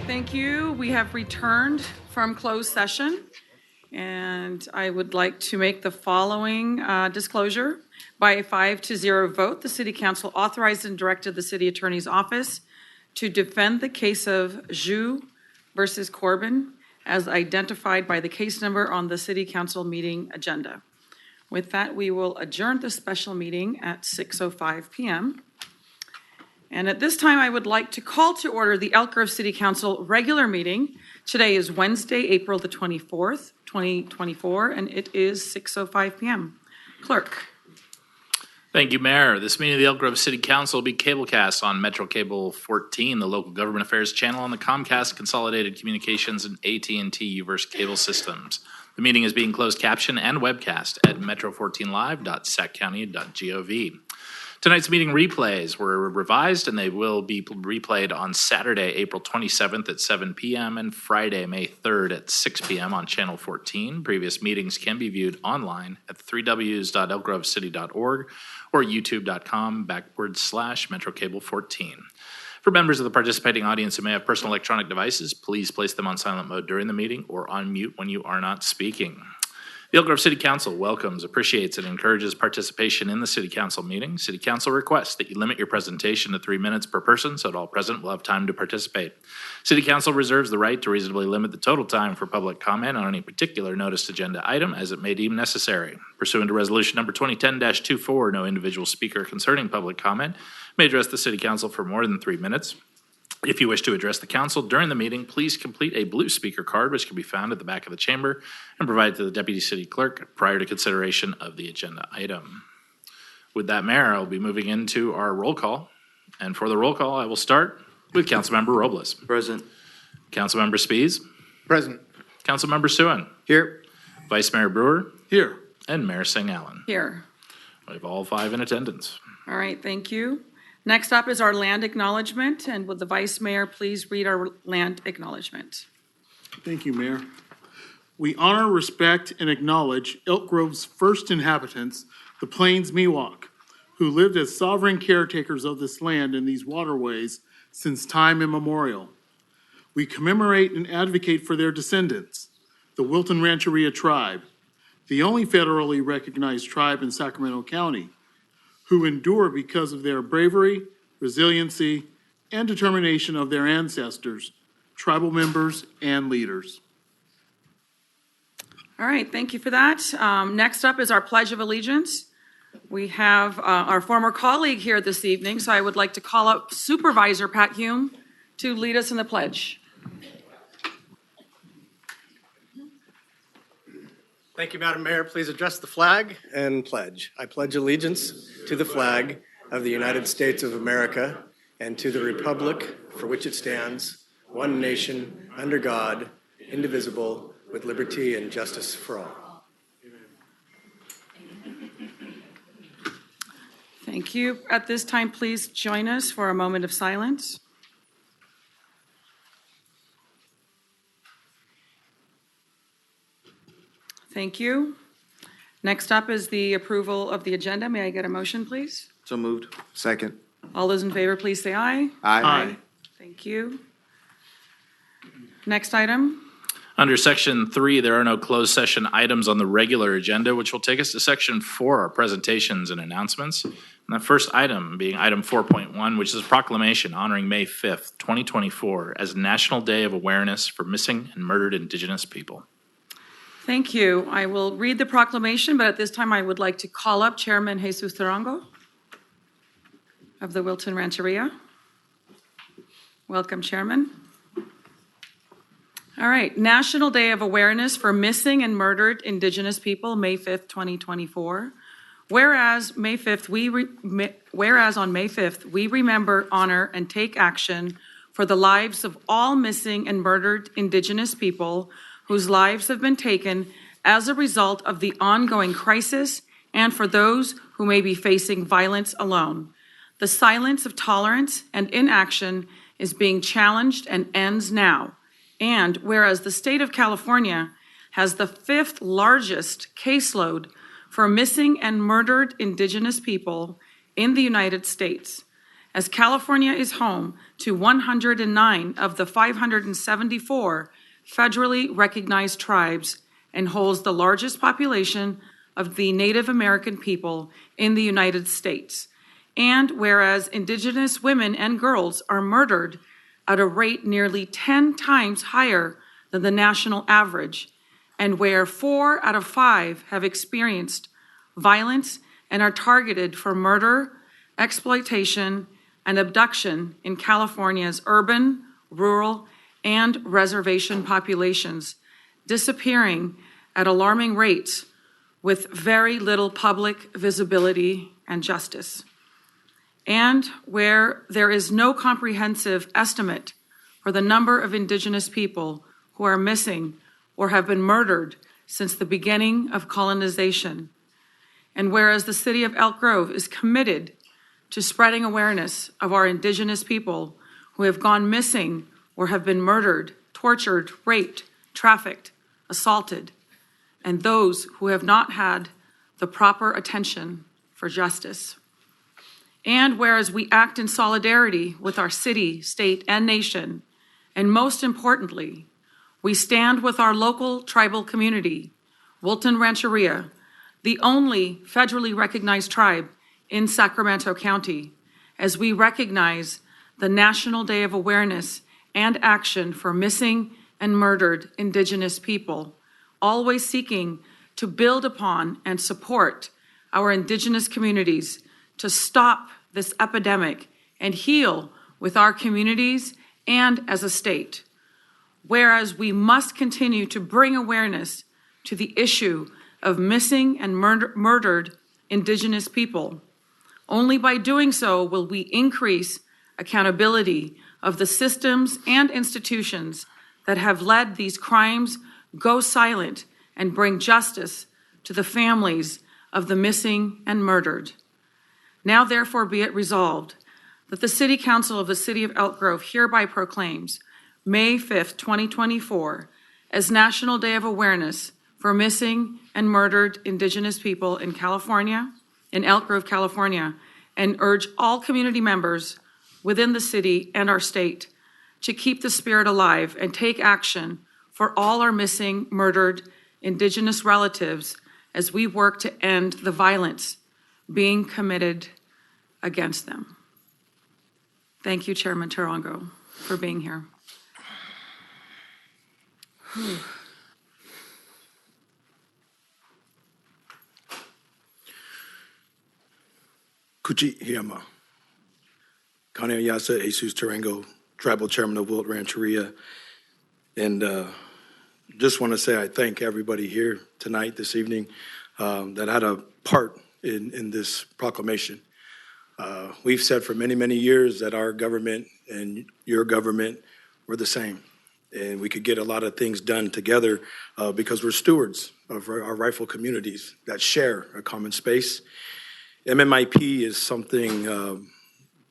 Thank you. We have returned from closed session, and I would like to make the following disclosure. By a 5-0 vote, the City Council authorized and directed the City Attorney's Office to defend the case of Zhu versus Corbin as identified by the case number on the City Council meeting agenda. With that, we will adjourn the special meeting at 6:05 p.m. And at this time, I would like to call to order the Elk Grove City Council regular meeting. Today is Wednesday, April the 24th, 2024, and it is 6:05 p.m. Clerk. Thank you, Mayor. This meeting of the Elk Grove City Council will be cablecast on Metro Cable 14, the local government affairs channel on the Comcast Consolidated Communications and AT&T Uverse cable systems. The meeting is being closed captioned and webcast at metro14live.saccounty.gov. Tonight's meeting replays were revised, and they will be replayed on Saturday, April 27th at 7 p.m. and Friday, May 3rd at 6 p.m. on Channel 14. Previous meetings can be viewed online at www.elkgrovecity.org or youtube.com/MetroCable14. For members of the participating audience who may have personal electronic devices, please place them on silent mode during the meeting or on mute when you are not speaking. The Elk Grove City Council welcomes, appreciates, and encourages participation in the City Council meeting. City Council requests that you limit your presentation to 3 minutes per person so that all present will have time to participate. City Council reserves the right to reasonably limit the total time for public comment on any particular noticed agenda item as it may deem necessary. Pursuant to Resolution Number 2010-24, no individual speaker concerning public comment may address the City Council for more than 3 minutes. If you wish to address the council during the meeting, please complete a blue speaker card, which can be found at the back of the chamber, and provide to the deputy city clerk prior to consideration of the agenda item. With that, Mayor, I'll be moving into our roll call. And for the roll call, I will start with Councilmember Robles. Present. Councilmember Spies. Present. Councilmember Suen. Here. Vice Mayor Brewer. Here. And Mayor Singh Allen. Here. We have all 5 in attendance. All right, thank you. Next up is our land acknowledgement, and would the Vice Mayor please read our land acknowledgement? Thank you, Mayor. We honor, respect, and acknowledge Elk Grove's first inhabitants, the Plains Miwok, who lived as sovereign caretakers of this land and these waterways since time immemorial. We commemorate and advocate for their descendants, the Wilton Rancheria tribe, the only federally recognized tribe in Sacramento County, who endure because of their bravery, resiliency, and determination of their ancestors, tribal members, and leaders. All right, thank you for that. Next up is our Pledge of Allegiance. We have our former colleague here this evening, so I would like to call up Supervisor Pat Hume to lead us in the pledge. Thank you, Madam Mayor. Please address the flag and pledge. I pledge allegiance to the flag of the United States of America and to the republic for which it stands, one nation, under God, indivisible, with liberty and justice for all. Thank you. At this time, please join us for a moment of silence. Thank you. Next up is the approval of the agenda. May I get a motion, please? So moved. Second. All those in favor, please say aye. Aye. Thank you. Next item. Under Section 3, there are no closed session items on the regular agenda, which will take us to Section 4, our presentations and announcements. And the first item being item 4.1, which is Proclamation honoring May 5th, 2024 as National Day of Awareness for Missing and Murdered Indigenous People. Thank you. I will read the proclamation, but at this time I would like to call up Chairman Jesus Tarango of the Wilton Rancheria. Welcome, Chairman. All right, National Day of Awareness for Missing and Murdered Indigenous People, May 5th, 2024. Whereas on May 5th, we remember, honor, and take action for the lives of all missing and murdered Indigenous people whose lives have been taken as a result of the ongoing crisis, and for those who may be facing violence alone. The silence of tolerance and inaction is being challenged and ends now. And whereas the state of California has the 5th largest caseload for missing and murdered Indigenous people in the United States, as California is home to 109 of the 574 federally recognized tribes and holds the largest population of the Native American people in the United States. And whereas Indigenous women and girls are murdered at a rate nearly 10 times higher than the national average, and where 4 out of 5 have experienced violence and are targeted for murder, exploitation, and abduction in California's urban, rural, and reservation populations, disappearing at alarming rates with very little public visibility and justice. And where there is no comprehensive estimate for the number of Indigenous people who are missing or have been murdered since the beginning of colonization. And whereas the city of Elk Grove is committed to spreading awareness of our Indigenous people who have gone missing or have been murdered, tortured, raped, trafficked, assaulted, and those who have not had the proper attention for justice. And whereas we act in solidarity with our city, state, and nation, and most importantly, we stand with our local tribal community, Wilton Rancheria, the only federally recognized tribe in Sacramento County, as we recognize the National Day of Awareness and Action for Missing and Murdered Indigenous People, always seeking to build upon and support our Indigenous communities to stop this epidemic and heal with our communities and as a state. Whereas we must continue to bring awareness to the issue of missing and murdered Indigenous people. Only by doing so will we increase accountability of the systems and institutions that have led these crimes go silent and bring justice to the families of the missing and murdered. Now therefore be it resolved that the City Council of the City of Elk Grove hereby proclaims May 5th, 2024 as National Day of Awareness for Missing and Murdered Indigenous People in California, in Elk Grove, California, and urge all community members within the city and our state to keep the spirit alive and take action for all our missing, murdered Indigenous relatives as we work to end the violence being committed against them. Thank you, Chairman Tarango, for being here. Kuchi Hiyama, Kane Yasa Jesus Tarango, Tribal Chairman of Wilt Rancheria. And just want to say I thank everybody here tonight, this evening, that had a part in this proclamation. We've said for many, many years that our government and your government were the same. And we could get a lot of things done together because we're stewards of our rightful communities that share a common space. MMIP is something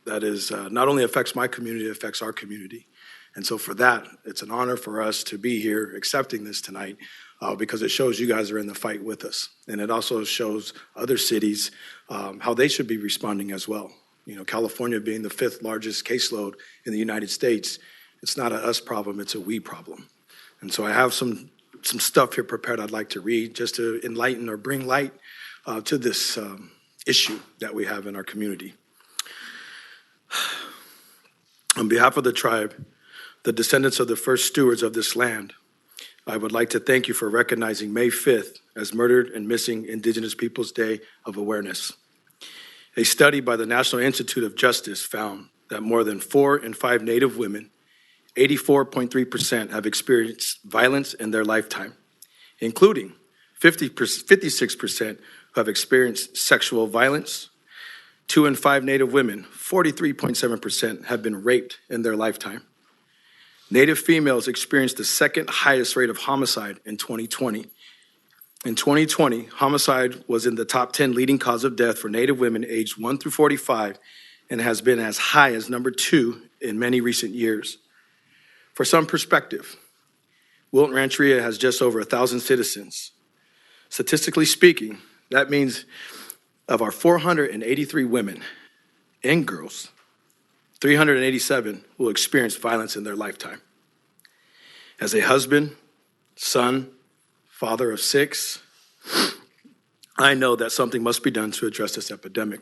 that is not only affects my community, it affects our community. And so for that, it's an honor for us to be here accepting this tonight because it shows you guys are in the fight with us. And it also shows other cities how they should be responding as well. You know, California being the 5th largest caseload in the United States, it's not a us problem, it's a we problem. And so I have some stuff here prepared I'd like to read just to enlighten or bring light to this issue that we have in our community. On behalf of the tribe, the descendants of the first stewards of this land, I would like to thank you for recognizing May 5th as Murdered and Missing Indigenous Peoples Day of Awareness. A study by the National Institute of Justice found that more than 4 in 5 Native women, 84.3%, have experienced violence in their lifetime, including 56% who have experienced sexual violence. 2 in 5 Native women, 43.7%, have been raped in their lifetime. Native females experienced the second highest rate of homicide in 2020. In 2020, homicide was in the top 10 leading cause of death for Native women aged 1 through 45 and has been as high as number 2 in many recent years. For some perspective, Wilt Rancheria has just over 1,000 citizens. Statistically speaking, that means of our 483 women and girls, 387 will experience violence in their lifetime. As a husband, son, father of 6, I know that something must be done to address this epidemic.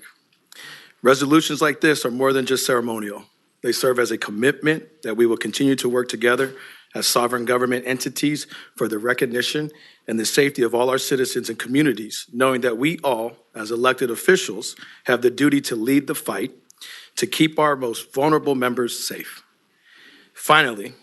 Resolutions like this are more than just ceremonial. They serve as a commitment that we will continue to work together as sovereign government entities for the recognition and the safety of all our citizens and communities, knowing that we all, as elected officials, have the duty to lead the fight to keep our most vulnerable members safe. Finally,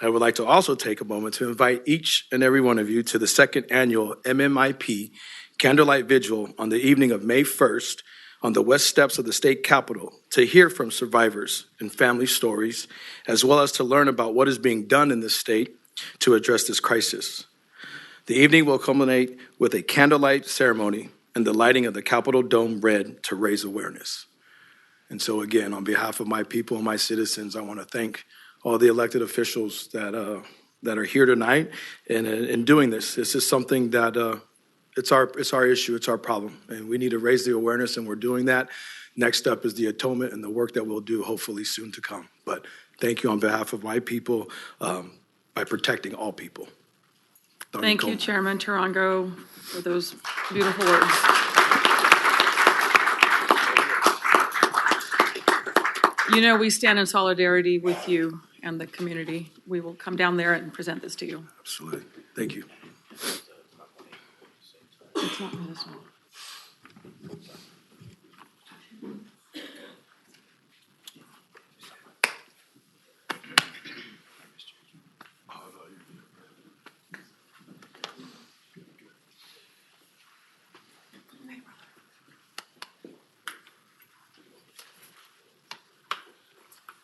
I would like to also take a moment to invite each and every one of you to the second annual MMIP Candlelight Vigil on the evening of May 1st on the west steps of the state capitol to hear from survivors and family stories, as well as to learn about what is being done in the state to address this crisis. The evening will culminate with a candlelight ceremony and the lighting of the Capitol Dome red to raise awareness. And so again, on behalf of my people and my citizens, I want to thank all the elected officials that are here tonight. And in doing this, this is something that it's our issue, it's our problem. And we need to raise the awareness, and we're doing that. Next up is the atonement and the work that we'll do hopefully soon to come. But thank you on behalf of my people by protecting all people. Thank you, Chairman Tarango, for those beautiful words. You know, we stand in solidarity with you and the community. We will come down there and present this to you. Absolutely. Thank you. It's not this one.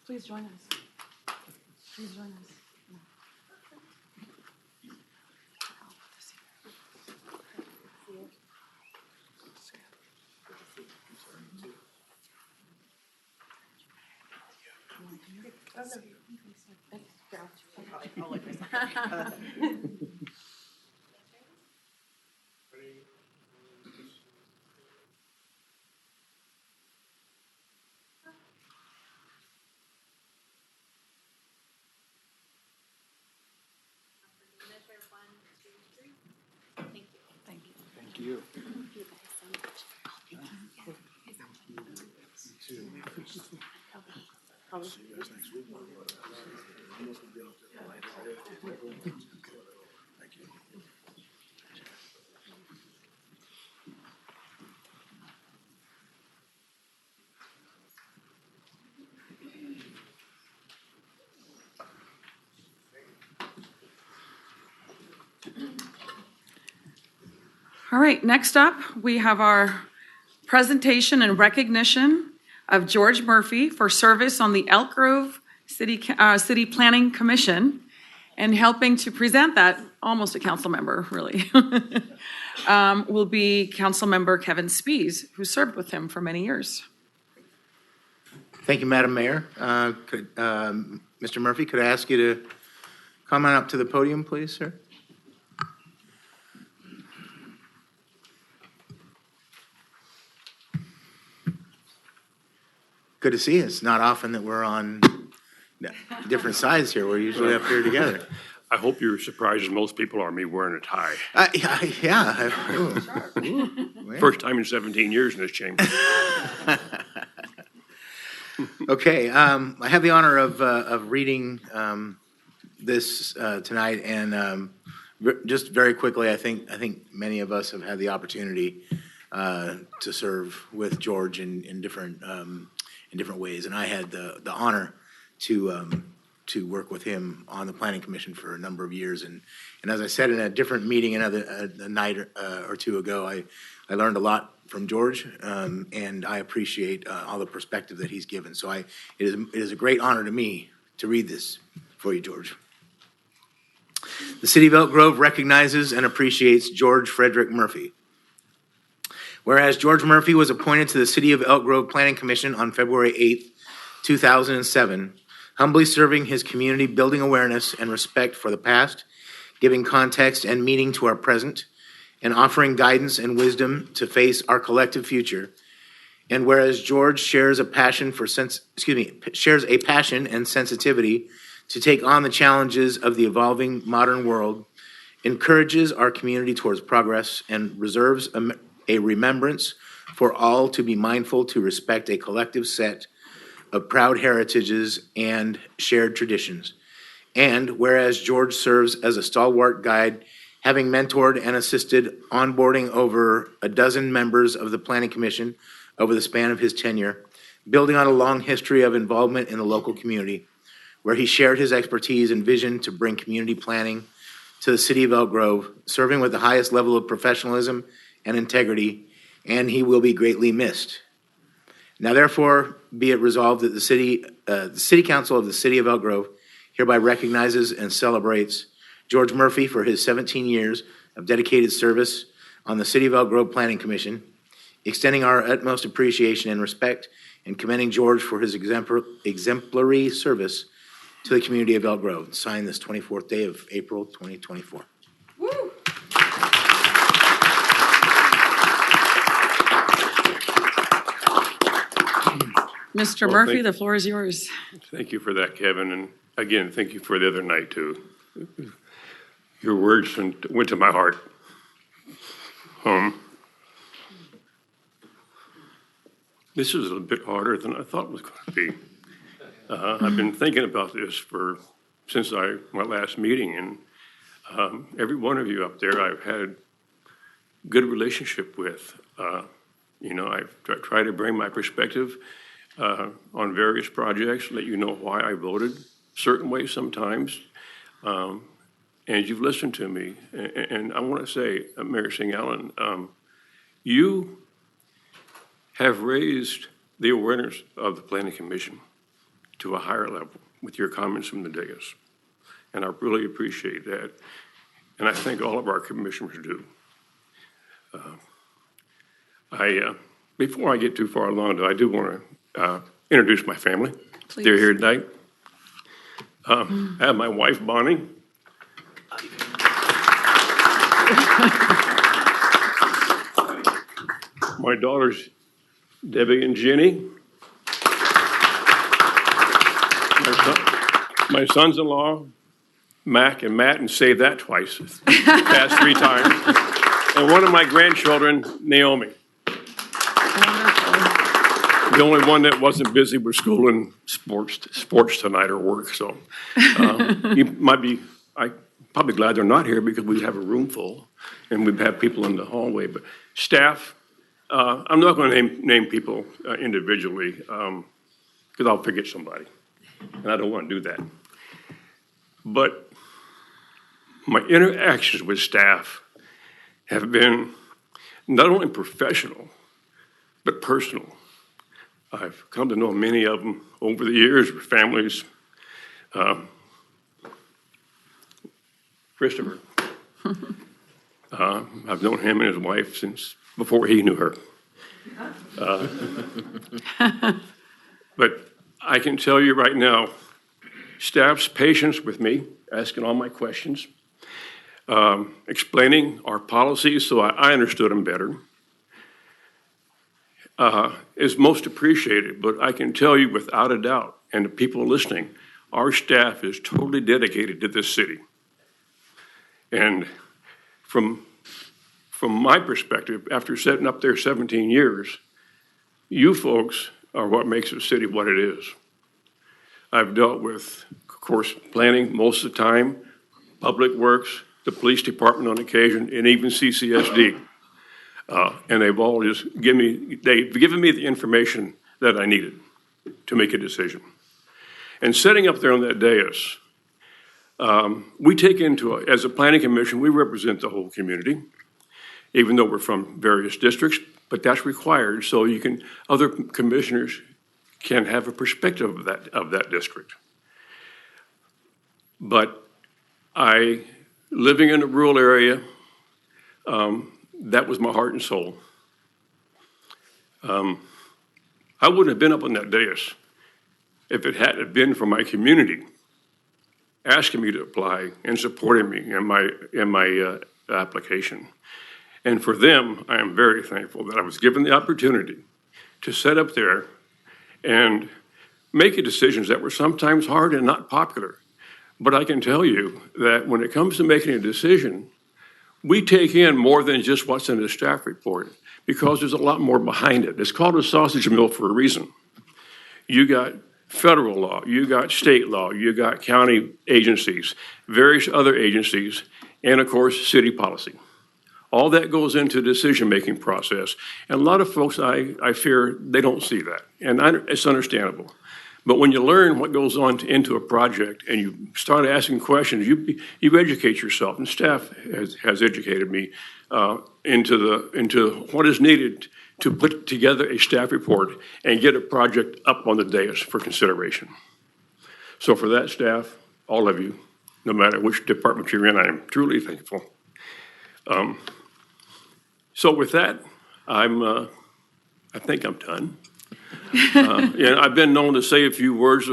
Please join us. Please join us. Thank you. All right, next up, we have our presentation and recognition of George Murphey for service on the Elk Grove City Planning Commission, and helping to present that, almost a council member, really, will be Council Member Kevin Spees, who served with him for many years. Thank you, Madam Mayor. Mr. Murphy, could I ask you to come on up to the podium, please, sir? Good to see you. It's not often that we're on different sides here. We're usually up here together. I hope you're surprised as most people are, me wearing a tie. Yeah. First time in 17 years in this chamber. Okay, I have the honor of reading this tonight, and just very quickly, I think many of us have had the opportunity to serve with George in different ways, and I had the honor to work with him on the Planning Commission for a number of years, and as I said in a different meeting a night or two ago, I learned a lot from George, and I appreciate all the perspective that he's given. So it is a great honor to me to read this for you, George. The City of Elk Grove recognizes and appreciates George Frederick Murphey. Whereas George Murphy was appointed to the City of Elk Grove Planning Commission on February 8th, 2007, humbly serving his community, building awareness and respect for the past, giving context and meaning to our present, and offering guidance and wisdom to face our collective future. And whereas George shares a passion and sensitivity to take on the challenges of the evolving modern world, encourages our community towards progress, and reserves a remembrance for all to be mindful to respect a collective set of proud heritages and shared traditions. And whereas George serves as a stalwart guide, having mentored and assisted onboarding over a dozen members of the Planning Commission over the span of his tenure, building on a long history of involvement in the local community, where he shared his expertise and vision to bring community planning to the city of Elk Grove, serving with the highest level of professionalism and integrity, and he will be greatly missed. Now therefore, be it resolved that the City Council of the City of Elk Grove hereby recognizes and celebrates George Murphey for his 17 years of dedicated service on the City of Elk Grove Planning Commission, extending our utmost appreciation and respect, and commending George for his exemplary service to the community of Elk Grove. Signed this 24th day of April, 2024. Woo! Mr. Murphy, the floor is yours. Thank you for that, Kevin, and again, thank you for the other night, too. Your words went to my heart. This is a bit harder than I thought it was going to be. I've been thinking about this since my last meeting, and every one of you up there I've had good relationship with. I've tried to bring my perspective on various projects, let you know why I voted certain ways sometimes, and you've listened to me. And I want to say, Mayor Singh-Allen, you have raised the awareness of the Planning Commission to a higher level with your comments from the dais. And I really appreciate that. And I think all of our commissioners do. Before I get too far along, though, I do want to introduce my family. Please. They're here tonight. I have my wife, Bonnie. My daughters, Debbie and Jenny. My sons-in-law, Mac and Matt, and say that twice, past 3 times. And one of my grandchildren, Naomi. The only one that wasn't busy with school and sports tonight or work. So you might be, probably glad they're not here because we have a room full and we'd have people in the hallway. But staff, I'm not going to name people individually because I'll forget somebody. And I don't want to do that. But my interactions with staff have been not only professional, but personal. I've come to know many of them over the years with families. Christopher. I've known him and his wife since before he knew her. But I can tell you right now, staff's patience with me, asking all my questions, explaining our policies so I understood them better, is most appreciated. But I can tell you without a doubt, and the people listening, our staff is totally dedicated to this city. And from my perspective, after setting up there 17 years, you folks are what makes the city what it is. I've dealt with, of course, planning most of the time, public works, the police department on occasion, and even CCSD. And they've all just given me the information that I needed to make a decision. And setting up there on that dais, we take as a planning commission, we represent the whole community, even though we're from various districts, but that's required so other commissioners can have a perspective of that district. But living in a rural area, that was my heart and soul. I wouldn't have been up on that dais if it hadn't been for my community asking me to apply and supporting me in my application. And for them, I am very thankful that I was given the opportunity to sit up there and make decisions that were sometimes hard and not popular. But I can tell you that when it comes to making a decision, we take in more than just what's in the staff report because there's a lot more behind it. It's called a sausage mill for a reason. You got federal law, you got state law, you got county agencies, various other agencies, and of course, city policy. All that goes into the decision-making process. And a lot of folks, I fear, they don't see that. And it's understandable. But when you learn what goes on into a project and you start asking questions, you educate yourself. And staff has educated me into what is needed to put together a staff report and get a project up on the dais for consideration. So for that, staff, all of you, no matter which department you're in, I am truly thankful. So with that, I think I'm done. And I've been known to say a few words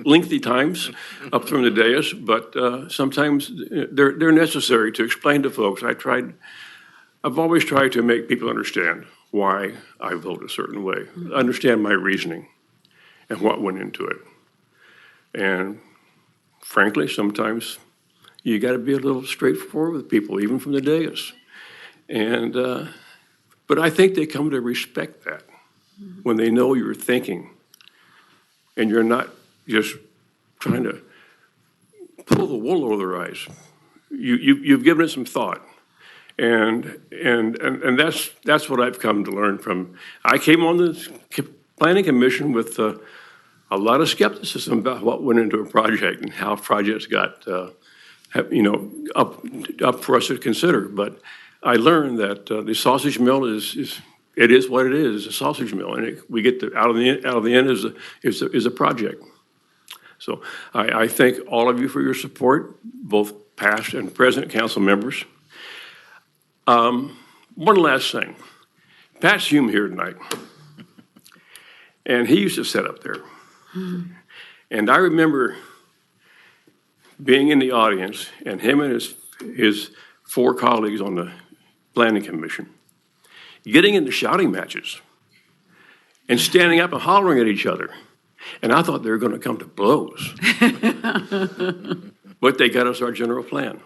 lengthy times up from the dais, but sometimes they're necessary to explain to folks. I've always tried to make people understand why I vote a certain way, understand my reasoning and what went into it. And frankly, sometimes you got to be a little straightforward with people, even from the dais. And but I think they come to respect that when they know you're thinking and you're not just trying to pull the wool over their eyes. You've given it some thought. And that's what I've come to learn from. I came on the planning commission with a lot of skepticism about what went into a project and how projects got up for us to consider. But I learned that the sausage mill is what it is, a sausage mill, and we get out of the end is a project. So I thank all of you for your support, both past and present council members. One last thing. Pat's Hume here tonight. And he used to sit up there. And I remember being in the audience and him and his four colleagues on the planning commission getting into shouting matches and standing up and hollering at each other. And I thought they were going to come to blows. But they got us our general plan.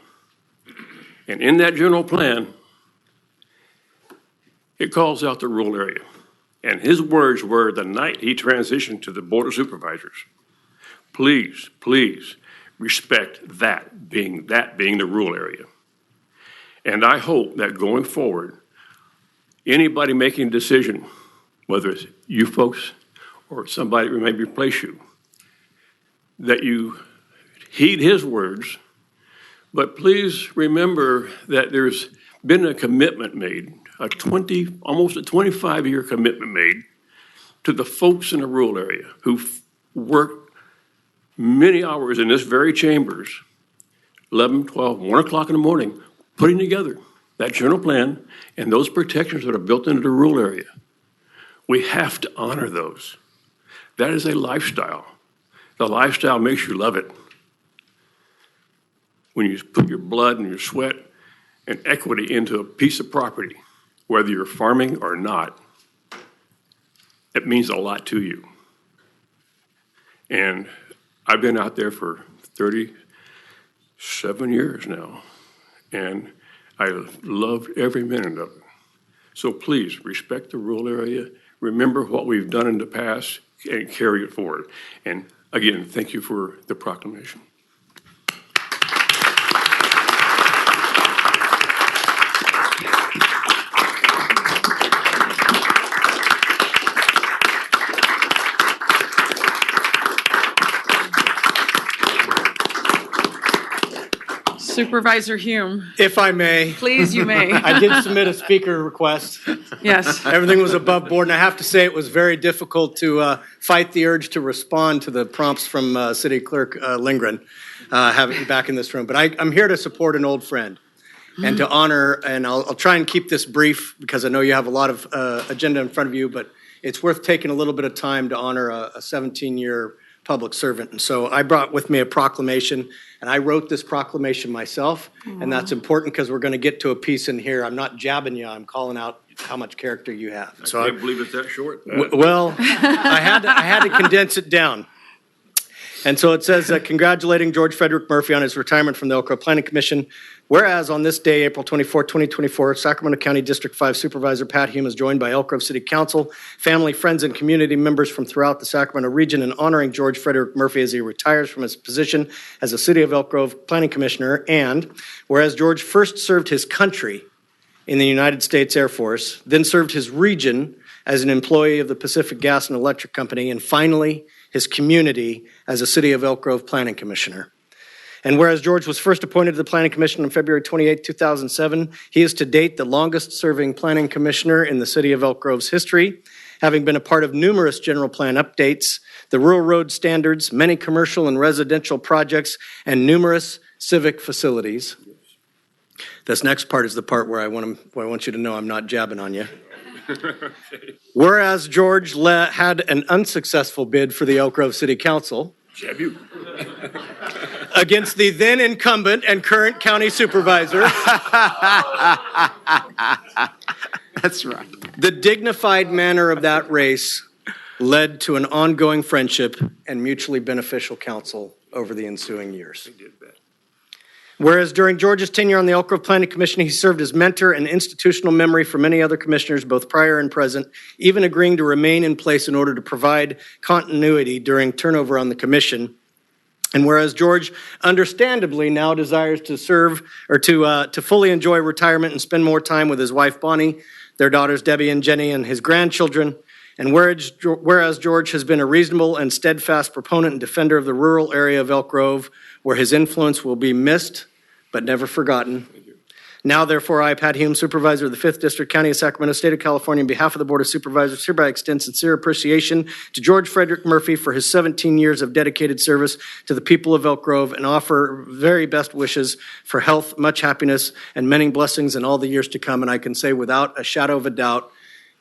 And in that general plan, it calls out the rural area. And his words were the night he transitioned to the Board of Supervisors. Please, please respect that being the rural area. And I hope that going forward, anybody making a decision, whether it's you folks or somebody who may replace you, that you heed his words, but please remember that there's been a commitment made, almost a 25-year commitment made to the folks in the rural area who worked many hours in this very chambers, 11, 12, 1 o'clock in the morning, putting together that general plan and those protections that are built into the rural area. We have to honor those. That is a lifestyle. The lifestyle makes you love it. When you put your blood and your sweat and equity into a piece of property, whether you're farming or not, it means a lot to you. And I've been out there for 37 years now, and I loved every minute of it. So please respect the rural area, remember what we've done in the past, and carry it forward. And again, thank you for the proclamation. Supervisor Hume, If I may, please, you may. I did submit a speaker request. Yes. Everything was above board, and I have to say it was very difficult to fight the urge to respond to the prompts from City Clerk Lindgren, having back in this room. But I'm here to support an old friend and to honor, and I'll try and keep this brief because I know you have a lot of agenda in front of you, but it's worth taking a little bit of time to honor a 17-year public servant. And so I brought with me a proclamation, and I wrote this proclamation myself. And that's important because we're going to get to a piece in here. I'm not jabbing you, I'm calling out how much character you have. So I can't believe it's that short. well, I had to condense it down. And so it says that congratulating George Frederick Murphy on his retirement from the Elk Grove Planning Commission. Whereas on this day, April 24, 2024, Sacramento County District 5 Supervisor Pat Hume is joined by Elk Grove City Council, family, friends, and community members from throughout the Sacramento region in honoring George Frederick Murphy as he retires from his position as the City of Elk Grove Planning Commissioner. And whereas George first served his country in the United States Air Force, then served his region as an employee of the Pacific Gas and Electric Company, and finally his community as a City of Elk Grove Planning Commissioner. And whereas George was first appointed to the Planning Commission on February 28, 2007, he is to date the longest-serving Planning Commissioner in the City of Elk Grove's history, having been a part of numerous general plan updates, the rural road standards, many commercial and residential projects, and numerous civic facilities. This next part is the part where I want you to know I'm not jabbing on you. Whereas George had an unsuccessful bid for the Elk Grove City Council against the then incumbent and current county supervisor. That's right. The dignified manner of that race led to an ongoing friendship and mutually beneficial counsel over the ensuing years. Whereas during George's tenure on the Elk Grove Planning Commission, he served as mentor and institutional memory for many other commissioners, both prior and present, even agreeing to remain in place in order to provide continuity during turnover on the commission. And whereas George understandably now desires to serve or to fully enjoy retirement and spend more time with his wife Bonnie, their daughters Debbie and Jenny, and his grandchildren, and whereas George has been a reasonable and steadfast proponent and defender of the rural area of Elk Grove, where his influence will be missed but never forgotten. Now, therefore, I, Pat Hume, Supervisor of the 5th District, County of Sacramento, State of California, on behalf of the Board of Supervisors, hereby extend sincere appreciation to George Frederick Murphy for his 17 years of dedicated service to the people of Elk Grove, and offer very best wishes for health, much happiness, and many blessings in all the years to come. And I can say without a shadow of a doubt,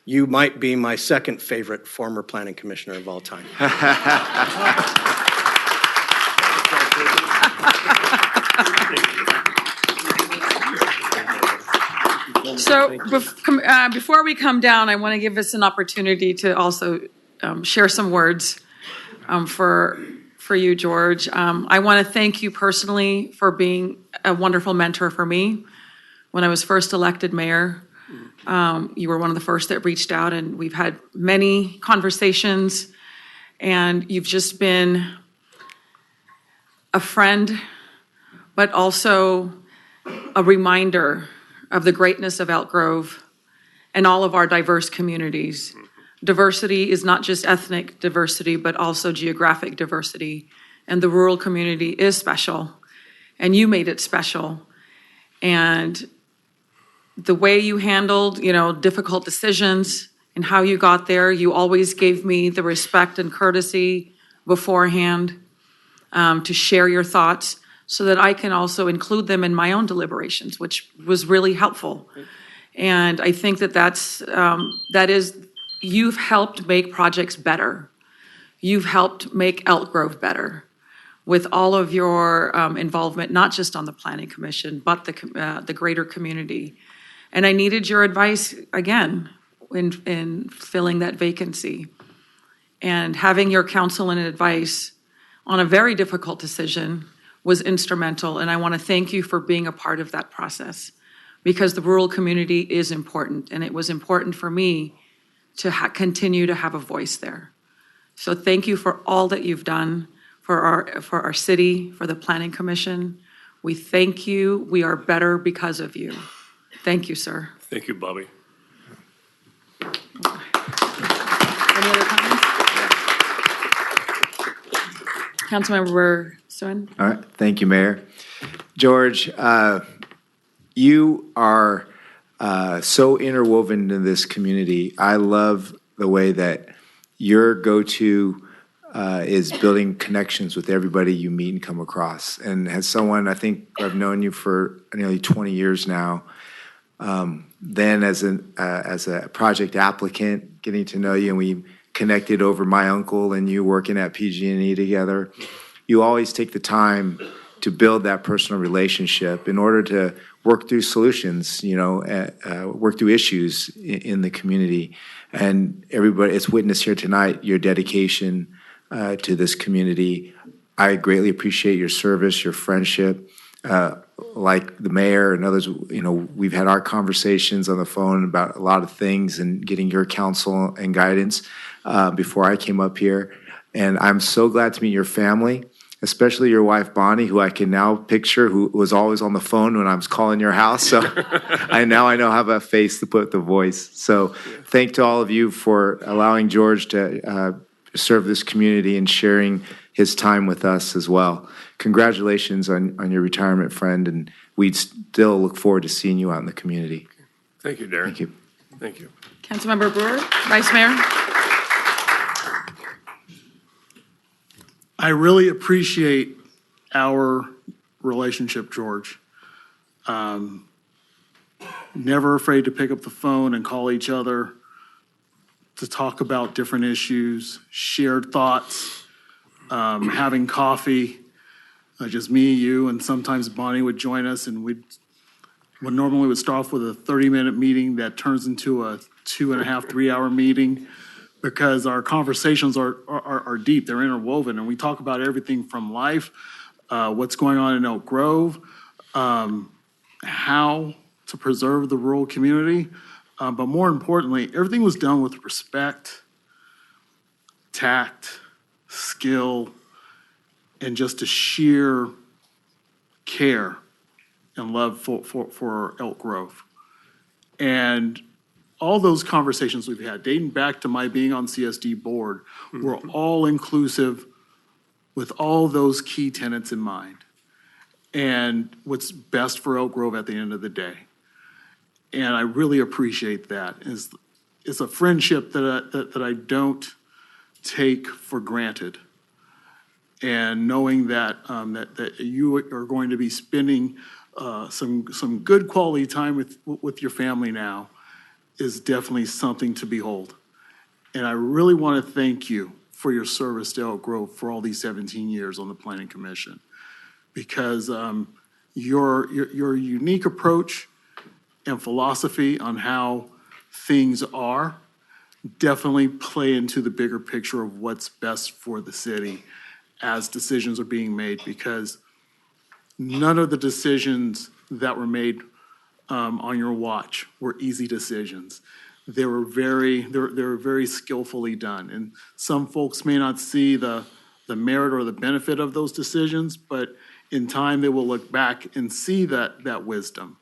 you might be my second favorite former planning commissioner of all time. So before we come down, I want to give us an opportunity to also share some words for you, George. I want to thank you personally for being a wonderful mentor for me. When I was first elected mayor, you were one of the first that reached out, and we've had many conversations, and you've just been a friend, but also a reminder of the greatness of Elk Grove and all of our diverse communities. Diversity is not just ethnic diversity, but also geographic diversity. And the rural community is special, and you made it special. And the way you handled, difficult decisions and how you got there, you always gave me the respect and courtesy beforehand to share your thoughts, so that I can also include them in my own deliberations, which was really helpful. And I think you've helped make projects better. You've helped make Elk Grove better with all of your involvement, not just on the Planning Commission, but the greater community. And I needed your advice again in filling that vacancy. And having your counsel and advice on a very difficult decision was instrumental, and I want to thank you for being a part of that process, because the rural community is important, and it was important for me to continue to have a voice there. So thank you for all that you've done for our city, for the Planning Commission. We thank you. We are better because of you. Thank you, sir. Thank you, Bobby. Any other comments? Councilmember Suen? All right, thank you, Mayor. George, you are so interwoven in this community. I love the way that your go-to is building connections with everybody you meet and come across. And as someone, I think I've known you for nearly 20 years now, then as a project applicant, getting to know you, and we connected over my uncle and you working at PG&E together. You always take the time to build that personal relationship in order to work through solutions, work through issues in the community. And everybody, it's witnessed here tonight, your dedication to this community. I greatly appreciate your service, your friendship. Like the mayor and others, we've had our conversations on the phone about a lot of things and getting your counsel and guidance before I came up here. And I'm so glad to meet your family, especially your wife, Bonnie, who I can now picture, who was always on the phone when I was calling your house. So I know have a face to put the voice. So thank to all of you for allowing George to serve this community and sharing his time with us as well. Congratulations on your retirement, friend, and we still look forward to seeing you out in the community. Thank you, Darren. Thank you. Thank you. Councilmember Brewer, Vice Mayor. I really appreciate our relationship, George. Never afraid to pick up the phone and call each other to talk about different issues, shared thoughts, having coffee, just me, you, and sometimes Bonnie would join us, and we normally would start off with a 30-minute meeting that turns into a 2.5, 3-hour meeting, because our conversations are deep, they're interwoven, and we talk about everything from life, what's going on in Elk Grove, how to preserve the rural community, but more importantly, everything was done with respect, tact, skill, and just a sheer care and love for Elk Grove. And all those conversations we've had, dating back to my being on CSD board, were all inclusive with all those key tenets in mind and what's best for Elk Grove at the end of the day. And I really appreciate that. It's a friendship that I don't take for granted. And knowing that that you are going to be spending some good quality time with your family now is definitely something to behold. And I really want to thank you for your service to Elk Grove for all these 17 years on the Planning Commission, because your unique approach and philosophy on how things are definitely play into the bigger picture of what's best for the city as decisions are being made, because none of the decisions that were made on your watch were easy decisions. They were very skillfully done, and some folks may not see the merit or the benefit of those decisions, but in time they will look back and see that wisdom,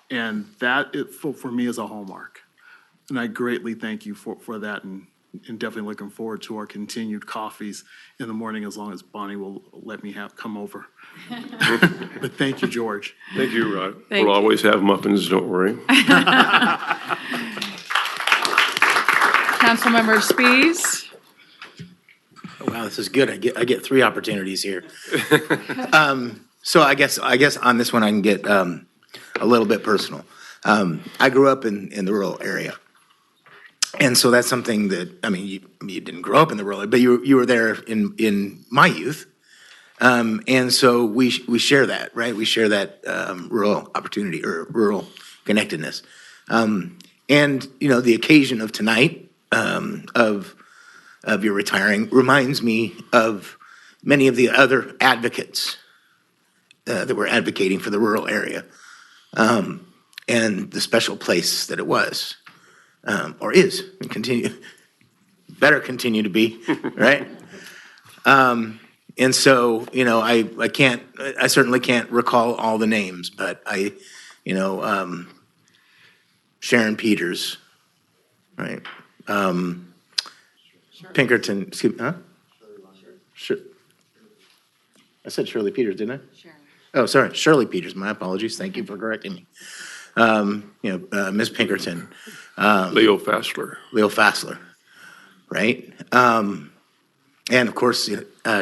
and that for me is a hallmark. And I greatly thank you for that, and definitely looking forward to our continued coffees in the morning, as long as Bonnie will let me come over. But thank you, George. Thank you, Rod. Thank We'll you. always have muffins, don't worry. Councilmember Spies. Wow, this is good. I get 3 opportunities here. So I guess on this one I can get a little bit personal. I grew up in the rural area. And so that's something that, you didn't grow up in the rural area, but you were there in my youth. And so we share that, right? We share that rural opportunity or rural connectedness. And, the occasion of tonight, of your retiring, reminds me of many of the other advocates that were advocating for the rural area, and the special place that it was, or is, and better continue to be, right? And so, I certainly can't recall all the names, but Sharon Peters, right? Pinkerton, excuse me, huh? I said Shirley Peters, didn't I? Sharon. Oh, sorry, Shirley Peters, my apologies, thank you for correcting me. Ms. Pinkerton. Leo Fassler. Right? And of course,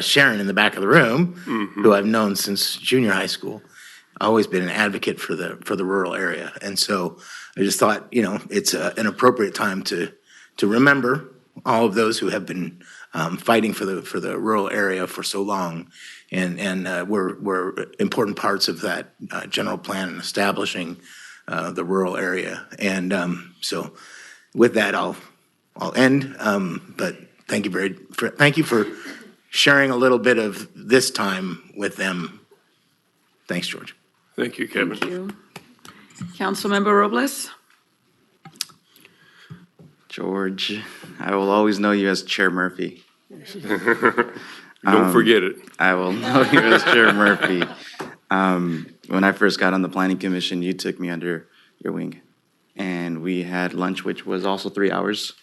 Sharon in the back of the room, who I've known since junior high school, always been an advocate for the rural area. And so I just thought, it's an appropriate time to remember all of those who have been fighting for the rural area for so long, and were important parts of that general plan in establishing the rural area. And so, with that, I'll end. But thank you for sharing a little bit of this time with them. Thanks, George. Thank you, Kevin. Thank you. Councilmember Robles? George, I will always know you as Chair Murphy. Don't forget it. I will know you as Chair Murphy. When I first got on the Planning Commission, you took me under your wing. And we had lunch, which was also 3 hours.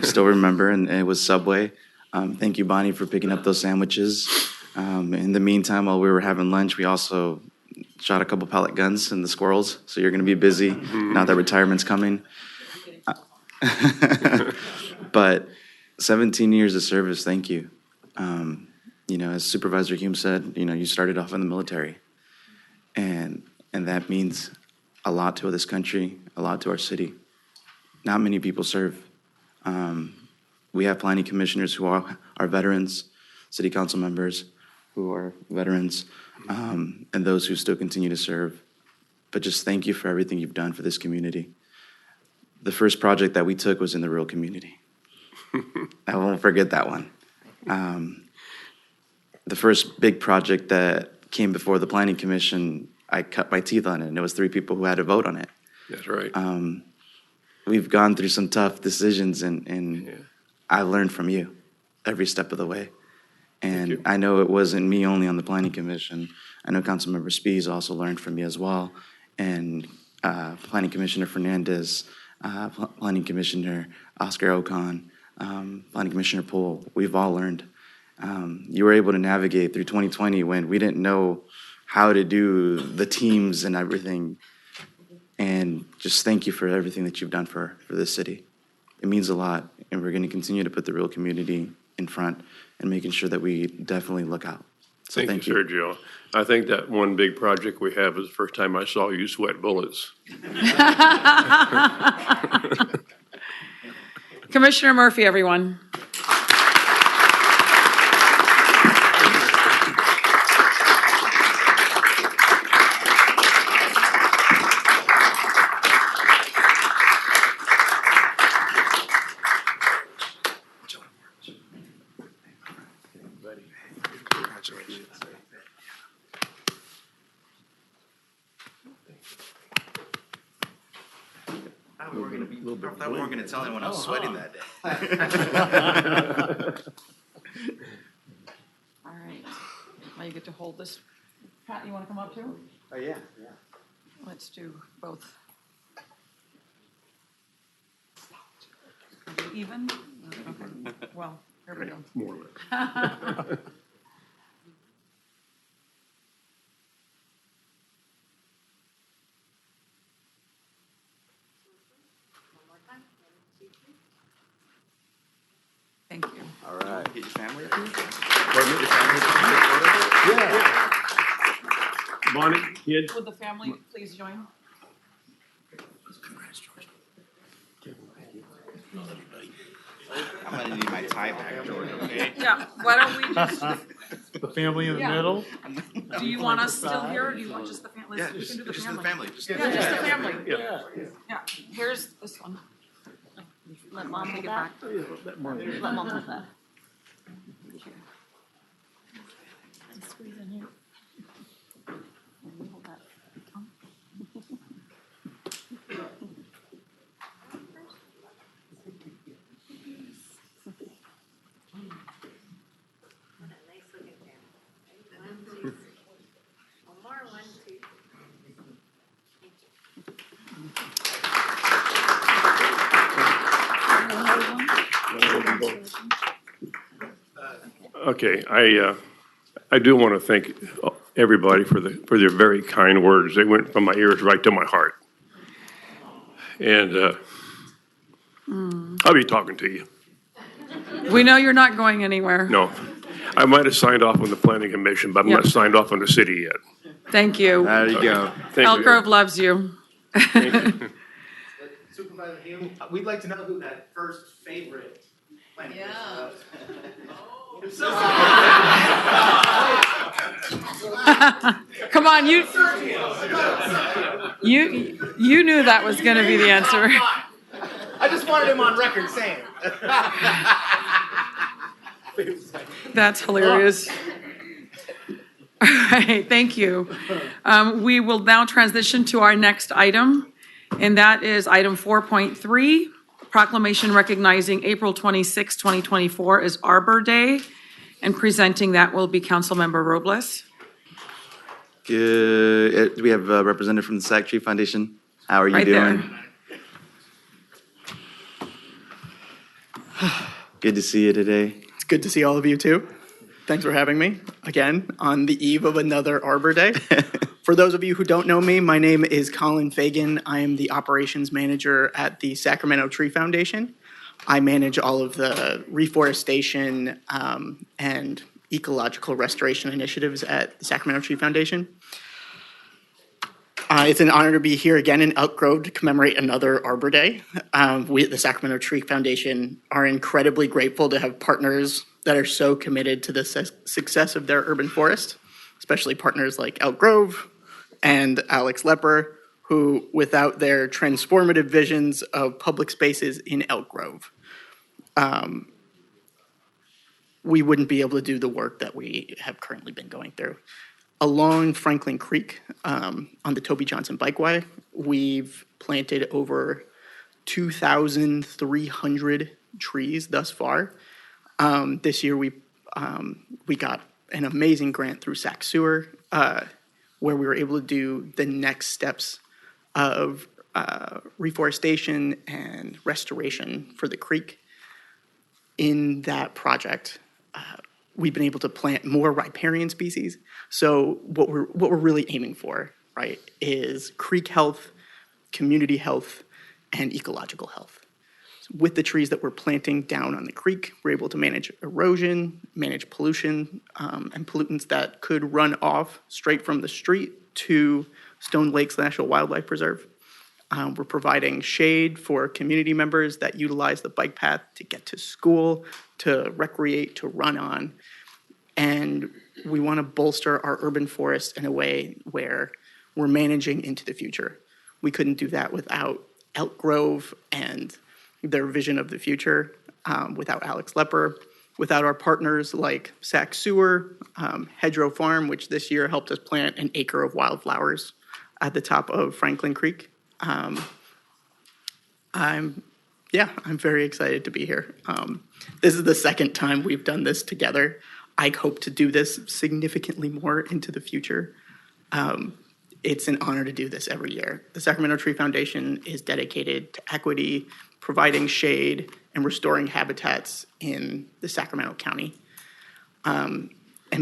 Still remember, and it was Subway. Thank you, Bonnie, for picking up those sandwiches. In the meantime, while we were having lunch, we also shot a couple pellet guns in the squirrels. So you're going to be busy now that retirement's coming. But 17 years of service, thank you. As Supervisor Hume said, you started off in the military. And that means a lot to this country, a lot to our city. Not many people serve. We have planning commissioners who are veterans, city council members who are veterans, and those who still continue to serve. But just thank you for everything you've done for this community. The first project that we took was in the rural community. I won't forget that one. The first big project that came before the Planning Commission, I cut my teeth on it, and it was 3 people who had to vote on it. That's right. We've gone through some tough decisions, and I learned from you every step of the way. And I know it wasn't me only on the Planning Commission. I know Councilmember Spies also learned from me as well, and Planning Commissioner Fernandez, Planning Commissioner Oscar Ocon, Planning Commissioner Poole. We've all learned. You were able to navigate through 2020 when we didn't know how to do the teams and everything. And just thank you for everything that you've done for this city. It means a lot, and we're going to continue to put the real community in front and making sure that we definitely look out. So Thank you, Sergio. I think that one big project we have is the first time I saw you sweat bullets. Commissioner Murphy, everyone. I thought we weren't going to tell anyone I was sweating that day. All right. Now you get to hold this. Pat, you want to come up too? Oh, yeah. Let's do both. Are we even? Okay. Well, here we go. More or less. Thank you. All right. Get your family up here? Bonnie, kids? Would the family please join? I'm going to need my tie back, George, okay? Yeah, why don't we just, The family in the Yeah. middle. do you want us still here, or do you want just the family? Yeah, We can do the just family. the family. Just Yeah, just the family. Yeah. Yeah, here's this one. Let mom take it back. Let mom hold that. Squeeze in here. You hold that. Okay, I do want to thank everybody for their very kind words. They went from my ears right to my heart. And I'll be talking to you. We know you're not going anywhere. No, I might have signed off on the planning commission, but I'm not Yeah. signed off on the city yet. Thank you. There you go. Thank Elk you. Grove loves you. Thank you. We'd like to know who that first favorite planning commissioner was. Come on, you knew that was going to be the answer. I just wanted him on record saying it. That's hilarious. All right, thank you. We will now transition to our next item, and that is item 4.3, proclamation recognizing April 26, 2024 as Arbor Day, and presenting that will be Councilmember Robles. Good. Do we have a representative from the Sac Tree Foundation? How are you Right doing? there. Good to see you today. It's good to see all of you too. Thanks for having me again on the eve of another Arbor Day. For those of you who don't know me, my name is Colin Fagan. I am the operations manager at the Sacramento Tree Foundation. I manage all of the reforestation and ecological restoration initiatives at the Sacramento Tree Foundation. It's an honor to be here again in Elk Grove to commemorate another Arbor Day. We at the Sacramento Tree Foundation are incredibly grateful to have partners that are so committed to the success of their urban forest, especially partners like Elk Grove and Alex Lepper, who, without their transformative visions of public spaces in Elk Grove, we wouldn't be able to do the work that we have currently been going through. Along Franklin Creek, on the Toby Johnson Bikeway, we've planted over 2,300 trees thus far. This year, we got an amazing grant through Sac Sewer, where we were able to do the next steps of reforestation and restoration for the creek. In that project, we've been able to plant more riparian species. So what we're really aiming for, right, is creek health, community health, and ecological health. So with the trees that we're planting down on the creek, we're able to manage erosion, manage pollution, and pollutants that could run off straight from the street to Stone Lakes National Wildlife Preserve. We're providing shade for community members that utilize the bike path to get to school, to recreate, to run on. And we want to bolster our urban forest in a way where we're managing into the future. We couldn't do that without Elk Grove and their vision of the future, without Alex Lepper, without our partners like Sac Sewer, Hedgerow Farm, which this year helped us plant an acre of wildflowers at the top of Franklin Creek. I'm very excited to be here. This is the second time we've done this together. I hope to do this significantly more into the future. It's an honor to do this every year. The Sacramento Tree Foundation is dedicated to equity, providing shade, and restoring habitats in the Sacramento County. And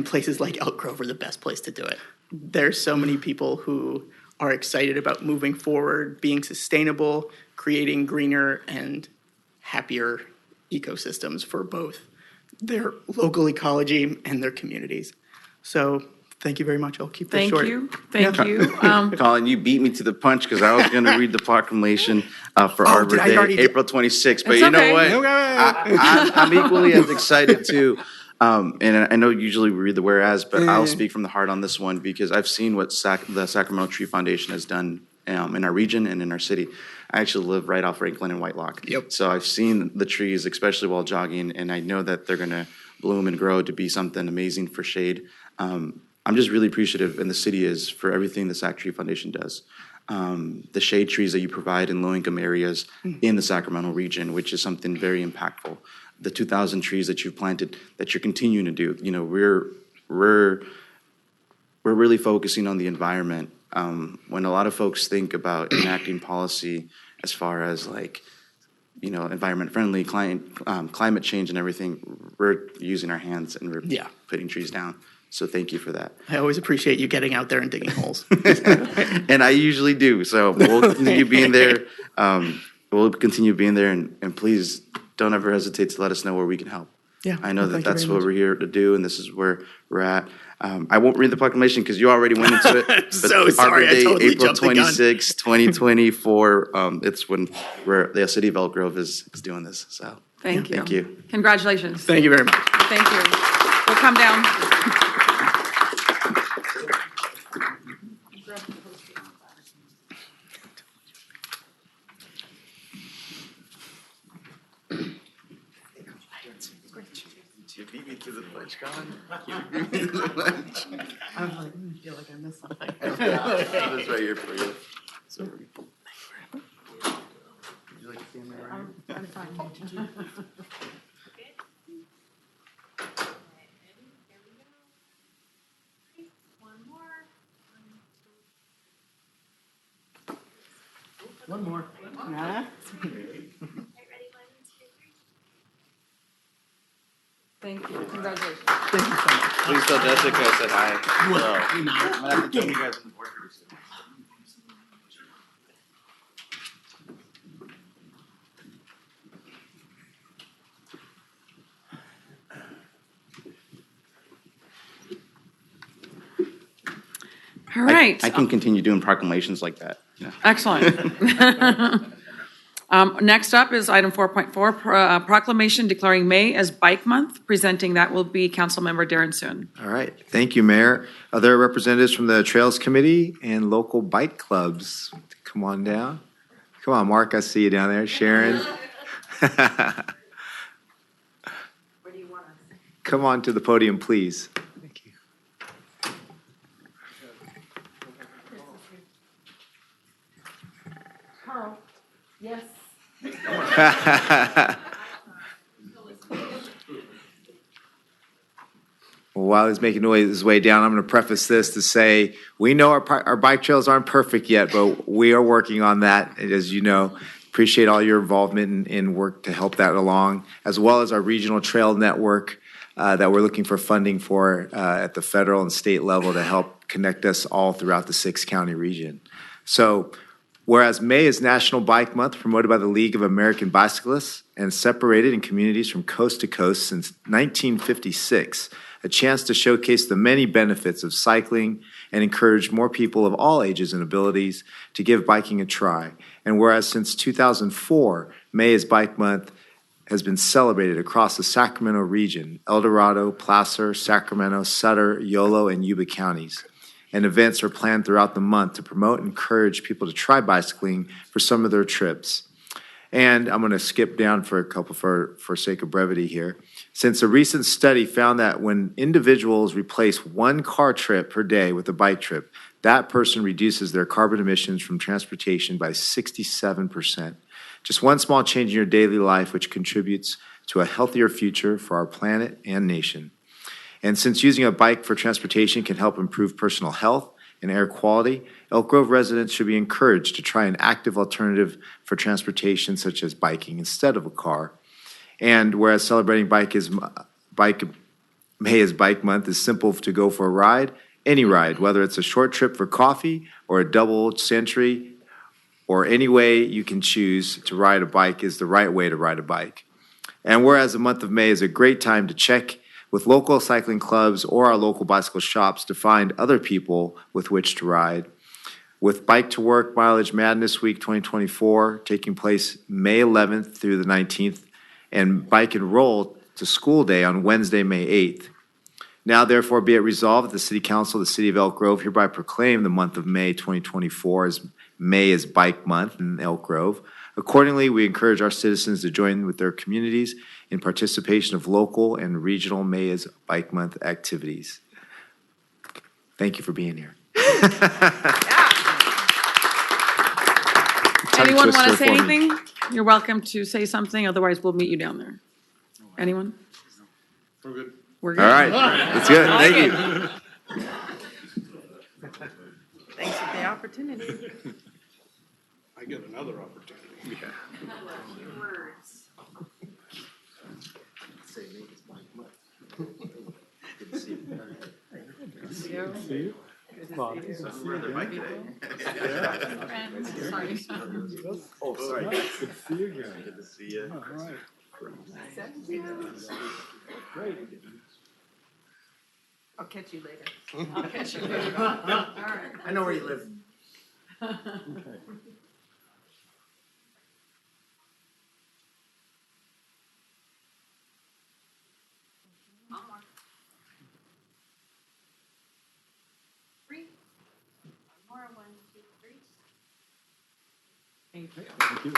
places like Elk Grove are the best place to do it. There's so many people who are excited about moving forward, being sustainable, creating greener and happier ecosystems for both their local ecology and their communities. So thank you very much. I'll keep this short. Thank you. Colin, you beat me to the punch because I was going to read the proclamation for Arbor did I Day, already April 26th. But It's you know okay. what? I'm equally as excited too. And I know usually we read the whereas, but I'll speak from the heart on this one because I've seen what the Sacramento Tree Foundation has done in our region and in our city. I actually live right off Franklin and Whitelock. Yep. So I've seen the trees, especially while jogging, and I know that they're going to bloom and grow to be something amazing for shade. I'm just really appreciative, and the city is, for everything the Sac Tree Foundation does. The shade trees that you provide in low-income areas in the Sacramento region, which is something very impactful. The 2,000 trees that you've planted, that you're continuing to do. You know, we're really focusing on the environment. When a lot of folks think about enacting policy as far as like, you know, environment-friendly, climate change and everything, we're using our hands and we're putting trees down. So thank you for that. I always appreciate you getting out there and digging holes. And I usually do. So we'll continue being there. And please don't ever hesitate to let us know where we can help. Yeah. I know Thank you that's very what much. we're here to do, and this is where we're at. I won't read the proclamation because you already went into it. but So sorry, Arbor I Day, totally April jumped the gun. 26, 2024. It's when the city of Elk Grove is doing this. So Thank you. Thank you. Congratulations. Thank you very much. Thank you. We'll come down. You beat me to the pledge, Colin. You beat me to the pledge. I was like, I feel like I missed something. This right here for you. So, would you like to stand there right here? One more. Thank you. Congratulations. Thank you so much. Please tell Jessica I said hi. You know. I'm gonna have to join you guys in the board pretty soon. All right. I can continue doing proclamations like that. Yeah. Excellent. Next up is item 4.4, proclamation declaring May as Bike Month. Presenting that will be Councilmember Darren Soon. All right, thank you, Mayor. Other representatives from the Trails Committee and local bike clubs, come on down. Come on, Mark, I see you down there. Sharon. Come on to the podium, please. Thank you. Carl. Yes. While he's making his way down, I'm going to preface this to say, we know our bike trails aren't perfect yet, but we are working on that. And as you know, appreciate all your involvement in work to help that along, as well as our regional trail network that we're looking for funding for at the federal and state level to help connect us all throughout the 6-county region. So, whereas May is National Bike Month, promoted by the League of American Bicyclists and separated in communities from coast to coast since 1956, a chance to showcase the many benefits of cycling and encourage more people of all ages and abilities to give biking a try. And whereas since 2004, May is Bike Month has been celebrated across the Sacramento region, El Dorado, Placer, Sacramento, Sutter, Yolo, and Yuba counties. And events are planned throughout the month to promote and encourage people to try bicycling for some of their trips. And I'm going to skip down for a couple for sake of brevity here. Since a recent study found that when individuals replace one car trip per day with a bike trip, that person reduces their carbon emissions from transportation by 67%. Just one small change in your daily life, which contributes to a healthier future for our planet and nation. And since using a bike for transportation can help improve personal health and air quality, Elk Grove residents should be encouraged to try an active alternative for transportation, such as biking instead of a car. And whereas celebrating May is Bike Month is simple to go for a ride, any ride, whether it's a short trip for coffee or a double century, or any way you can choose to ride a bike is the right way to ride a bike. And whereas the month of May is a great time to check with local cycling clubs or our local bicycle shops to find other people with which to ride. With Bike to Work Mileage Madness Week 2024 taking place May 11th through the 19th, and Bike and Roll to School Day on Wednesday, May 8th. Now therefore be it resolved that the City Council of the City of Elk Grove hereby proclaim the month of May 2024 as May is Bike Month in Elk Grove. Accordingly, we encourage our citizens to join with their communities in participation of local and regional May is Bike Month activities. Thank you for being here. Anyone want to twister say for me. anything? You're welcome to say something, otherwise we'll meet you down there. Anyone? We're good. We're good. All right, that's good. Thank you. Thanks for the opportunity. I get another opportunity. Sorry. Oh, sorry. Good to see you again. Good to see you. All right. Great. I'll catch you later. I'll catch you later. All right. I know where you live. Three. One more, 1, 2, 3. Thank you.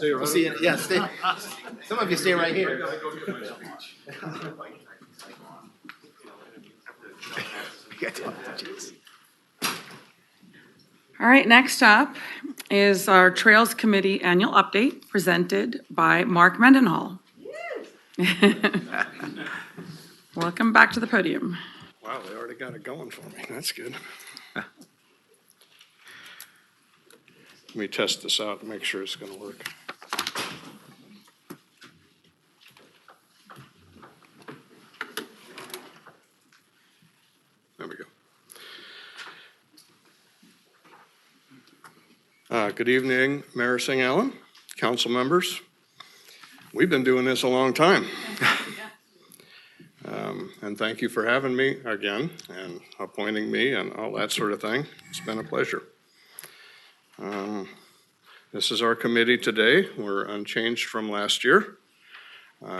We'll see you, yeah, stay, some of you stay right here. All right, next up is our Trails Committee Annual Update presented by Mark Mendenhall. Welcome back to the podium. Wow, they already got it going for me. That's good. Let me test this out and make sure it's going to work. There we go. Good evening, Mayor Singh Allen, council members. We've been doing this a long time. And thank you for having me again and appointing me and all that sort of thing. It's been a pleasure. This is our committee today. We're unchanged from last year.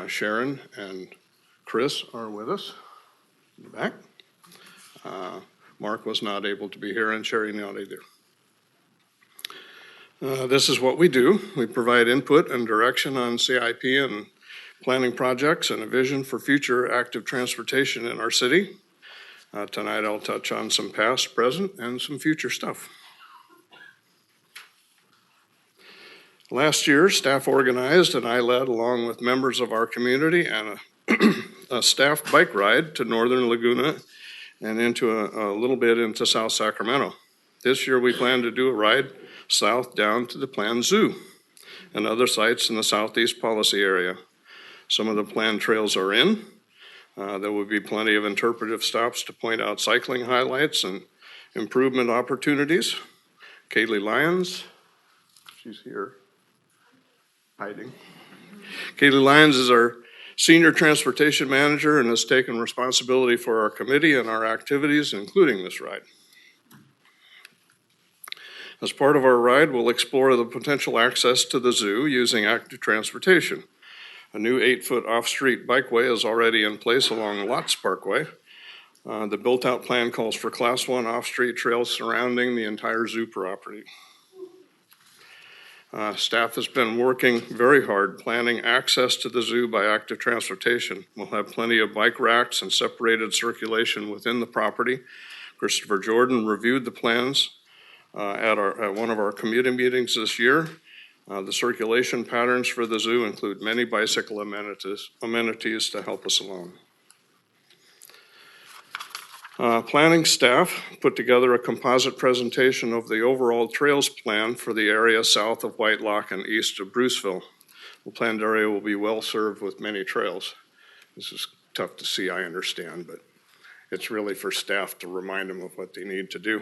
Sharon and Chris are with us in the back. Mark was not able to be here and Sherry not either. This is what we do. We provide input and direction on CIP and planning projects and a vision for future active transportation in our city. Tonight I'll touch on some past, present, and some future stuff. Last year, staff organized and I led along with members of our community and a staff bike ride to Northern Laguna and into a little bit into South Sacramento. This year we plan to do a ride south down to the planned zoo and other sites in the Southeast Policy area. Some of the planned trails are in. There will be plenty of interpretive stops to point out cycling highlights and improvement opportunities. Kaylee Lyons, she's here hiding. Kaylee Lyons is our Senior Transportation Manager and has taken responsibility for our committee and our activities, including this ride. As part of our ride, we'll explore the potential access to the zoo using active transportation. A new 8-foot off-street bikeway is already in place along Lots Parkway. The built-out plan calls for Class 1 off-street trails surrounding the entire zoo property. Staff has been working very hard planning access to the zoo by active transportation. We'll have plenty of bike racks and separated circulation within the property. Christopher Jordan reviewed the plans at one of our committee meetings this year. The circulation patterns for the zoo include many bicycle amenities to help us along. Planning staff put together a composite presentation of the overall trails plan for the area south of White Lock and east of Bruceville. The planned area will be well served with many trails. This is tough to see, I understand, but it's really for staff to remind them of what they need to do.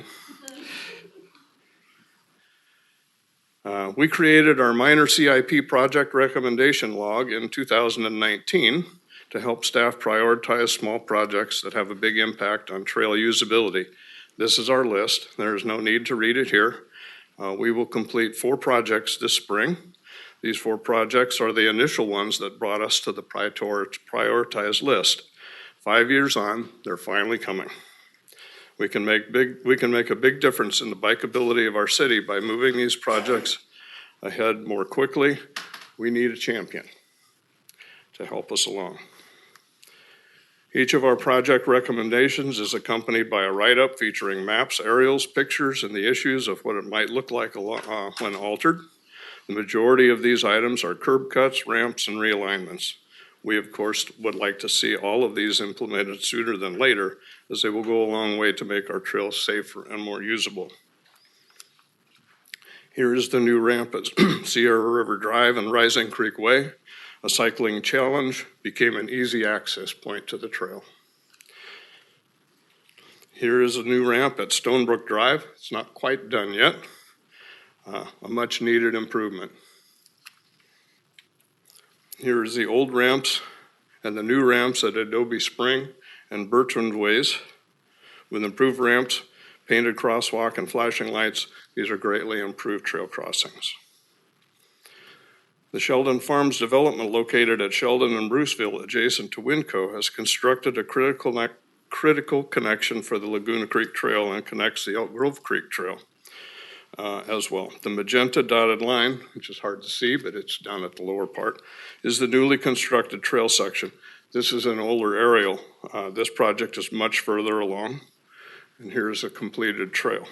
We created our minor CIP project recommendation log in 2019 to help staff prioritize small projects that have a big impact on trail usability. This is our list. There is no need to read it here. We will complete 4 projects this spring. These 4 projects are the initial ones that brought us to the prioritized list. 5 years on, they're finally coming. We can make a big difference in the bikeability of our city by moving these projects ahead more quickly. We need a champion to help us along. Each of our project recommendations is accompanied by a write-up featuring maps, aerials, pictures, and the issues of what it might look like when altered. The majority of these items are curb cuts, ramps, and realignments. We, of course, would like to see all of these implemented sooner than later, as they will go a long way to make our trails safer and more usable. Here is the new ramp at Sierra River Drive and Rising Creek Way. A cycling challenge became an easy access point to the trail. Here is a new ramp at Stonebrook Drive. It's not quite done yet. A much needed improvement. Here is the old ramps and the new ramps at Adobe Spring and Bertrand Ways. With improved ramps, painted crosswalk, and flashing lights, these are greatly improved trail crossings. The Sheldon Farms development located at Sheldon and Bruceville, adjacent to Winco, has constructed a critical connection for the Laguna Creek Trail and connects the Elk Grove Creek Trail as well. The magenta dotted line, which is hard to see, but it's down at the lower part, is the newly constructed trail section. This is an older aerial. This project is much further along, and here's a completed trail.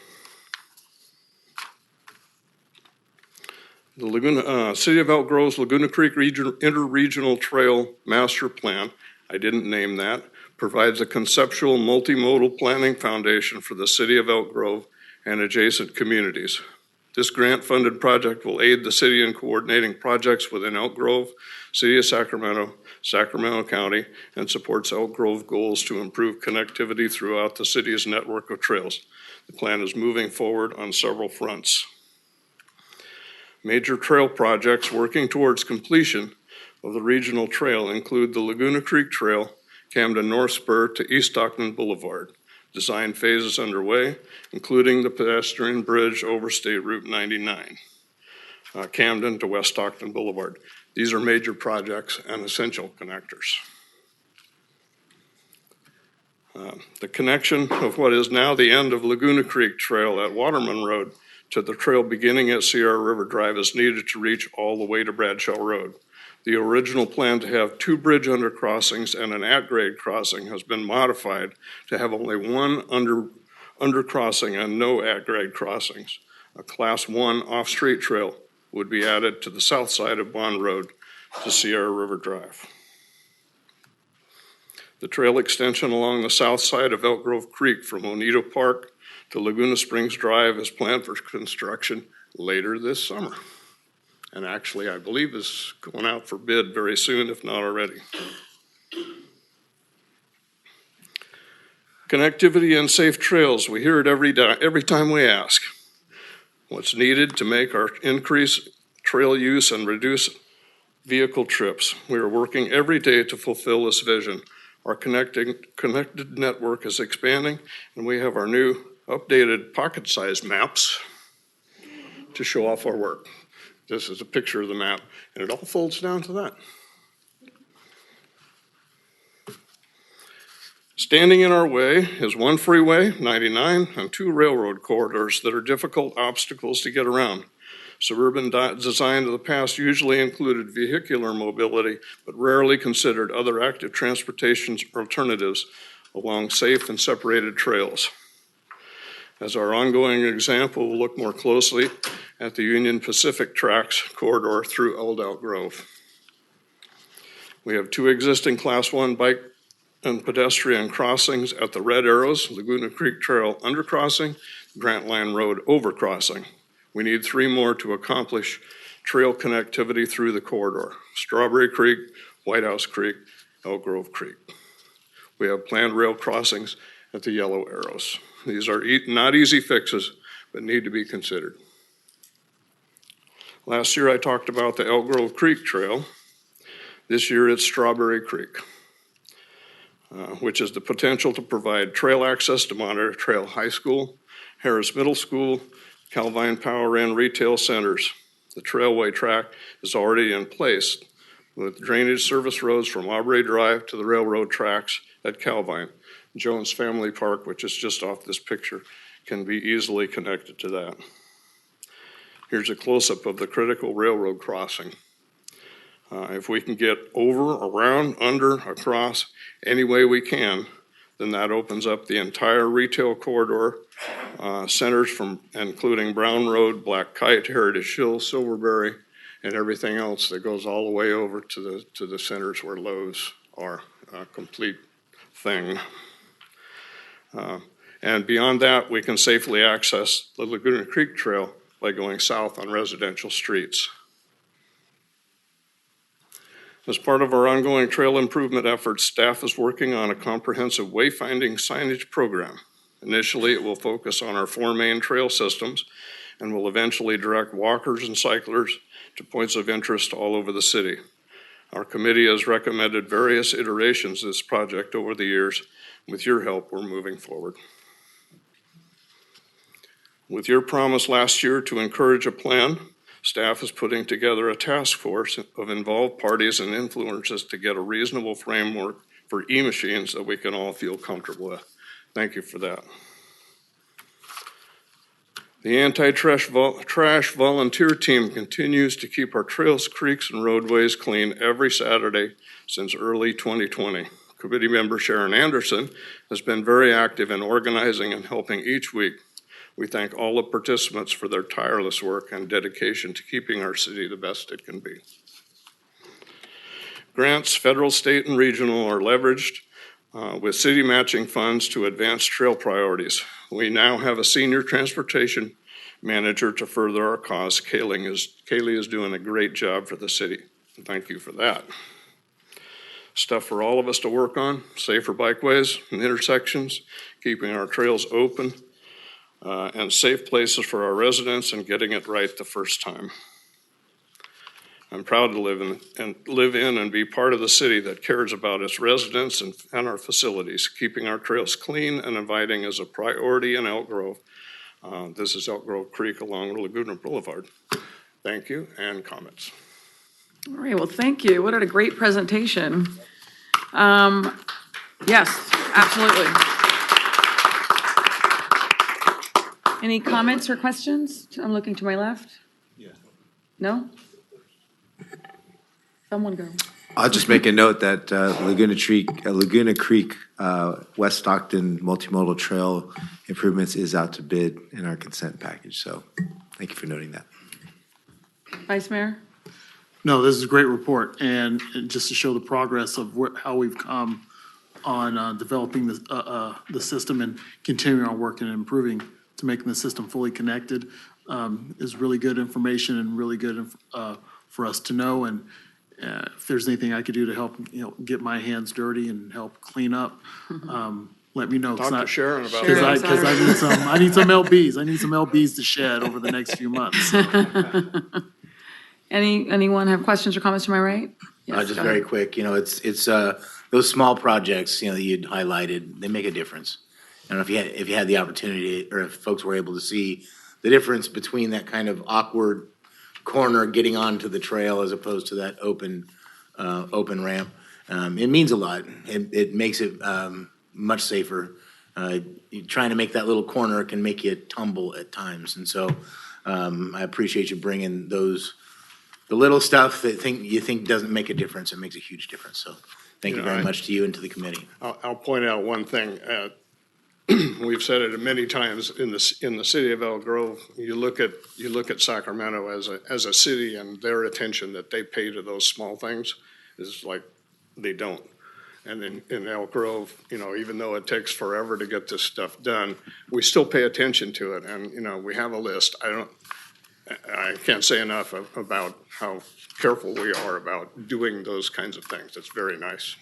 The City of Elk Grove's Laguna Creek Interregional Trail Master Plan, I didn't name that, provides a conceptual multimodal planning foundation for the City of Elk Grove and adjacent communities. This grant-funded project will aid the city in coordinating projects within Elk Grove, City of Sacramento, Sacramento County, and supports Elk Grove goals to improve connectivity throughout the city's network of trails. The plan is moving forward on several fronts. Major trail projects working towards completion of the regional trail include the Laguna Creek Trail, Camden North Spur to East Stockton Boulevard. Design phases underway, including the pedestrian bridge over State Route 99, Camden to West Stockton Boulevard. These are major projects and essential connectors. The connection of what is now the end of Laguna Creek Trail at Waterman Road to the trail beginning at Sierra River Drive is needed to reach all the way to Bradshaw Road. The original plan to have 2 bridge undercrossings and an at-grade crossing has been modified to have only one undercrossing and no at-grade crossings. A Class 1 off-street trail would be added to the south side of Bond Road to Sierra River Drive. The trail extension along the south side of Elk Grove Creek from Oneto Park to Laguna Springs Drive is planned for construction later this summer. And actually, I believe is going out for bid very soon, if not already. Connectivity and safe trails. We hear it every time we ask. What's needed to make our increase trail use and reduce vehicle trips? We are working every day to fulfill this vision. Our connected network is expanding, and we have our new updated pocket-sized maps to show off our work. This is a picture of the map, and it all folds down to that. Standing in our way is one freeway, 99, and 2 railroad corridors that are difficult obstacles to get around. Suburban design of the past usually included vehicular mobility, but rarely considered other active transportation alternatives along safe and separated trails. As our ongoing example, we'll look more closely at the Union Pacific Tracks corridor through Old Elk Grove. We have 2 existing Class 1 bike and pedestrian crossings at the red arrows, Laguna Creek Trail undercrossing, Grant Line Road overcrossing. We need 3 more to accomplish trail connectivity through the corridor, Strawberry Creek, White House Creek, Elk Grove Creek. We have planned rail crossings at the yellow arrows. These are not easy fixes, but need to be considered. Last year I talked about the Elk Grove Creek Trail. This year it's Strawberry Creek, which is the potential to provide trail access to Monitor Trail High School, Harris Middle School, Calvine Power and retail centers. The trailway track is already in place with drainage service roads from Arbor Drive to the railroad tracks at Calvine. Jones Family Park, which is just off this picture, can be easily connected to that. Here's a close-up of the critical railroad crossing. If we can get over, around, under, across, any way we can, then that opens up the entire retail corridor, centers from including Brown Road, Black Kite, Heritage Hill, Silverberry, and everything else that goes all the way over to the centers where Lowe's are, a complete thing. And beyond that, we can safely access the Laguna Creek Trail by going south on residential streets. As part of our ongoing trail improvement efforts, staff is working on a comprehensive wayfinding signage program. Initially, it will focus on our 4 main trail systems and will eventually direct walkers and cyclers to points of interest all over the city. Our committee has recommended various iterations of this project over the years. With your help, we're moving forward. With your promise last year to encourage a plan, staff is putting together a task force of involved parties and influencers to get a reasonable framework for e-machines that we can all feel comfortable with. Thank you for that. The anti-trash volunteer team continues to keep our trails, creeks, and roadways clean every Saturday since early 2020. Committee member Sharon Anderson has been very active in organizing and helping each week. We thank all the participants for their tireless work and dedication to keeping our city the best it can be. Grants, federal, state, and regional, are leveraged with city matching funds to advance trail priorities. We now have a senior transportation manager to further our cause. Kaylee is doing a great job for the city. Thank you for that. Stuff for all of us to work on: safer bikeways and intersections, keeping our trails open, and safe places for our residents, and getting it right the first time. I'm proud to live in and be part of the city that cares about its residents and our facilities. Keeping our trails clean and inviting is a priority in Elk Grove. This is Elk Grove Creek along Laguna Boulevard. Thank you, and comments. All right, well, thank you. What a great presentation. Yes, absolutely. Any comments or questions? I'm looking to my left. Yeah. No? Someone go. I'll just make a note that Laguna Creek West Stockton Multimodal Trail Improvements is out to bid in our consent package. So thank you for noting that. Vice Mayor? No, this is a great report, and just to show the progress of how we've come on developing the system and continuing our work and improving to making the system fully connected is really good information and really good for us to know. And if there's anything I could do to help, get my hands dirty and help clean up, let me know. Talk to Sharon about Because that. I need some LBs. I need some LBs to shed over the next few months. Anyone have questions or comments to my right? Yes, Just go very ahead. quick, it's those small projects, that you'd highlighted, they make a difference. I don't know if you had the opportunity, or if folks were able to see the difference between that kind of awkward corner getting onto the trail as opposed to that open ramp. It means a lot. It makes it much safer. Trying to make that little corner can make you tumble at times, and so I appreciate you bringing the little stuff that you think doesn't make a difference. It makes a huge difference. So thank you very much to you and to the committee. I'll point out one thing. We've said it many times in the city of Elk Grove. You look at Sacramento as a city, and their attention that they pay to those small things is like they don't. And in Elk Grove, even though it takes forever to get this stuff done, we still pay attention to it. And we have a list. I can't say enough about how careful we are about doing those kinds of things. It's very nice.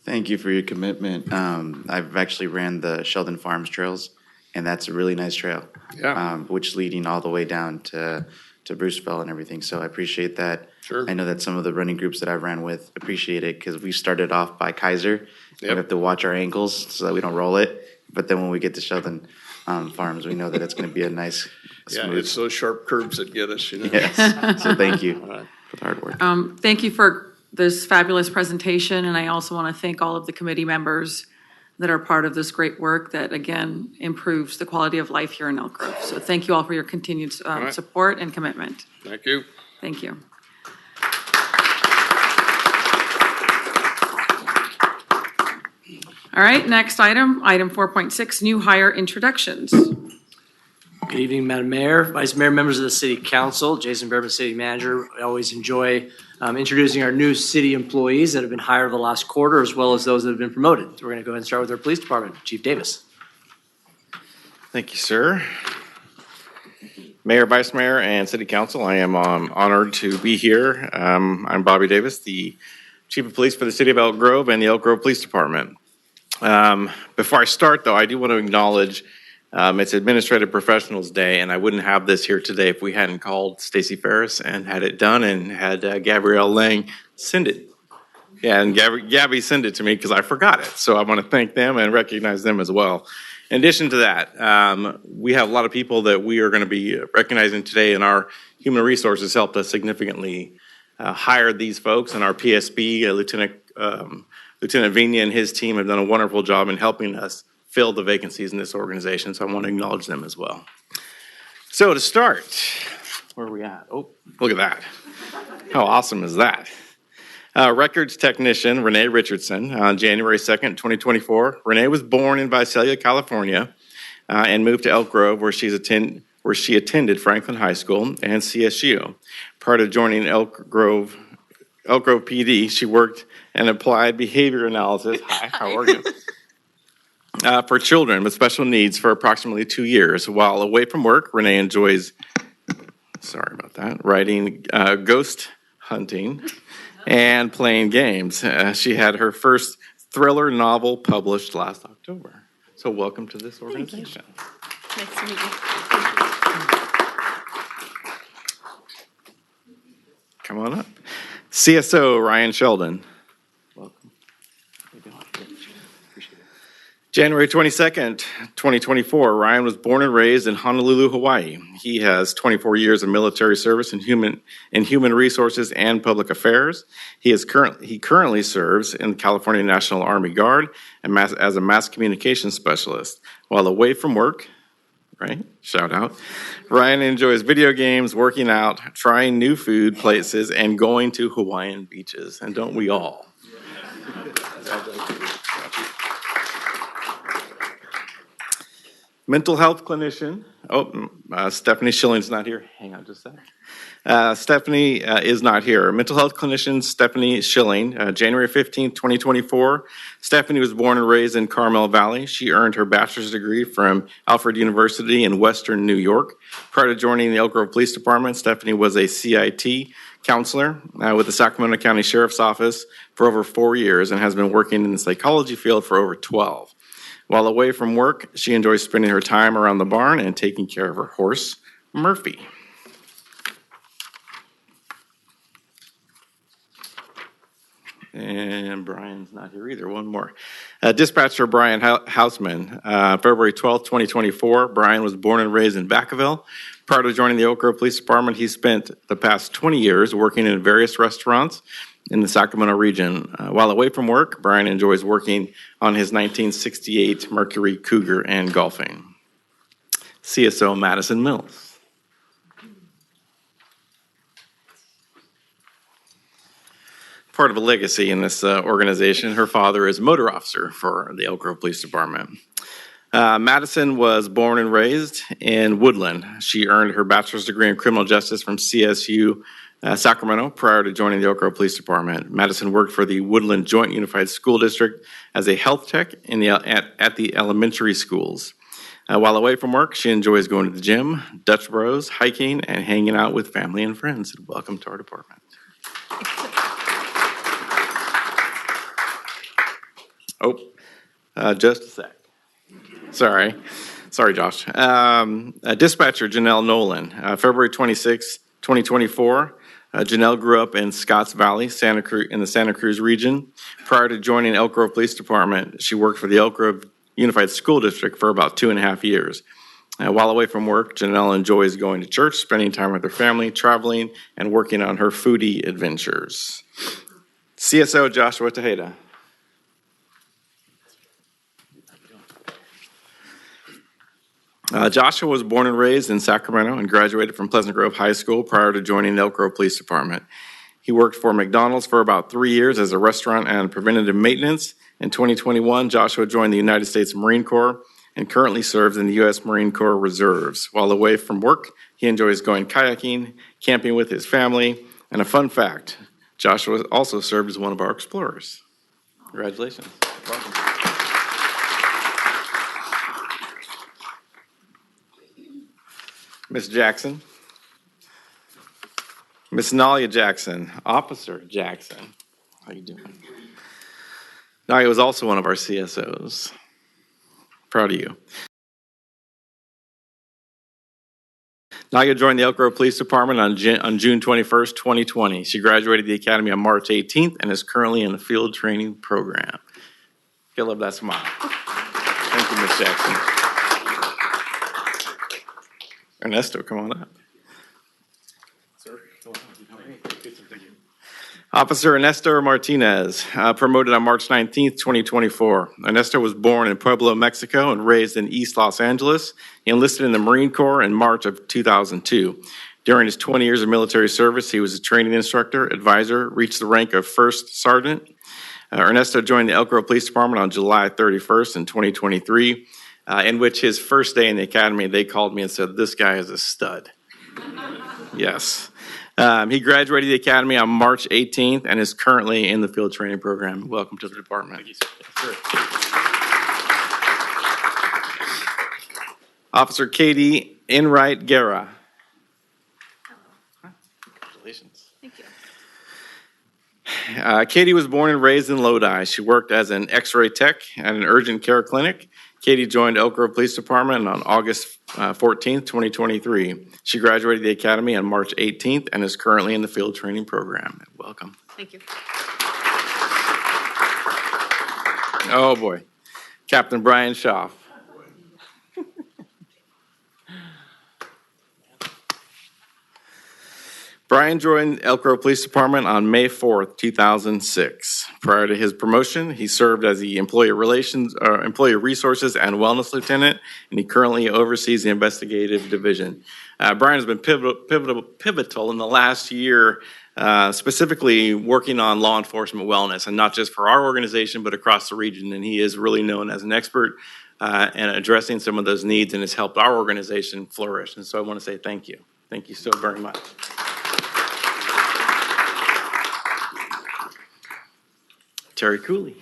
Thank you for your commitment. I've actually ran the Sheldon Farms trails, and that's a really nice trail. Yeah. Which leading all the way down to Bruceville and everything. So I appreciate that. Sure. I know that some of the running groups that I've ran with appreciate it because we started off by Kaiser. Yep. We have to watch our ankles so that we don't roll it. But then when we get to Sheldon Farms, we know that it's going to be a nice, Yeah, smooth. it's those sharp curves that get us, Yes. So thank you for the hard work. Thank you for this fabulous presentation, and I also want to thank all of the committee members that are part of this great work that, again, improves the quality of life here in Elk Grove. So thank you all for your continued right. support and commitment. Thank you. Thank you. All right, next item 4.6, new hire introductions. Good evening, Madam Mayor, Vice Mayor, members of the City Council, Jason Bourbon, City Manager. I always enjoy introducing our new city employees that have been hired over the last quarter, as well as those that have been promoted. So we're going to go ahead and start with our Police Department. Chief Davis. Thank you, sir. Mayor, Vice Mayor, and City Council, I am honored to be here. I'm Bobby Davis, the Chief of Police for the City of Elk Grove and the Elk Grove Police Department. Before I start, though, I do want to acknowledge it's Administrative Professionals Day, and I wouldn't have this here today if we hadn't called Stacy Ferris and had it done, and had Gabrielle Lang send it. Yeah, and Gabby sent it to me because I forgot it. So I want to thank them and recognize them as well. In addition to that, we have a lot of people that we are going to be recognizing today, and our human resources helped us significantly hire these folks. And our PSB, Lieutenant Vigna and his team have done a wonderful job in helping us fill the vacancies in this organization. So I want to acknowledge them as well. So to start, where are we at? Oh, look at that. How awesome is that? Records technician Renee Richardson on January 2nd, 2024. Renee was born in Visalia, California, and moved to Elk Grove, where she attended Franklin High School and CSU. Prior to joining Elk Grove PD, she worked in applied behavior analysis. Hi, how are you? For children with special needs for approximately 2 years. While away from work, Renee enjoys, writing, ghost hunting, and playing games. She had her first thriller novel published last October. So welcome to this organization. Nice to meet you. Come on up. CSO Ryan Sheldon. Welcome. January 22nd, 2024, Ryan was born and raised in Honolulu, Hawaii. He has 24 years of military service in human resources and public affairs. He currently serves in the California National Army Guard and as a mass communications specialist. While away from work, right? Shout out. Ryan enjoys video games, working out, trying new food places, and going to Hawaiian beaches. And don't we all? Mental health clinician. Stephanie Schilling's not here. Hang on just a sec. Stephanie is not here. Mental health clinician Stephanie Schilling, January 15th, 2024. Stephanie was born and raised in Carmel Valley. She earned her bachelor's degree from Alfred University in Western New York. Prior to joining the Elk Grove Police Department, Stephanie was a CIT counselor with the Sacramento County Sheriff's Office for over 4 years and has been working in the psychology field for over 12. While away from work, she enjoys spending her time around the barn and taking care of her horse, Murphey. And Brian's not here either. One more. Dispatcher Brian Houseman, February 12th, 2024. Brian was born and raised in Vacaville. Prior to joining the Elk Grove Police Department, he spent the past 20 years working in various restaurants in the Sacramento region. While away from work, Brian enjoys working on his 1968 Mercury Cougar and golfing. CSO Madison Mills. Part of a legacy in this organization, her father is a motor officer for the Elk Grove Police Department. Madison was born and raised in Woodland. She earned her bachelor's degree in criminal justice from CSU Sacramento prior to joining the Elk Grove Police Department. Madison worked for the Woodland Joint Unified School District as a health tech at the elementary schools. While away from work, she enjoys going to the gym, Dutch Bros, hiking, and hanging out with family and friends. Welcome to our department. Just a sec. Sorry, Josh. Dispatcher Janelle Nolan, February 26, 2024. Janelle grew up in Scotts Valley, in the Santa Cruz region. Prior to joining Elk Grove Police Department, she worked for the Elk Grove Unified School District for about 2.5 years. While away from work, Janelle enjoys going to church, spending time with her family, traveling, and working on her foodie adventures. CSO Joshua Tejeda. Joshua was born and raised in Sacramento and graduated from Pleasant Grove High School prior to joining the Elk Grove Police Department. He worked for McDonald's for about 3 years as a restaurant and preventative maintenance. In 2021, Joshua joined the United States Marine Corps and currently serves in the U.S. Marine Corps Reserves. While away from work, he enjoys going kayaking, camping with his family, and a fun fact, Joshua also served as one of our explorers. Congratulations. Welcome. Miss Jackson. Miss Nalia Jackson, Officer Jackson. How you doing? Nalia was also one of our CSOs. Proud of you. Naga joined the Elk Grove Police Department on June 21st, 2020. She graduated the academy on March 18th and is currently in the field training program. You'll love that smile. Thank you, Ms. Jackson. Ernesto, come on up. Officer Ernesto Martinez, promoted on March 19th, 2024. Ernesto was born in Pueblo, Mexico, and raised in East Los Angeles. He enlisted in the Marine Corps in March of 2002. During his 20 years of military service, he was a training instructor, advisor, reached the rank of First Sergeant. Ernesto joined the Elk Grove Police Department on July 31st in 2023, in which his first day in the academy, they called me and said, "This guy is a stud." Yes. He graduated the academy on March 18th and is currently in the field training program. Welcome to the department. Thank you, sir. Officer Katie Enright Guerra. Congratulations. Thank you. Katie was born and raised in Lodi. She worked as an X-ray tech at an urgent care clinic. Katie joined Elk Grove Police Department on August 14th, 2023. She graduated the academy on March 18th and is currently in the field training program. Welcome. Thank you. Oh, boy. Captain Brian Schaff. Brian joined Elk Grove Police Department on May 4th, 2006. Prior to his promotion, he served as the Employee Resources and Wellness Lieutenant, and he currently oversees the Investigative Division. Brian has been pivotal in the last year, specifically working on law enforcement wellness, and not just for our organization, but across the region. And he is really known as an expert in addressing some of those needs and has helped our organization flourish. And so I want to say thank you. Thank you so very much. Terry Cooley.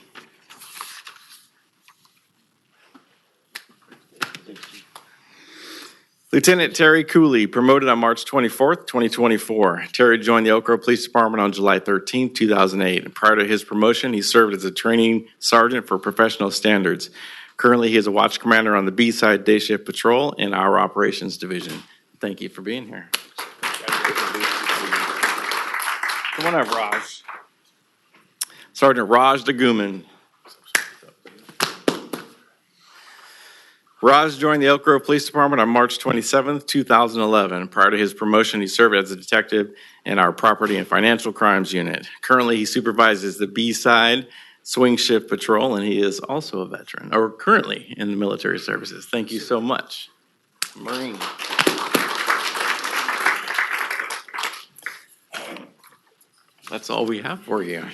Lieutenant Terry Cooley, promoted on March 24th, 2024. Terry joined the Elk Grove Police Department on July 13th, 2008. And prior to his promotion, he served as a training sergeant for professional standards. Currently, he is a watch commander on the B-side day shift patrol in our operations division. Thank you for being here. Come on up, Raj. Sergeant Raj Daguman. Raj joined the Elk Grove Police Department on March 27th, 2011. Prior to his promotion, he served as a detective in our Property and Financial Crimes Unit. Currently, he supervises the B-side swing shift patrol, and he is also a veteran, or currently in the military services. Thank you so much. Marine. That's all we have for you.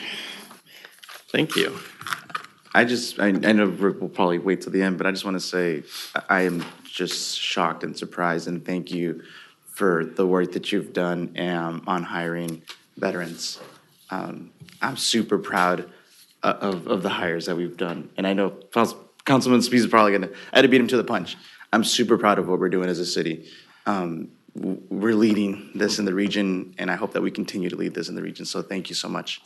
Thank you. I know Rick will probably wait till the end, but I just want to say I am just shocked and surprised, and thank you for the work that you've done on hiring veterans. I'm super proud of the hires that we've done, and I know Councilman Spees is probably I had to beat him to the punch. I'm super proud of what we're doing as a city. We're leading this in the region, and I hope that we continue to lead this in the region, so thank you so much.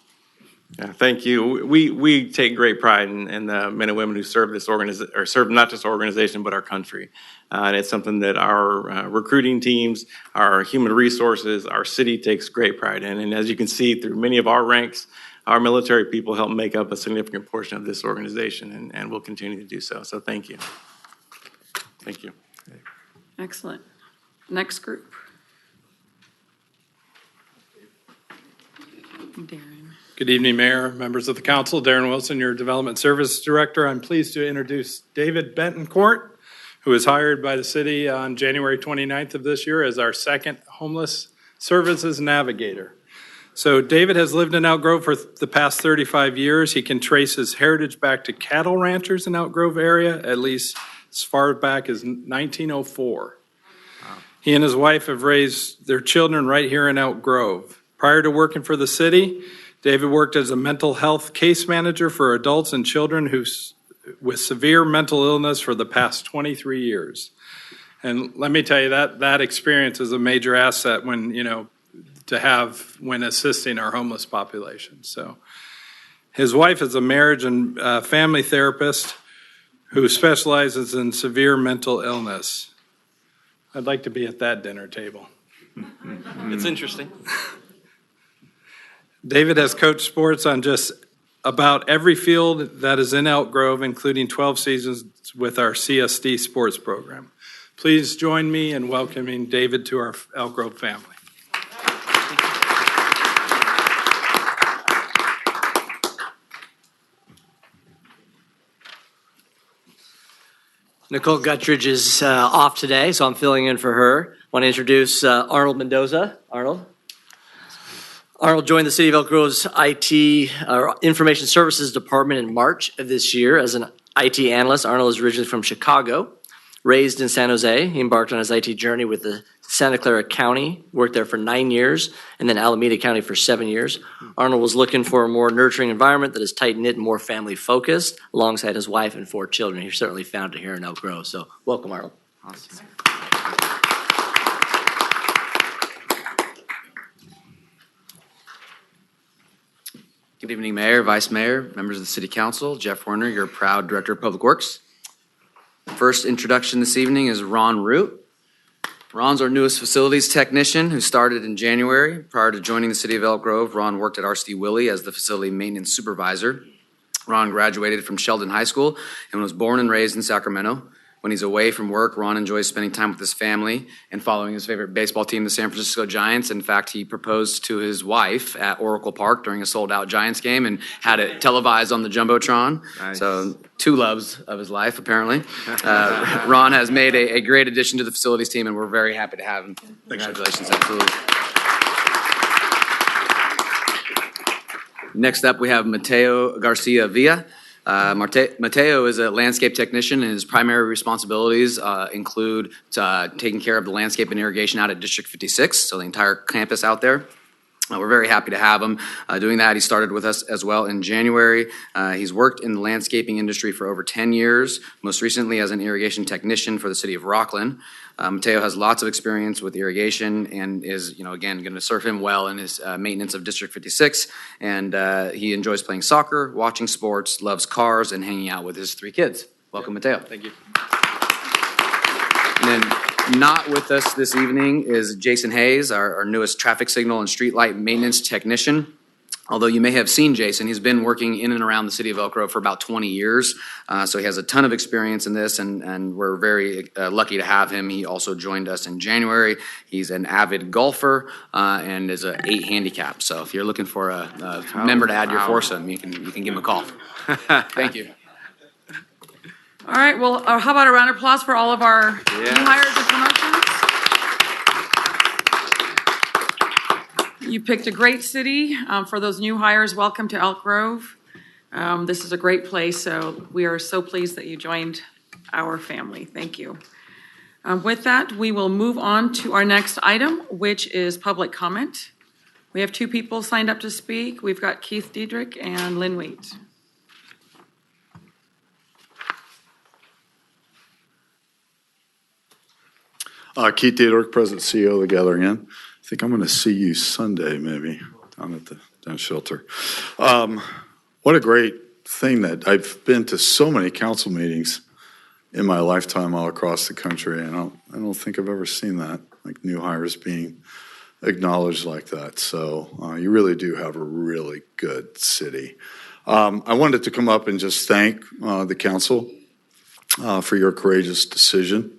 Yeah, thank you. We take great pride in the men and women who serve this organization, or serve not just our organization, but our country. And it's something that our recruiting teams, our human resources, our city takes great pride in. And as you can see through many of our ranks, our military people help make up a significant portion of this organization, and will continue to do so. So thank you. Thank you. Excellent. Next group. Darren. Good evening, Mayor, members of the council. Darren Wilson, your Development Service Director. I'm pleased to introduce David Bentoncourt, who was hired by the city on January 29th of this year as our second Homeless Services Navigator. So David has lived in Elk Grove for the past 35 years. He can trace his heritage back to cattle ranchers in Elk Grove area, at least as far back as 1904. Wow. He and his wife have raised their children right here in Elk Grove. Prior to working for the city, David worked as a mental health case manager for adults and children with severe mental illness for the past 23 years. And let me tell you, that experience is a major asset when assisting our homeless population. So his wife is a marriage and family therapist who specializes in severe mental illness. I'd like to be at that dinner table. It's interesting. David has coached sports on just about every field that is in Elk Grove, including 12 seasons with our CSD sports program. Please join me in welcoming David to our Elk Grove family. Nicole Guttridge is off today, so I'm filling in for her. I want to introduce Arnold Mendoza. Arnold joined the City of Elk Grove's IT, Information Services Department in March of this year as an IT analyst. Arnold is originally from Chicago, raised in San Jose. He embarked on his IT journey with the Santa Clara County, worked there for 9 years, and then Alameda County for 7 years. Arnold was looking for a more nurturing environment that is tight-knit and more family-focused, alongside his wife and 4 children. He certainly found it here in Elk Grove, so welcome, Arnold. Awesome. Good evening, Mayor, Vice Mayor, members of the City Council. Jeff Werner, your proud Director of Public Works. First introduction this evening is Ron Root. Ron's our newest facilities technician who started in January. Prior to joining the City of Elk Grove, Ron worked at RC Willey as the facility maintenance supervisor. Ron graduated from Sheldon High School and was born and raised in Sacramento. When he's away from work, Ron enjoys spending time with his family and following his favorite baseball team, the San Francisco Giants. In fact, he proposed to his wife at Oracle Park during a sold-out Giants game and had it televised on the Jumbotron. Nice. So 2 loves of his life, apparently. Ron has made a great addition to the facilities team, and we're very happy to have him. Congratulations, absolutely. Next up, we have Mateo Garcia Villa. Mateo is a landscape technician, and his primary responsibilities include taking care of the landscape and irrigation out at District 56, so the entire campus out there. We're very happy to have him doing that. He started with us as well in January. He's worked in the landscaping industry for over 10 years, most recently as an irrigation technician for the city of Rockland. Mateo has lots of experience with irrigation and is, again, going to serve him well in his maintenance of District 56. And he enjoys playing soccer, watching sports, loves cars, and hanging out with his 3 kids. Welcome, Mateo. Thank you. And then not with us this evening is Jason Hayes, our newest traffic signal and streetlight maintenance technician. Although you may have seen Jason, he's been working in and around the city of Elk Grove for about 20 years. So he has a ton of experience in this, and we're very lucky to have him. He also joined us in January. He's an avid golfer and is an 8 handicap. So if you're looking for a member to add your foursome, you can give him a call. Thank you. All right, well, how about a round of applause for all of our new hires and promotions? You picked a great city. For those new hires, welcome to Elk Grove. This is a great place, so we are so pleased that you joined our family. Thank you. With that, we will move on to our next item, which is public comment. We have 2 people signed up to speak. We've got Keith Diedrich and Lynn Wheat. Keith Diedrich, President CEO of the Gathering Inn. I think I'm going to see you Sunday, maybe, down at the shelter. What a great thing that I've been to so many council meetings in my lifetime all across the country, and I don't think I've ever seen that, like new hires being acknowledged like that. So you really do have a really good city. I wanted to come up and just thank the council for your courageous decision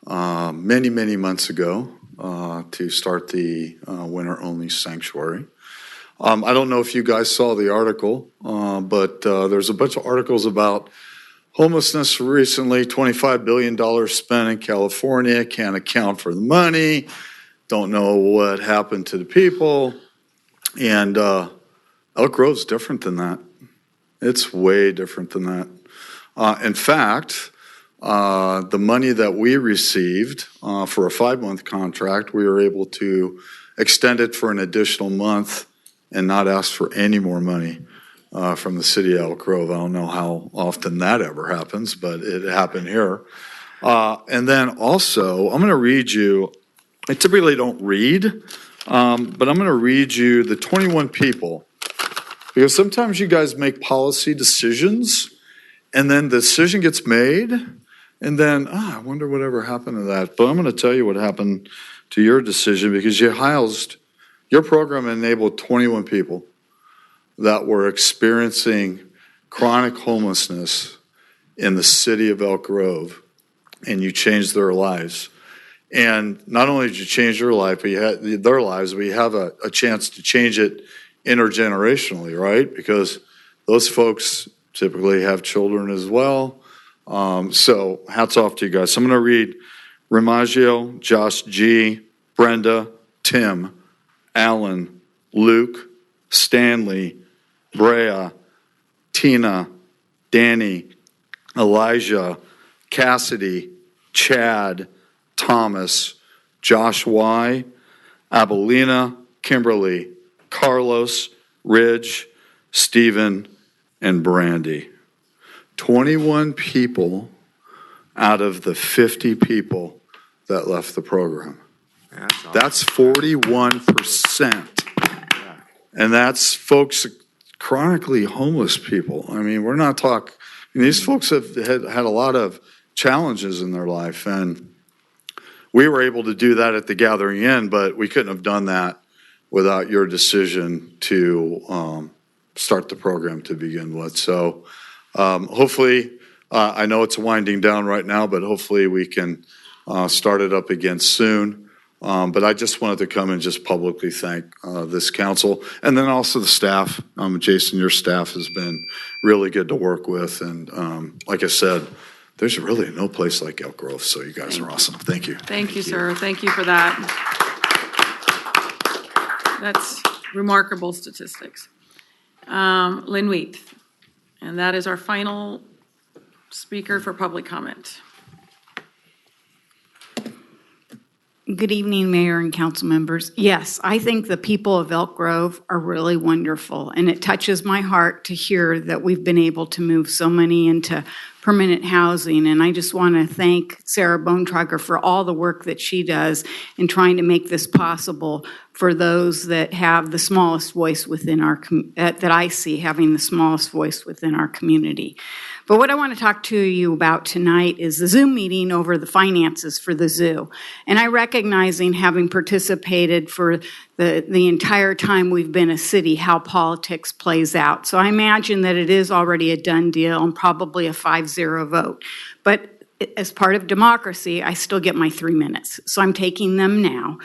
many, many months ago to start the winter-only sanctuary. I don't know if you guys saw the article, but there's a bunch of articles about homelessness recently, $25 billion spent in California, can't account for the money, don't know what happened to the people. And Elk Grove's different than that. It's way different than that. In fact, the money that we received for a 5-month contract, we were able to extend it for an additional month and not ask for any more money from the city of Elk Grove. I don't know how often that ever happens, but it happened here. And then also, I'm going to read you, I typically don't read, but I'm going to read you the 21 people, because sometimes you guys make policy decisions and then the decision gets made And then, I wonder whatever happened to that. But I'm going to tell you what happened to your decision, because your program enabled 21 people that were experiencing chronic homelessness in the city of Elk Grove, and you changed their lives. And not only did you change their life, but you had their lives, but you have a chance to change it intergenerationally, right? Because those folks typically have children as well. So hats off to you guys. So I'm going to read Remaggio, Josh G., Brenda, Tim, Alan, Luke, Stanley, Brea, Tina, Danny, Elijah, Cassidy, Chad, Thomas, Josh Y., Abelina, Kimberly, Carlos, Ridge, Stephen, and Brandy. 21 people out of the 50 people that left the program. That's 41%. And that's folks, chronically homeless people. I mean, we're not talking, these folks have had a lot of challenges in their life, and we were able to do that at the Gathering Inn, but we couldn't have done that without your decision to start the program to begin with. So hopefully, I know it's winding down right now, but hopefully we can start it up again soon. But I just wanted to come and just publicly thank this council, and then also the staff. Jason, your staff has been really good to work with, and like I said, there's really no place like Elk Grove, so you guys are awesome. Thank you. Thank you, sir. Thank you for that. That's remarkable statistics. Lynn Wheat, and that is our final speaker for public comment. Good evening, Mayor and council members. Yes, I think the people of Elk Grove are really wonderful, and it touches my heart to hear that we've been able to move so many into permanent housing. And I just want to thank Sarah Bontrager for all the work that she does in trying to make this possible for those that have the smallest voice within our, that I see having the smallest voice within our community. But what I want to talk to you about tonight is the Zoom meeting over the finances for the zoo. And I recognizing, having participated for the entire time we've been a city, how politics plays out. So I imagine that it is already a done deal and probably a 5-0 vote. But as part of democracy, I still get my 3 minutes. So I'm taking them now.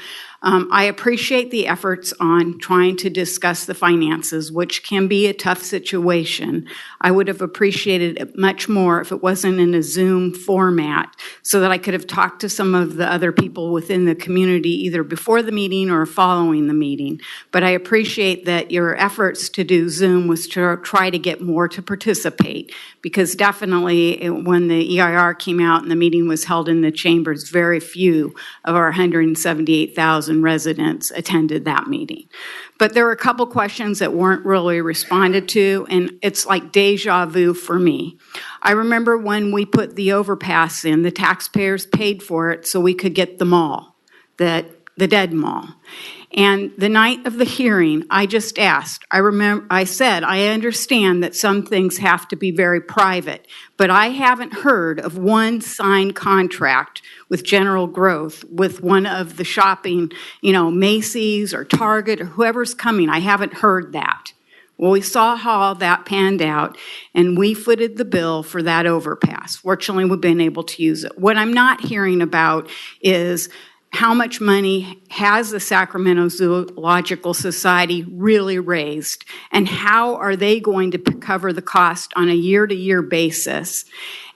I appreciate the efforts on trying to discuss the finances, which can be a tough situation. I would have appreciated it much more if it wasn't in a Zoom format, so that I could have talked to some of the other people within the community either before the meeting or following the meeting. But I appreciate that your efforts to do Zoom was to try to get more to participate, because definitely when the EIR came out and the meeting was held in the chambers, very few of our 178,000 residents attended that meeting. But there were a couple questions that weren't really responded to, and it's like deja vu for me. I remember when we put the overpass in, the taxpayers paid for it so we could get the mall, the dead mall. And the night of the hearing, I just asked, I said, I understand that some things have to be very private, but I haven't heard of one signed contract with General Growth with one of the shopping, Macy's or Target or whoever's coming. I haven't heard that. Well, we saw how all that panned out, and we footed the bill for that overpass. Fortunately, we've been able to use it. What I'm not hearing about is how much money has the Sacramento Zoological Society really raised, and how are they going to cover the cost on a year-to-year basis?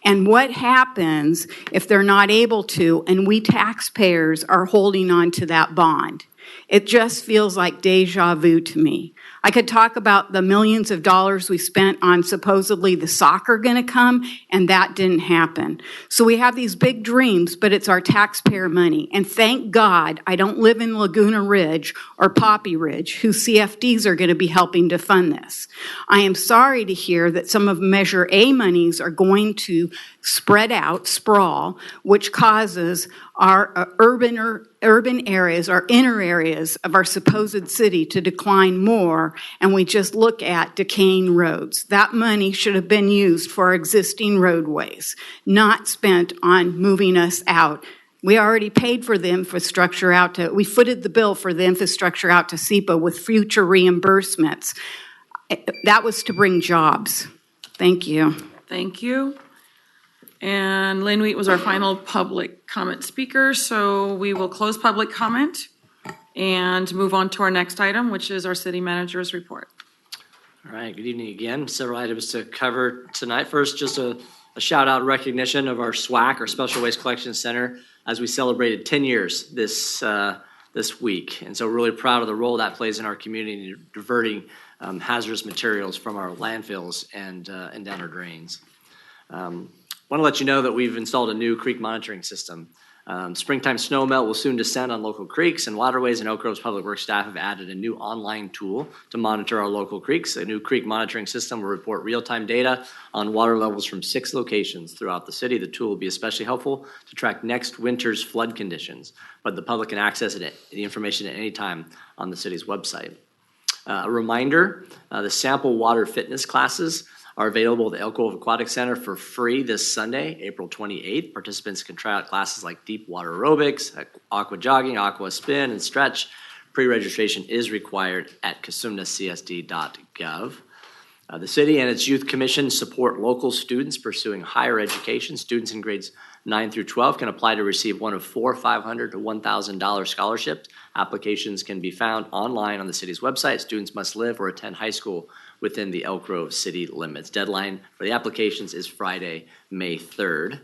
And what happens if they're not able to, and we taxpayers are holding on to that bond? It just feels like deja vu to me. I could talk about the millions of dollars we spent on supposedly the soccer going to come, and that didn't happen. So we have these big dreams, but it's our taxpayer money. And thank God I don't live in Laguna Ridge or Poppy Ridge, whose CFDs are going to be helping to fund this. I am sorry to hear that some of Measure A monies are going to spread out, sprawl, which causes our urban areas, our inner areas of our supposed city to decline more, and we just look at decaying roads. That money should have been used for our existing roadways, not spent on moving us out. We already paid for the infrastructure out to, we footed the bill for the infrastructure out to SEPA with future reimbursements. That was to bring jobs. Thank you. Thank you. And Lynn Wheat was our final public comment speaker, so we will close public comment and move on to our next item, which is our city manager's report. All right, good evening again. Several items to cover tonight. First, just a shout out recognition of our SWAC, our Special Waste Collection Center, as we celebrated 10 years this week. And so really proud of the role that plays in our community in diverting hazardous materials from our landfills and down our drains. Want to let you know that we've installed a new creek monitoring system. Springtime snowmelt will soon descend on local creeks and waterways, and Elk Grove's Public Works staff have added a new online tool to monitor our local creeks. A new creek monitoring system will report real-time data on water levels from 6 locations throughout the city. The tool will be especially helpful to track next winter's flood conditions, but the public can access the information at any time on the city's website. A reminder, the sample water fitness classes are available at the Elk Grove Aquatic Center for free this Sunday, April 28th. Participants can try out classes like deep water aerobics, aqua jogging, aqua spin, and stretch. Pre-registration is required at casumnacsd.gov. The city and its youth commission support local students pursuing higher education. Students in grades 9 through 12 can apply to receive one of 4 $500 to $1,000 scholarships. Applications can be found online on the city's website. Students must live or attend high school within the Elk Grove city limits. Deadline for the applications is Friday, May 3rd.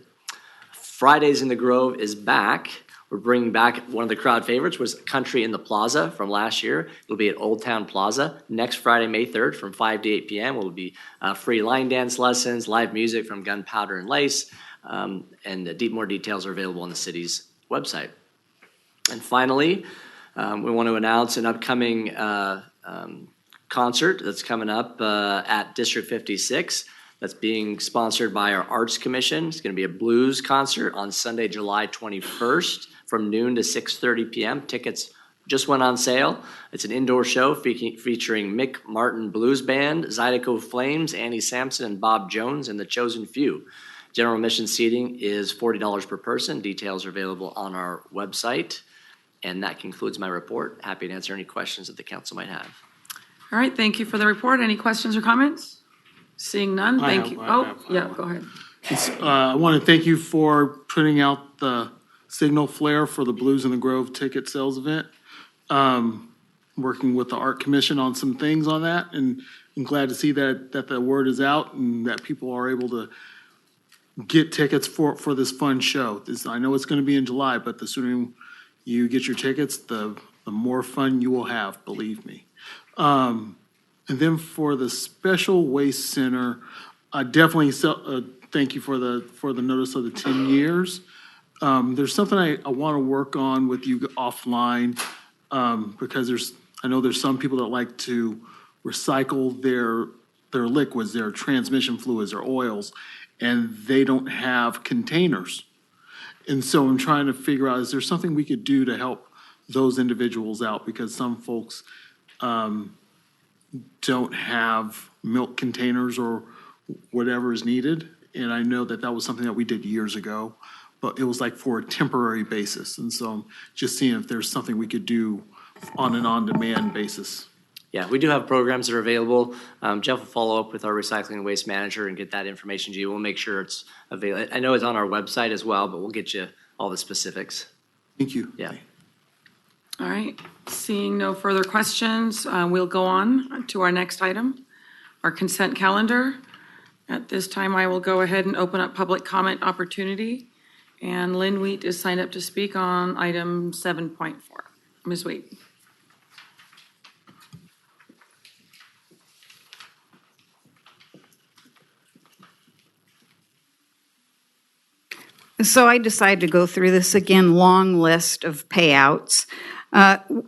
Fridays in the Grove is back. We're bringing back one of the crowd favorites, was Country in the Plaza from last year. It'll be at Old Town Plaza next Friday, May 3rd from 5 to 8 p.m. It will be free line dance lessons, live music from Gunpowder and Lace, and more details are available on the city's website. And finally, we want to announce an upcoming concert that's coming up at District 56. That's being sponsored by our Arts Commission. It's going to be a blues concert on Sunday, July 21st from noon to 6:30 p.m. Tickets just went on sale. It's an indoor show featuring Mick Martin Blues Band, Zydeco Flames, Annie Sampson, and Bob Jones, and the Chosen Few. General admission seating is $40 per person. Details are available on our website. And that concludes my report. Happy to answer any questions that the council might have. All right, thank you for the report. Any questions or comments? Seeing none, thank you. Go ahead. I want to thank you for putting out the signal flare for the Blues in the Grove ticket sales event. Working with the Art Commission on some things on that, and I'm glad to see that the word is out and that people are able to get tickets for this fun show. I know it's going to be in July, but the sooner you get your tickets, the more fun you will have, believe me. And then for the Special Waste Center, I definitely thank you for the notice of the 10 years. There's something I want to work on with you offline, because I know there's some people that like to recycle their liquids, their transmission fluids or oils, and they don't have containers. And so I'm trying to figure out, is there something we could do to help those individuals out? Because some folks don't have milk containers or whatever is needed. And I know that was something that we did years ago, but it was like for a temporary basis. And so I'm just seeing if there's something we could do on an on-demand basis. Yeah, we do have programs that are available. Jeff will follow up with our recycling and waste manager and get that information to you. We'll make sure it's available. I know it's on our website as well, but we'll get you all the specifics. Thank you. Yeah. All right, seeing no further questions, we'll go on to our next item, our consent calendar. At this time, I will go ahead and open up public comment opportunity. And Lynn Wheat is signed up to speak on item 7.4. Ms. Wheat. So I decided to go through this again, long list of payouts.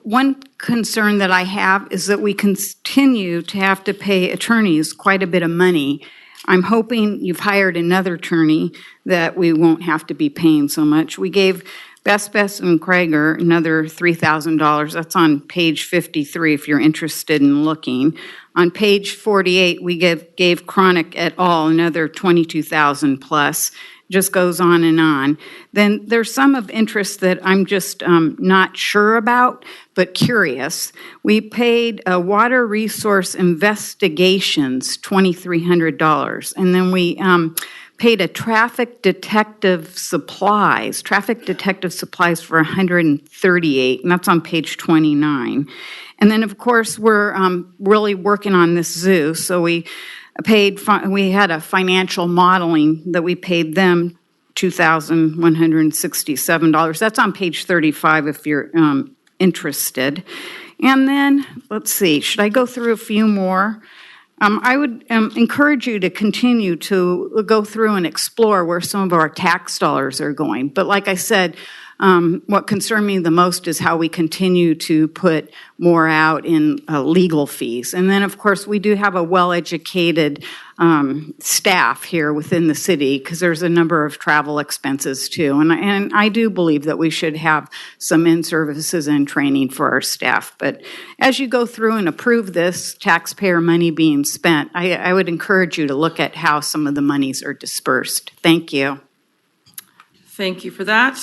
One concern that I have is that we continue to have to pay attorneys quite a bit of money. I'm hoping you've hired another attorney that we won't have to be paying so much. We gave Best and Krager, another $3,000. That's on page 53 if you're interested in looking. On page 48, we gave Chronic et al. Another $22,000 plus. Just goes on and on. Then there's some of interest that I'm just not sure about, but curious. We paid Water Resource Investigations $2,300, and then we paid a traffic detective supplies for $138, and that's on page 29. And then, of course, we're really working on this zoo, so we had a financial modeling that we paid them $2,167. That's on page 35 if you're interested. And then, let's see, should I go through a few more? I would encourage you to continue to go through and explore where some of our tax dollars are going. But like I said, what concerned me the most is how we continue to put more out in legal fees. And then, of course, we do have a well-educated staff here within the city because there's a number of travel expenses too. And I do believe that we should have some in-services and training for our staff. But as you go through and approve this taxpayer money being spent, I would encourage you to look at how some of the monies are dispersed. Thank you. Thank you for that.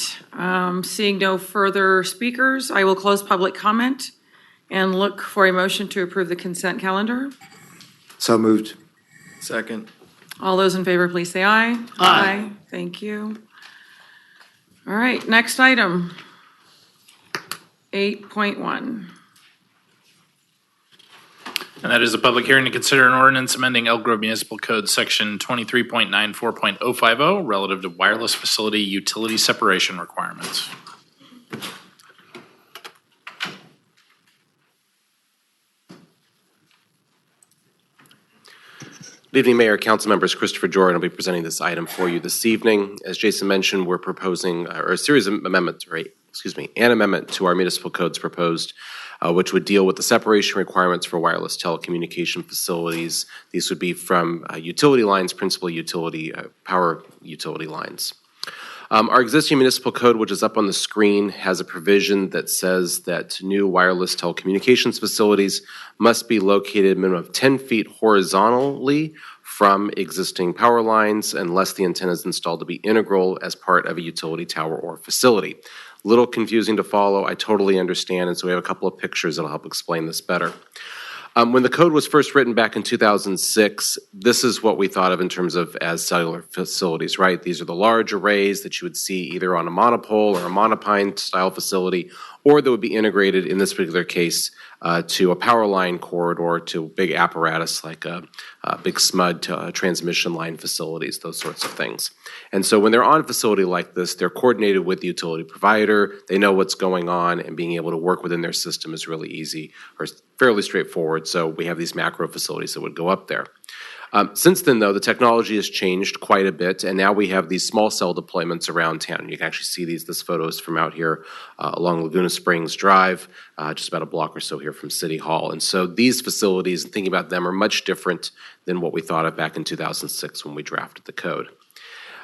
Seeing no further speakers, I will close public comment and look for a motion to approve the consent calendar. So moved. Second. All those in favor, please say aye. Aye. Thank you. All right, next item, 8.1. And that is a public hearing to consider an ordinance amending Elk Grove Municipal Code Section 23.94.050 relative to wireless facility utility separation requirements. Good evening, Mayor, Council members. Christopher Jordan will be presenting this item for you this evening. As Jason mentioned, we're proposing a series of amendments, an amendment to our municipal codes proposed, which would deal with the separation requirements for wireless telecommunication facilities. These would be from utility lines, principal utility, power utility lines. Our existing municipal code, which is up on the screen, has a provision that says that new wireless telecommunications facilities must be located a minimum of 10 feet horizontally from existing power lines unless the antenna is installed to be integral as part of a utility tower or facility. A little confusing to follow, I totally understand, and so we have a couple of pictures that'll help explain this better. When the code was first written back in 2006, this is what we thought of in terms of as cellular facilities, right? These are the large arrays that you would see either on a monopole or a monopine style facility, or that would be integrated in this particular case to a power line corridor, to big apparatus like a big SMUD transmission line facilities, those sorts of things. And so when they're on a facility like this, they're coordinated with the utility provider, they know what's going on, and being able to work within their system is really easy or fairly straightforward. So we have these macro facilities that would go up there. Since then, though, the technology has changed quite a bit, and now we have these small cell deployments around town. You can actually see this photo is from out here along Laguna Springs Drive, just about a block or so here from City Hall. And so these facilities, and thinking about them, are much different than what we thought of back in 2006 when we drafted the code.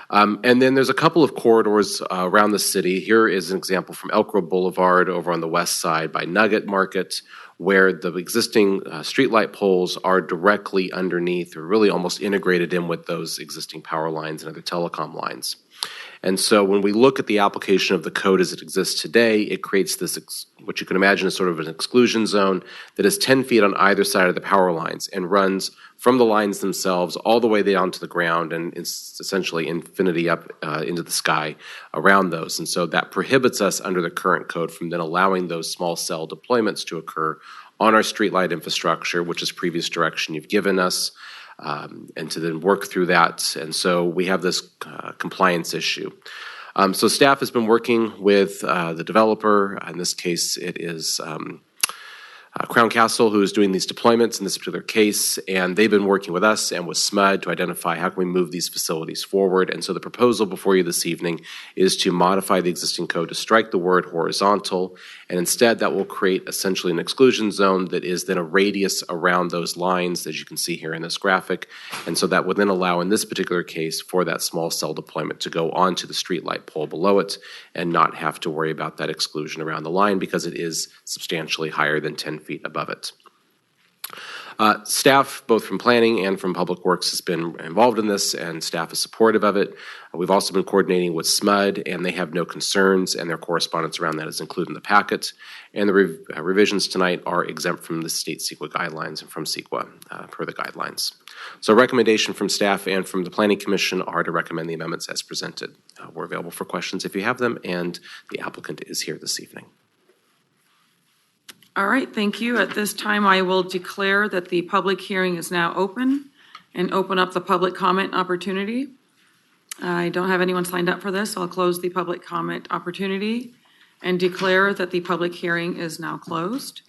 And then there's a couple of corridors around the city. Here is an example from Elk Grove Boulevard over on the west side by Nugget Market, where the existing streetlight poles are directly underneath, or really almost integrated in with those existing power lines and other telecom lines. And so when we look at the application of the code as it exists today, it creates this, what you can imagine as sort of an exclusion zone that is 10 feet on either side of the power lines and runs from the lines themselves all the way down to the ground, and it's essentially infinity up into the sky around those. And so that prohibits us under the current code from then allowing those small cell deployments to occur on our streetlight infrastructure, which is previous direction you've given us. And to then work through that. And so we have this compliance issue. So staff has been working with the developer. In this case, it is Crown Castle, who is doing these deployments in this particular case, and they've been working with us and with SMUD to identify how can we move these facilities forward. And so the proposal before you this evening is to modify the existing code to strike the word horizontal, and instead that will create essentially an exclusion zone that is then a radius around those lines, as you can see here in this graphic. And so that would then allow, in this particular case, for that small cell deployment to go onto the streetlight pole below it and not have to worry about that exclusion around the line because it is substantially higher than 10 feet above it. Staff, both from planning and from Public Works, has been involved in this, and staff is supportive of it. We've also been coordinating with SMUD, and they have no concerns, and their correspondence around that is included in the packet. And the revisions tonight are exempt from the state CEQA guidelines and from CEQA per the guidelines. So recommendation from staff and from the Planning Commission are to recommend the amendments as presented. We're available for questions if you have them, and the applicant is here this evening. All right, thank you. At this time, I will declare that the public hearing is now open and open up the public comment opportunity. I don't have anyone signed up for this. I'll close the public comment opportunity and declare that the public hearing is now closed.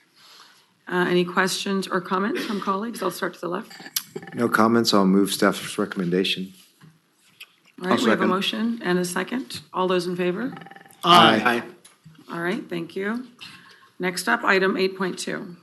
Any questions or comments from colleagues? I'll start to the left. No comments. I'll move staff's recommendation. All right, we have a motion and a second. All those in favor? Aye. All right, thank you. Next up, item 8.2.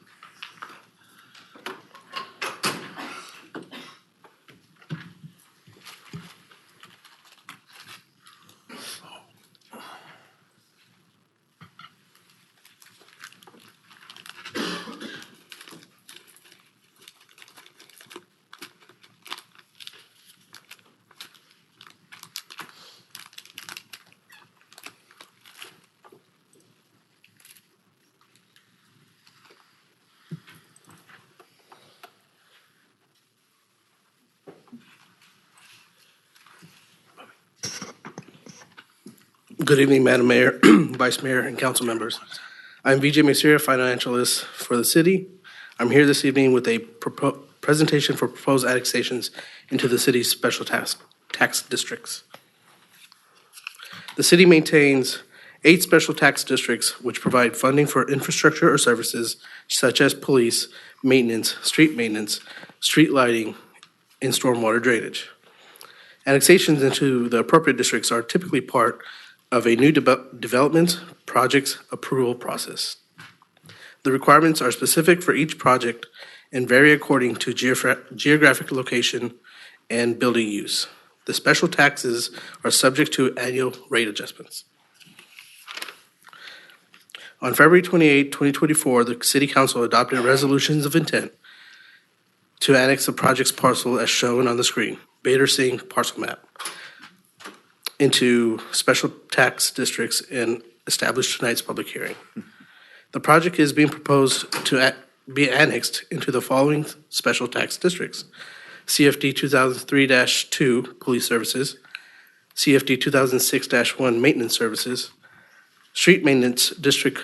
Good evening, Madam Mayor, Vice Mayor, and council members. I'm Vijay Masiria, financialist for the city. I'm here this evening with a presentation for proposed annexations into the city's special tax districts. The city maintains 8 special tax districts which provide funding for infrastructure or services such as police, maintenance, street lighting, and stormwater drainage. Annexations into the appropriate districts are typically part of a new development project's approval process. The requirements are specific for each project and vary according to geographic location and building use. The special taxes are subject to annual rate adjustments. On February 28, 2024, the City Council adopted resolutions of intent to annex the project's parcel as shown on the screen, Bader Singh parcel map, into special tax districts and establish tonight's public hearing. The project is being proposed to be annexed into the following special tax districts: CFD 2003-2 Police Services, CFD 2006-1 Maintenance Services, Street Maintenance District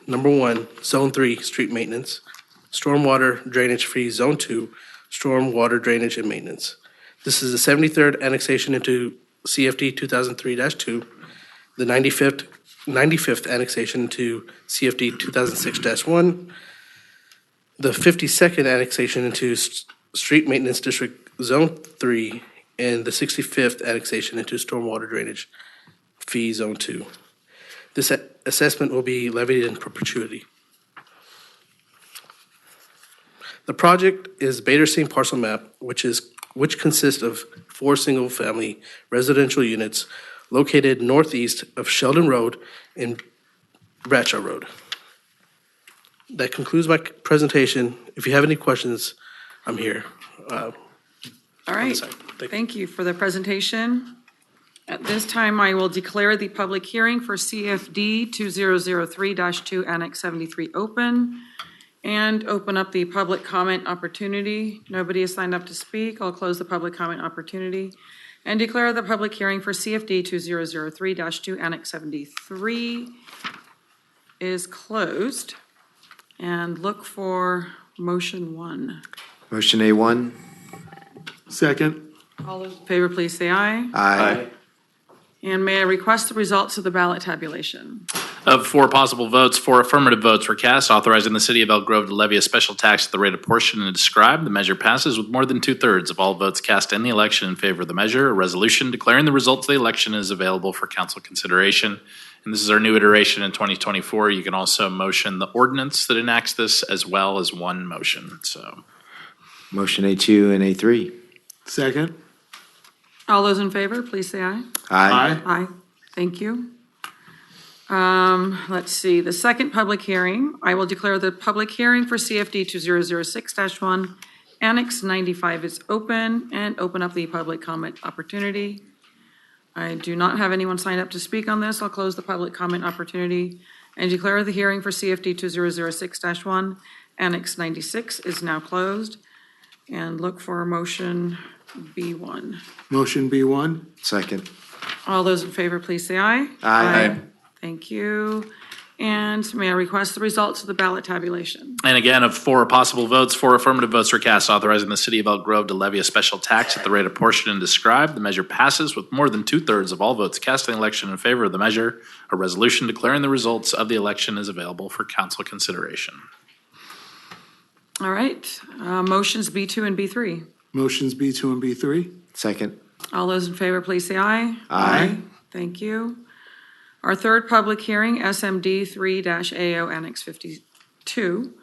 Number 1, Zone 3 Street Maintenance, Stormwater Drainage Free Zone 2, Stormwater Drainage and Maintenance. This is the 73rd annexation into CFD 2003-2, the 95th annexation to CFD 2006-1, the 52nd annexation into Street Maintenance District Zone 3, and the 65th annexation into Stormwater Drainage Fee Zone 2. This assessment will be levied in perpetuity. The project is Bader Singh parcel map, which consists of 4 single-family residential units located northeast of Sheldon Road and Bradshaw Road. That concludes my presentation. If you have any questions, I'm here. All right, thank you for the presentation. At this time, I will declare the public hearing for CFD 2003-2 Annex 73 open and open up the public comment opportunity. Nobody has signed up to speak. I'll close the public comment opportunity and declare the public hearing for CFD 2003-2 Annex 73 is closed. And look for motion 1. Motion A1. Second. All those in favor, please say aye. Aye. And may I request the results of the ballot tabulation? Of 4 possible votes, 4 affirmative votes were cast, authorizing the city of Elk Grove to levy a special tax at the rate apportioned and described. The measure passes with more than 2/3 of all votes cast in the election in favor of the measure. A resolution declaring the results of the election is available for council consideration. And this is our new iteration in 2024. You can also motion the ordinance that enacts this as well as one motion. So, Motion A2 and A3. Second. All those in favor, please say aye. Aye. Aye. Thank you. Let's see, the second public hearing, I will declare the public hearing for CFD 2006-1, Annex 95 is open, and open up the public comment opportunity. I do not have anyone signed up to speak on this. I'll close the public comment opportunity and declare the hearing for CFD 2006-1, Annex 96 is now closed. And look for motion B1. Motion B1. Second. All those in favor, please say aye. Aye. Thank you. And may I request the results of the ballot tabulation? and again, of 4 possible votes, 4 affirmative votes were cast, authorizing the city of Elk Grove to levy a special tax at the rate apportioned and described. The measure passes with more than 2/3 of all votes cast in the election in favor of the measure. A resolution declaring the results of the election is available for council consideration. All right, motions B2 and B3. Motions B2 and B3. Second. All those in favor, please say aye. Aye. Thank you. Our third public hearing, SMD 3-AO Annex 52.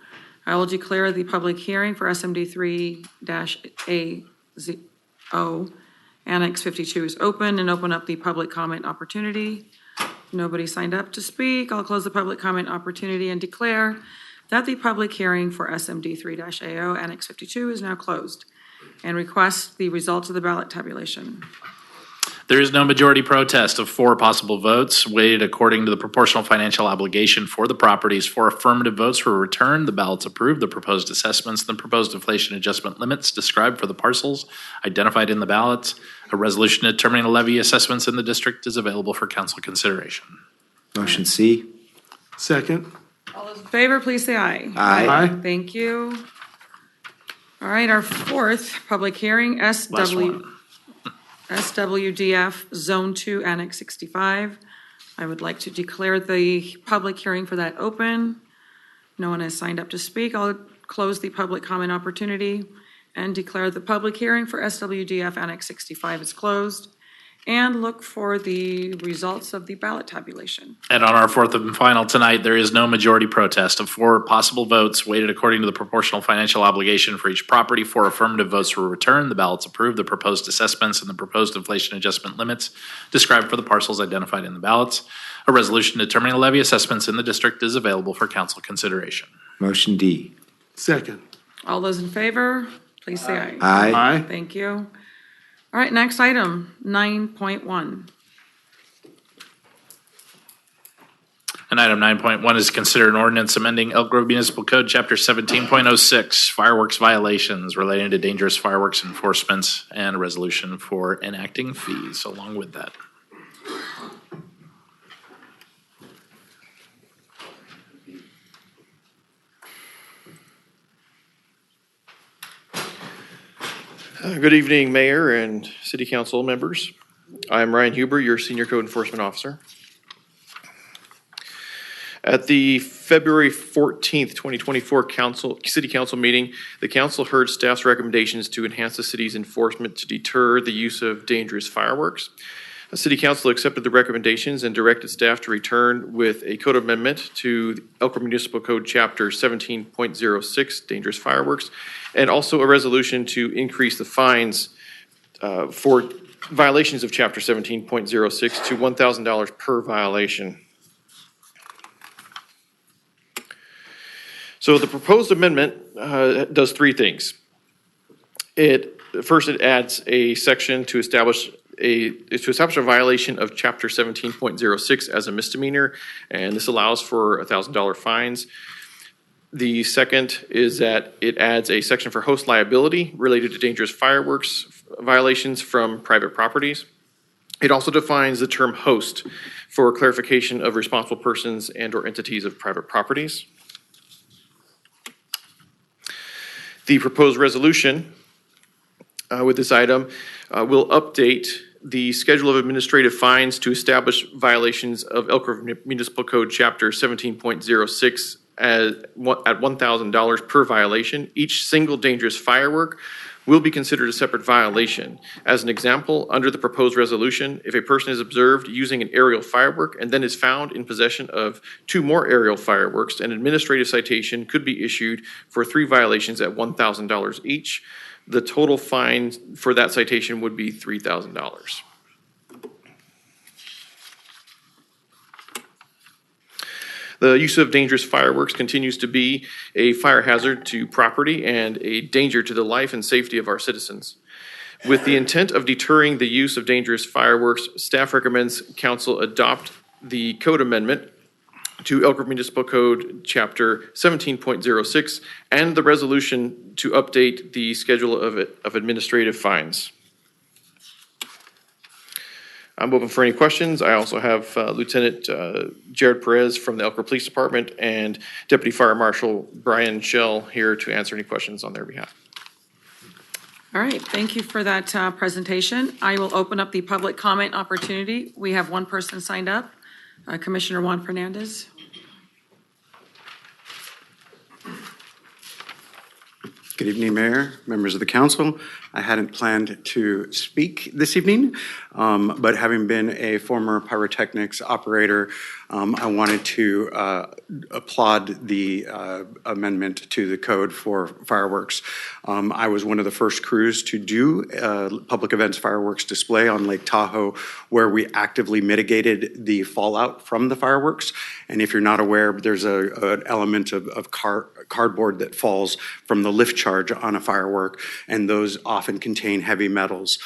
I will declare the public hearing for SMD 3-AO Annex 52 is open, and open up the public comment opportunity. Nobody signed up to speak. I'll close the public comment opportunity and declare that the public hearing for SMD 3-AO Annex 52 is now closed, and request the results of the ballot tabulation. There is no majority protest of 4 possible votes weighted according to the proportional financial obligation for the properties. 4 affirmative votes were returned. The ballots approved the proposed assessments, the proposed inflation adjustment limits described for the parcels identified in the ballots. A resolution determining the levy assessments in the district is available for council consideration. Motion C. Second. All those in favor, please say aye. Aye. Thank you. All right, our fourth public hearing, SWDF Zone 2 Annex 65. I would like to declare the public hearing for that open. No one has signed up to speak. I'll close the public comment opportunity and declare the public hearing for SWDF Annex 65 is closed, and look for the results of the ballot tabulation. And on our fourth and final tonight, there is no majority protest of 4 possible votes weighted according to the proportional financial obligation for each property. 4 affirmative votes were returned. The ballots approved the proposed assessments and the proposed inflation adjustment limits described for the parcels identified in the ballots. A resolution determining the levy assessments in the district is available for council consideration. Motion D. Second. All those in favor, please say aye. Aye. Thank you. All right, next item, 9.1. And item 9.1 is considered an ordinance amending Elk Grove Municipal Code, Chapter 17.06, fireworks violations relating to dangerous fireworks enforcement, and a resolution for enacting fees along with that. Good evening, Mayor and City Council members. I'm Ryan Huber, your Senior Code Enforcement Officer. At the February 14th, 2024 City Council meeting, the council heard staff's recommendations to enhance the city's enforcement to deter the use of dangerous fireworks. The City Council accepted the recommendations and directed staff to return with a code amendment to Elk Grove Municipal Code Chapter 17.06, dangerous fireworks, and also a resolution to increase the fines for violations of Chapter 17.06 to $1,000 per violation. So the proposed amendment does 3 things. First, it adds a section to establish a violation of Chapter 17.06 as a misdemeanor, and this allows for $1,000 fines. The second is that it adds a section for host liability related to dangerous fireworks violations from private properties. It also defines the term host for clarification of responsible persons and/or entities of private properties. The proposed resolution with this item will update the schedule of administrative fines to establish violations of Elk Grove Municipal Code Chapter 17.06 at $1,000 per violation. Each single dangerous firework will be considered a separate violation. As an example, under the proposed resolution, if a person is observed using an aerial firework and then is found in possession of 2 more aerial fireworks, an administrative citation could be issued for 3 violations at $1,000 each. The total fine for that citation would be $3,000. The use of dangerous fireworks continues to be a fire hazard to property and a danger to the life and safety of our citizens. With the intent of deterring the use of dangerous fireworks, staff recommends council adopt the code amendment to Elk Grove Municipal Code Chapter 17.06 and the resolution to update the schedule of administrative fines. I'm open for any questions. I also have Lieutenant Jared Perez from the Elk Grove Police Department and Deputy Fire Marshal Brian Shell here to answer any questions on their behalf. All right, thank you for that presentation. I will open up the public comment opportunity. We have one person signed up, Commissioner Juan Fernandez. Good evening, Mayor, members of the council. I hadn't planned to speak this evening, but having been a former pyrotechnics operator, I wanted to applaud the amendment to the code for fireworks. I was one of the first crews to do a public events fireworks display on Lake Tahoe, where we actively mitigated the fallout from the fireworks. And if you're not aware, there's an element of cardboard that falls from the lift charge on a firework, and those often contain heavy metals,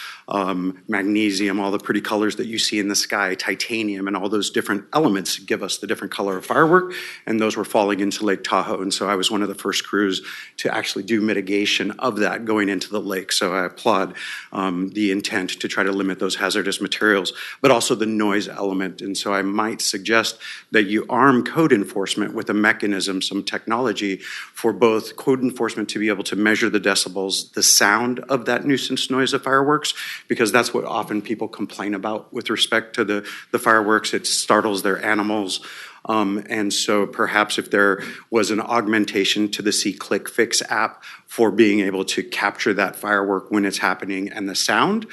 magnesium, all the pretty colors that you see in the sky, titanium, and all those different elements give us the different color of firework, and those were falling into Lake Tahoe. And so I was one of the first crews to actually do mitigation of that going into the lake. So I applaud the intent to try to limit those hazardous materials, but also the noise element. And so I might suggest that you arm code enforcement with a mechanism, some technology for both code enforcement to be able to measure the decibels, the sound of that nuisance noise of fireworks, because that's what often people complain about with respect to the fireworks. It startles their animals. And so perhaps if there was an augmentation to the See Click Fix app for being able to capture that firework when it's happening and the sound,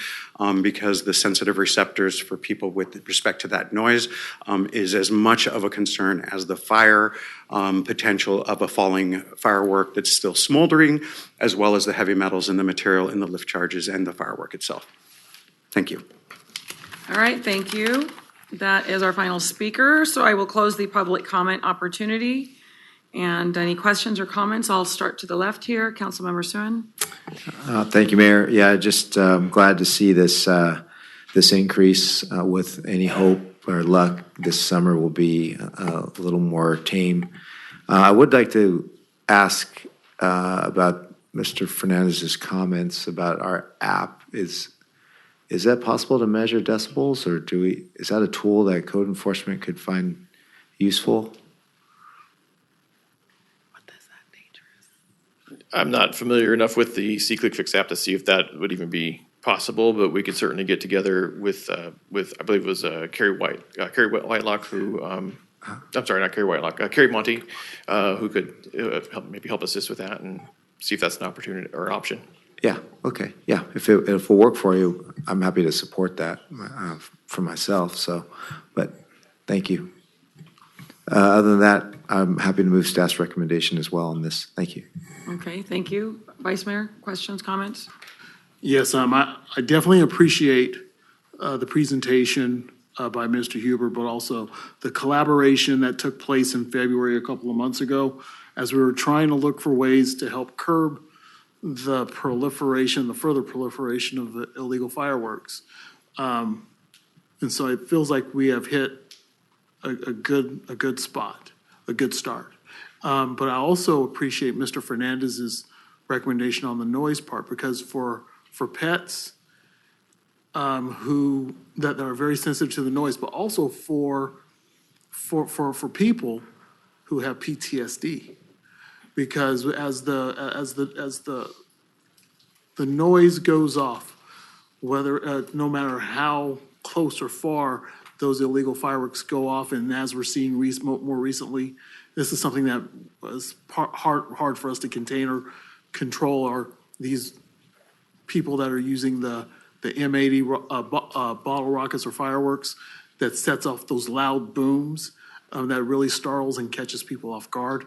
because the sensitive receptors for people with respect to that noise is as much of a concern as the fire potential of a falling firework that's still smoldering, as well as the heavy metals in the material in the lift charges and the firework itself. Thank you. All right, thank you. That is our final speaker, so I will close the public comment opportunity. And any questions or comments? I'll start to the left here. Councilmember Suen. Thank you, Mayor. Yeah, just glad to see this this increase. With any hope or luck, this summer will be a little more tame. I would like to ask about Mr. Fernandez's comments about our app. Is that possible to measure decibels, or is that a tool that code enforcement could find useful? I'm not familiar enough with the See Click Fix app to see if that would even be possible, but we could certainly get together with I believe it was Carrie Whitelock, who I'm sorry, not Carrie Whitelock, Carrie Monty, who could help assist with that and see if that's an opportunity or an option. Yeah, okay, yeah. If it will work for you, I'm happy to support that for myself, so, but thank you. Other than that, I'm happy to move staff's recommendation as well on this. Thank you. Okay, thank you. Vice Mayor, questions, comments? Yes, I definitely appreciate the presentation by Mr. Huber, but also the collaboration that took place in February a couple of months ago as we were trying to look for ways to help curb the further proliferation of the illegal fireworks. And so it feels like we have hit a good spot, a good start. But I also appreciate Mr. Fernandez's recommendation on the noise part, because for pets that are very sensitive to the noise, but also for people who have PTSD. Because as the noise goes off, whether, no matter how close or far those illegal fireworks go off. And as we're seeing more recently, this is something that was hard for us to contain or control, are these people that are using the M80 bottle rockets or fireworks that sets off those loud booms that really startles and catches people off guard.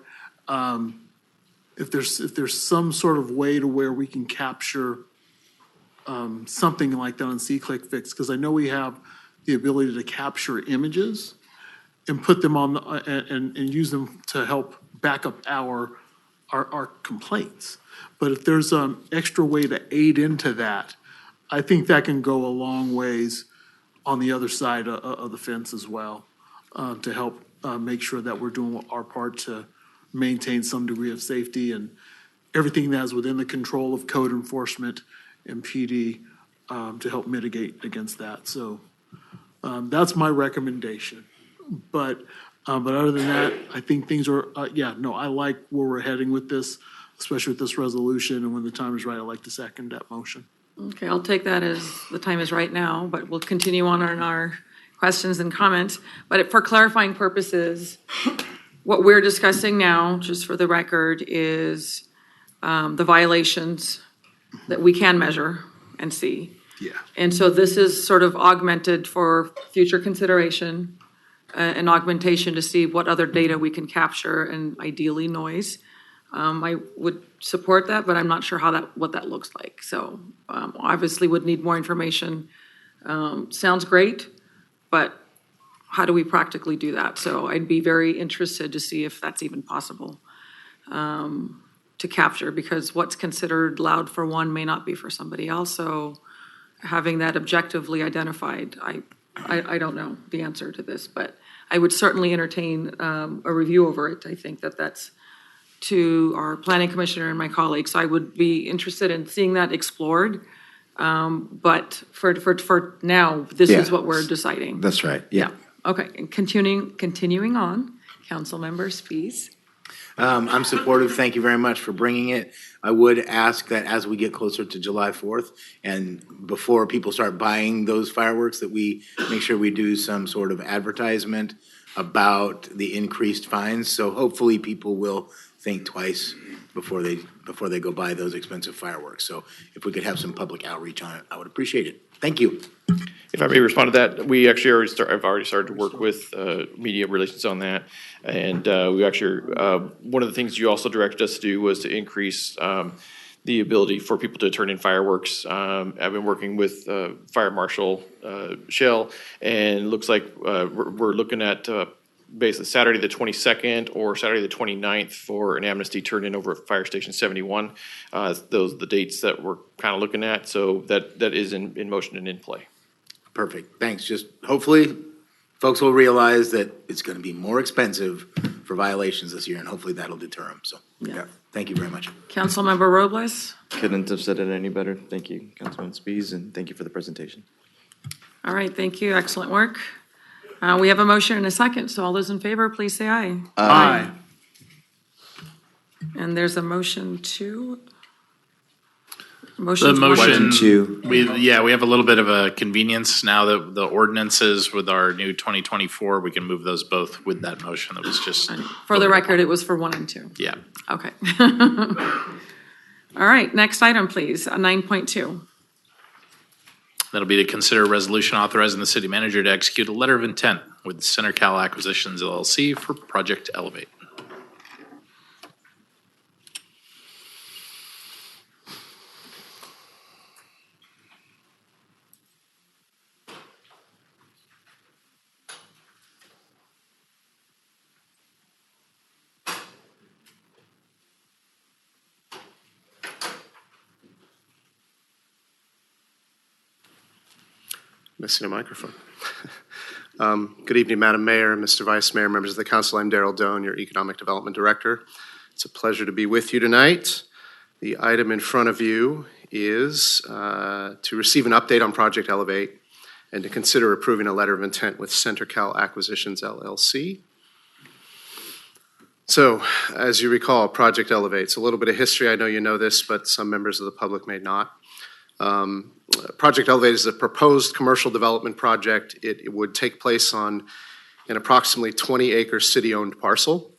If there's some sort of way to where we can capture something like that on C-Click Fix, because I know we have the ability to capture images and put them on and use them to help back up our complaints. But if there's an extra way to aid into that, I think that can go a long ways on the other side of the fence as well, to help make sure that we're doing our part to maintain some degree of safety and everything that is within the control of code enforcement and PD to help mitigate against that. So that's my recommendation. But other than that, I think things are, I like where we're heading with this, especially with this resolution. And when the time is right, I'd like to second that motion. Okay, I'll take that as the time is right now, but we'll continue on our questions and comments. But for clarifying purposes, what we're discussing now, just for the record, is the violations that we can measure and see. Yeah. And so this is sort of augmented for future consideration and augmentation to see what other data we can capture, and ideally noise. I would support that, but I'm not sure what that looks like. So obviously would need more information. Sounds great, but how do we practically do that? So I'd be very interested to see if that's even possible to capture, because what's considered loud for one may not be for somebody else. So having that objectively identified, I don't know the answer to this, but I would certainly entertain a review over it. I think that's to our planning commissioner and my colleagues. So I would be interested in seeing that explored. But for now, this is what we're deciding. That's right. Yeah. Okay, and continuing on, council members, please. I'm supportive. Thank you very much for bringing it. I would ask that as we get closer to July 4th and before people start buying those fireworks, that we make sure we do some sort of advertisement about the increased fines. So hopefully people will think twice before they go buy those expensive fireworks. So if we could have some public outreach on it, I would appreciate it. Thank you. If I may respond to that, we actually I've already started to work with media relations on that. And we actually, one of the things you also directed us to do was to increase the ability for people to turn in fireworks. I've been working with Fire Marshal Shell, and it looks like we're looking at basically Saturday the 22nd or Saturday the 29th for an amnesty turn in over at Fire Station 71. Those are the dates that we're kind of looking at. So that is in motion and in play. Perfect. Thanks. Just hopefully folks will realize that it's going to be more expensive for violations this year, and hopefully that'll deter them. So, Yeah. Thank you very much. Councilmember Robles? Couldn't have said it any better. Thank you, Councilman Spies, and thank you for the presentation. All right, thank you. Excellent work. We have a motion and a second, so all those in favor, please say aye. Aye. And there's a motion to? The Motion motion, Two. we have a little bit of a convenience now that the ordinances with our new 2024, we can move those both with that motion that was just. For the record, it was for 1 and 2. Yeah. Okay. All right, next item, please, 9.2. That'll be to consider a resolution authorizing the city manager to execute a letter of intent with CenterCal Acquisitions LLC for Project Elevate. Missing a microphone. Good evening, Madam Mayor, Mr. Vice Mayor, members of the council. I'm Darrell Doan, your Economic Development Director. It's a pleasure to be with you tonight. The item in front of you is to receive an update on Project Elevate and to consider approving a letter of intent with CenterCal Acquisitions LLC. So, as you recall, Project Elevate, it's a little bit of history. I know you know this, but some members of the public may not. Project Elevate is a proposed commercial development project. It would take place on an approximately 20-acre city-owned parcel.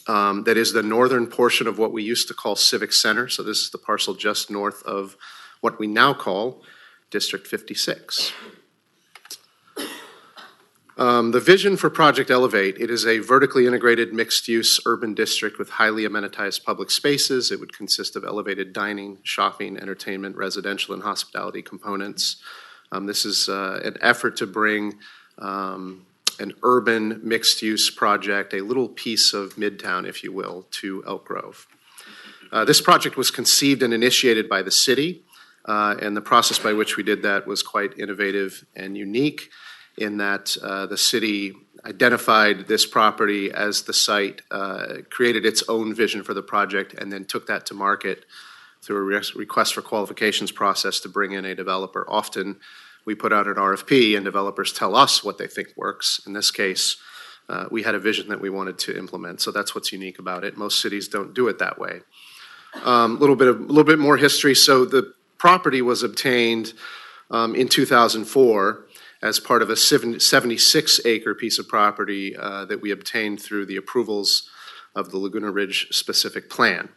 That is the northern portion of what we used to call Civic Center. So this is the parcel just north of what we now call District 56. The vision for Project Elevate, it is a vertically integrated mixed-use urban district with highly amenitized public spaces. It would consist of elevated dining, shopping, entertainment, residential, and hospitality components. This is an effort to bring an urban mixed-use project, a little piece of Midtown, if you will, to Elk Grove. This project was conceived and initiated by the city, and the process by which we did that was quite innovative and unique in that the city identified this property as the site, created its own vision for the project, and then took that to market through a request for qualifications process to bring in a developer. Often we put out an RFP and developers tell us what they think works. In this case, we had a vision that we wanted to implement, so that's what's unique about it. Most cities don't do it that way. A little bit more history. So the property was obtained in 2004 as part of a 76-acre piece of property that we obtained through the approvals of the Laguna Ridge specific plan.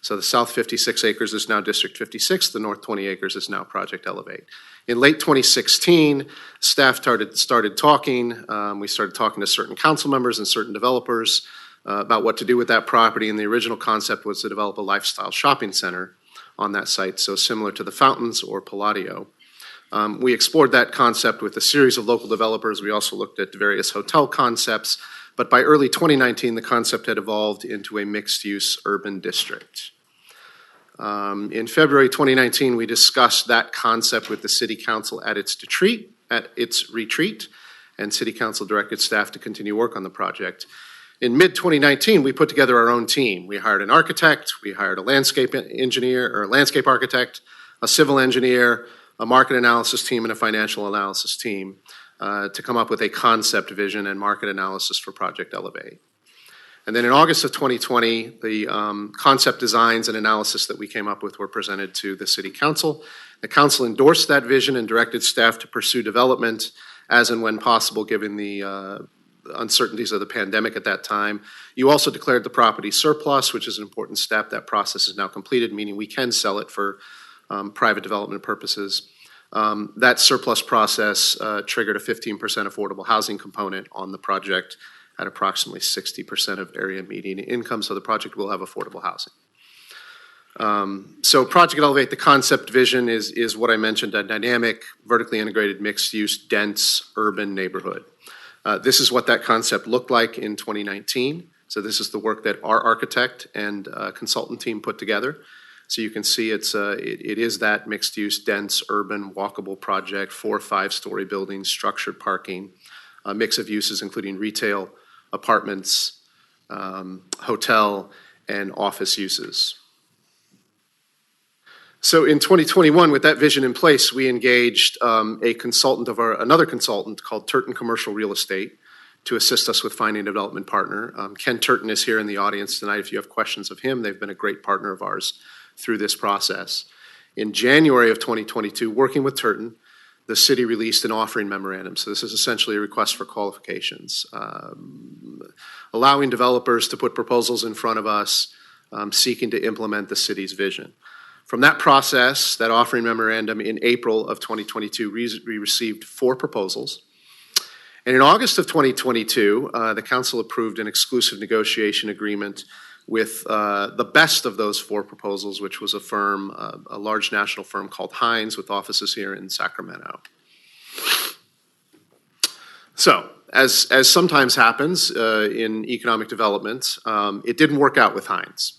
So the south 56 acres is now District 56, the north 20 acres is now Project Elevate. In late 2016, staff started talking. We started talking to certain council members and certain developers about what to do with that property, and the original concept was to develop a lifestyle shopping center on that site, so similar to the Fountains or Palladio. We explored that concept with a series of local developers. We also looked at various hotel concepts, but by early 2019, the concept had evolved into a mixed-use urban district. In February 2019, we discussed that concept with the City Council at its retreat, and City Council directed staff to continue work on the project. In mid-2019, we put together our own team. We hired an architect, we hired a landscape engineer, or a landscape architect, a civil engineer, a market analysis team, and a financial analysis team to come up with a concept vision and market analysis for Project Elevate. And then in August of 2020, the concept designs and analysis that we came up with were presented to the City Council. The Council endorsed that vision and directed staff to pursue development as and when possible, given the uncertainties of the pandemic at that time. You also declared the property surplus, which is an important step. That process is now completed, meaning we can sell it for private development purposes. That surplus process triggered a 15% affordable housing component on the project at approximately 60% of area median income, so the project will have affordable housing. So Project Elevate, the concept vision is what I mentioned, a dynamic, vertically integrated, mixed-use, dense, urban neighborhood. This is what that concept looked like in 2019. So this is the work that our architect and consultant team put together. So you can see it is that mixed-use, dense, urban, walkable project, 4 or 5-story buildings, structured parking, a mix of uses including retail, apartments, hotel, and office uses. So in 2021, with that vision in place, we engaged another consultant called Turton Commercial Real Estate to assist us with finding a development partner. Ken Turton is here in the audience tonight. If you have questions of him, they've been a great partner of ours through this process. In January of 2022, working with Turton, the city released an offering memorandum. So this is essentially a request for qualifications, allowing developers to put proposals in front of us, seeking to implement the city's vision. From that process, that offering memorandum, in April of 2022, we received 4 proposals. And in August of 2022, the council approved an exclusive negotiation agreement with the best of those 4 proposals, which was a firm, a large national firm called Hines, with offices here in Sacramento. So, as sometimes happens in economic development, it didn't work out with Hines.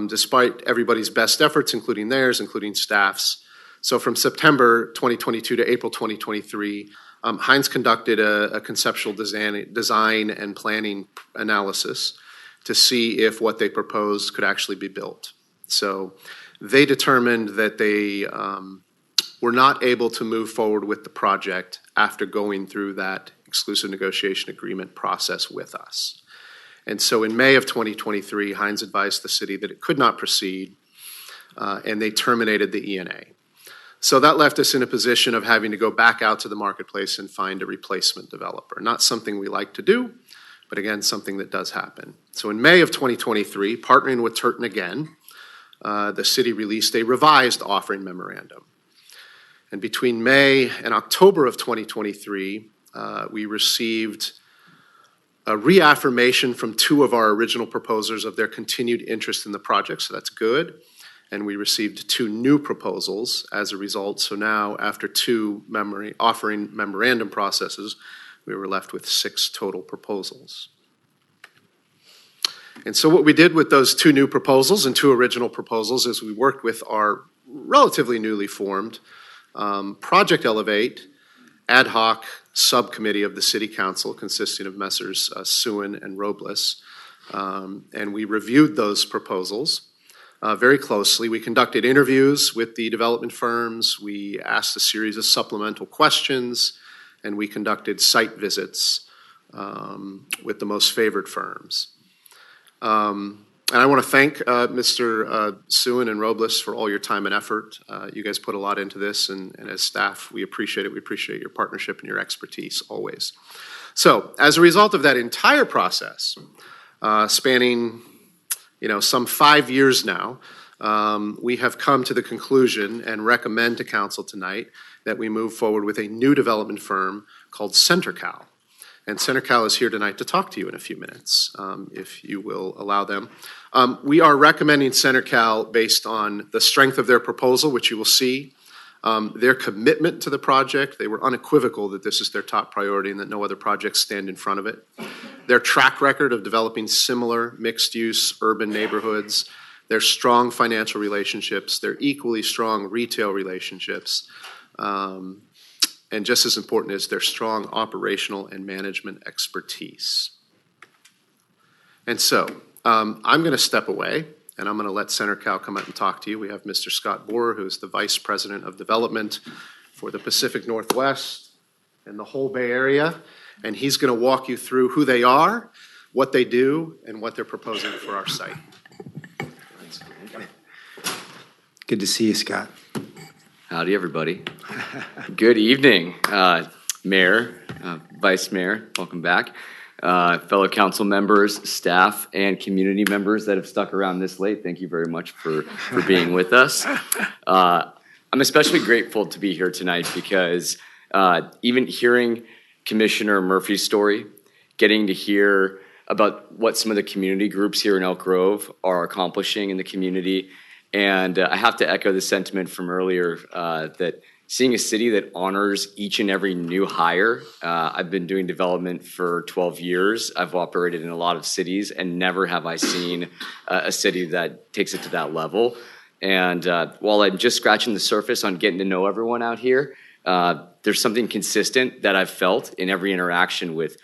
Despite everybody's best efforts, including theirs, including staff's. So from September 2022 to April 2023, Hines conducted a conceptual design and planning analysis to see if what they proposed could actually be built. So they determined that they were not able to move forward with the project after going through that exclusive negotiation agreement process with us. And so in May of 2023, Hines advised the city that it could not proceed, and they terminated the ENA. So that left us in a position of having to go back out to the marketplace and find a replacement developer. Not something we like to do, but again, something that does happen. So in May of 2023, partnering with Turton again, the city released a revised offering memorandum. And between May and October of 2023, we received a reaffirmation from two of our original proposers of their continued interest in the project, so that's good. And we received two new proposals as a result. So now, after two offering memorandum processes, we were left with 6 total proposals. And so what we did with those 2 new proposals and 2 original proposals is we worked with our relatively newly formed Project Elevate ad hoc subcommittee of the City Council consisting of Messrs. Suen and Robles. And we reviewed those proposals very closely. We conducted interviews with the development firms. We asked a series of supplemental questions, and we conducted site visits with the most favored firms. And I want to thank Mr. Suen and Robles for all your time and effort. You guys put a lot into this, and as staff, we appreciate it. We appreciate your partnership and your expertise always. So, as a result of that entire process, spanning some 5 years now, we have come to the conclusion and recommend to council tonight that we move forward with a new development firm called CenterCal. And CenterCal is here tonight to talk to you in a few minutes, if you will allow them. We are recommending CenterCal based on the strength of their proposal, which you will see, their commitment to the project. They were unequivocal that this is their top priority and that no other projects stand in front of it. Their track record of developing similar mixed-use urban neighborhoods, their strong financial relationships, their equally strong retail relationships, and just as important is their strong operational and management expertise. And so, I'm going to step away, and I'm going to let CenterCal come out and talk to you. We have Mr. Scott Borer, who is the Vice President of Development for the Pacific Northwest and the whole Bay Area, and he's going to walk you through who they are, what they do, and what they're proposing for our site. Good to see you, Scott. Howdy, everybody. Good evening, Mayor, Vice Mayor, welcome back. Fellow council members, staff, and community members that have stuck around this late, thank you very much for being with us. I'm especially grateful to be here tonight because even hearing Commissioner Murphy's story, getting to hear about what some of the community groups here in Elk Grove are accomplishing in the community, and I have to echo the sentiment from earlier that seeing a city that honors each and every new hire. I've been doing development for 12 years. I've operated in a lot of cities, and never have I seen a city that takes it to that level. And while I'm just scratching the surface on getting to know everyone out here, there's something consistent that I've felt in every interaction with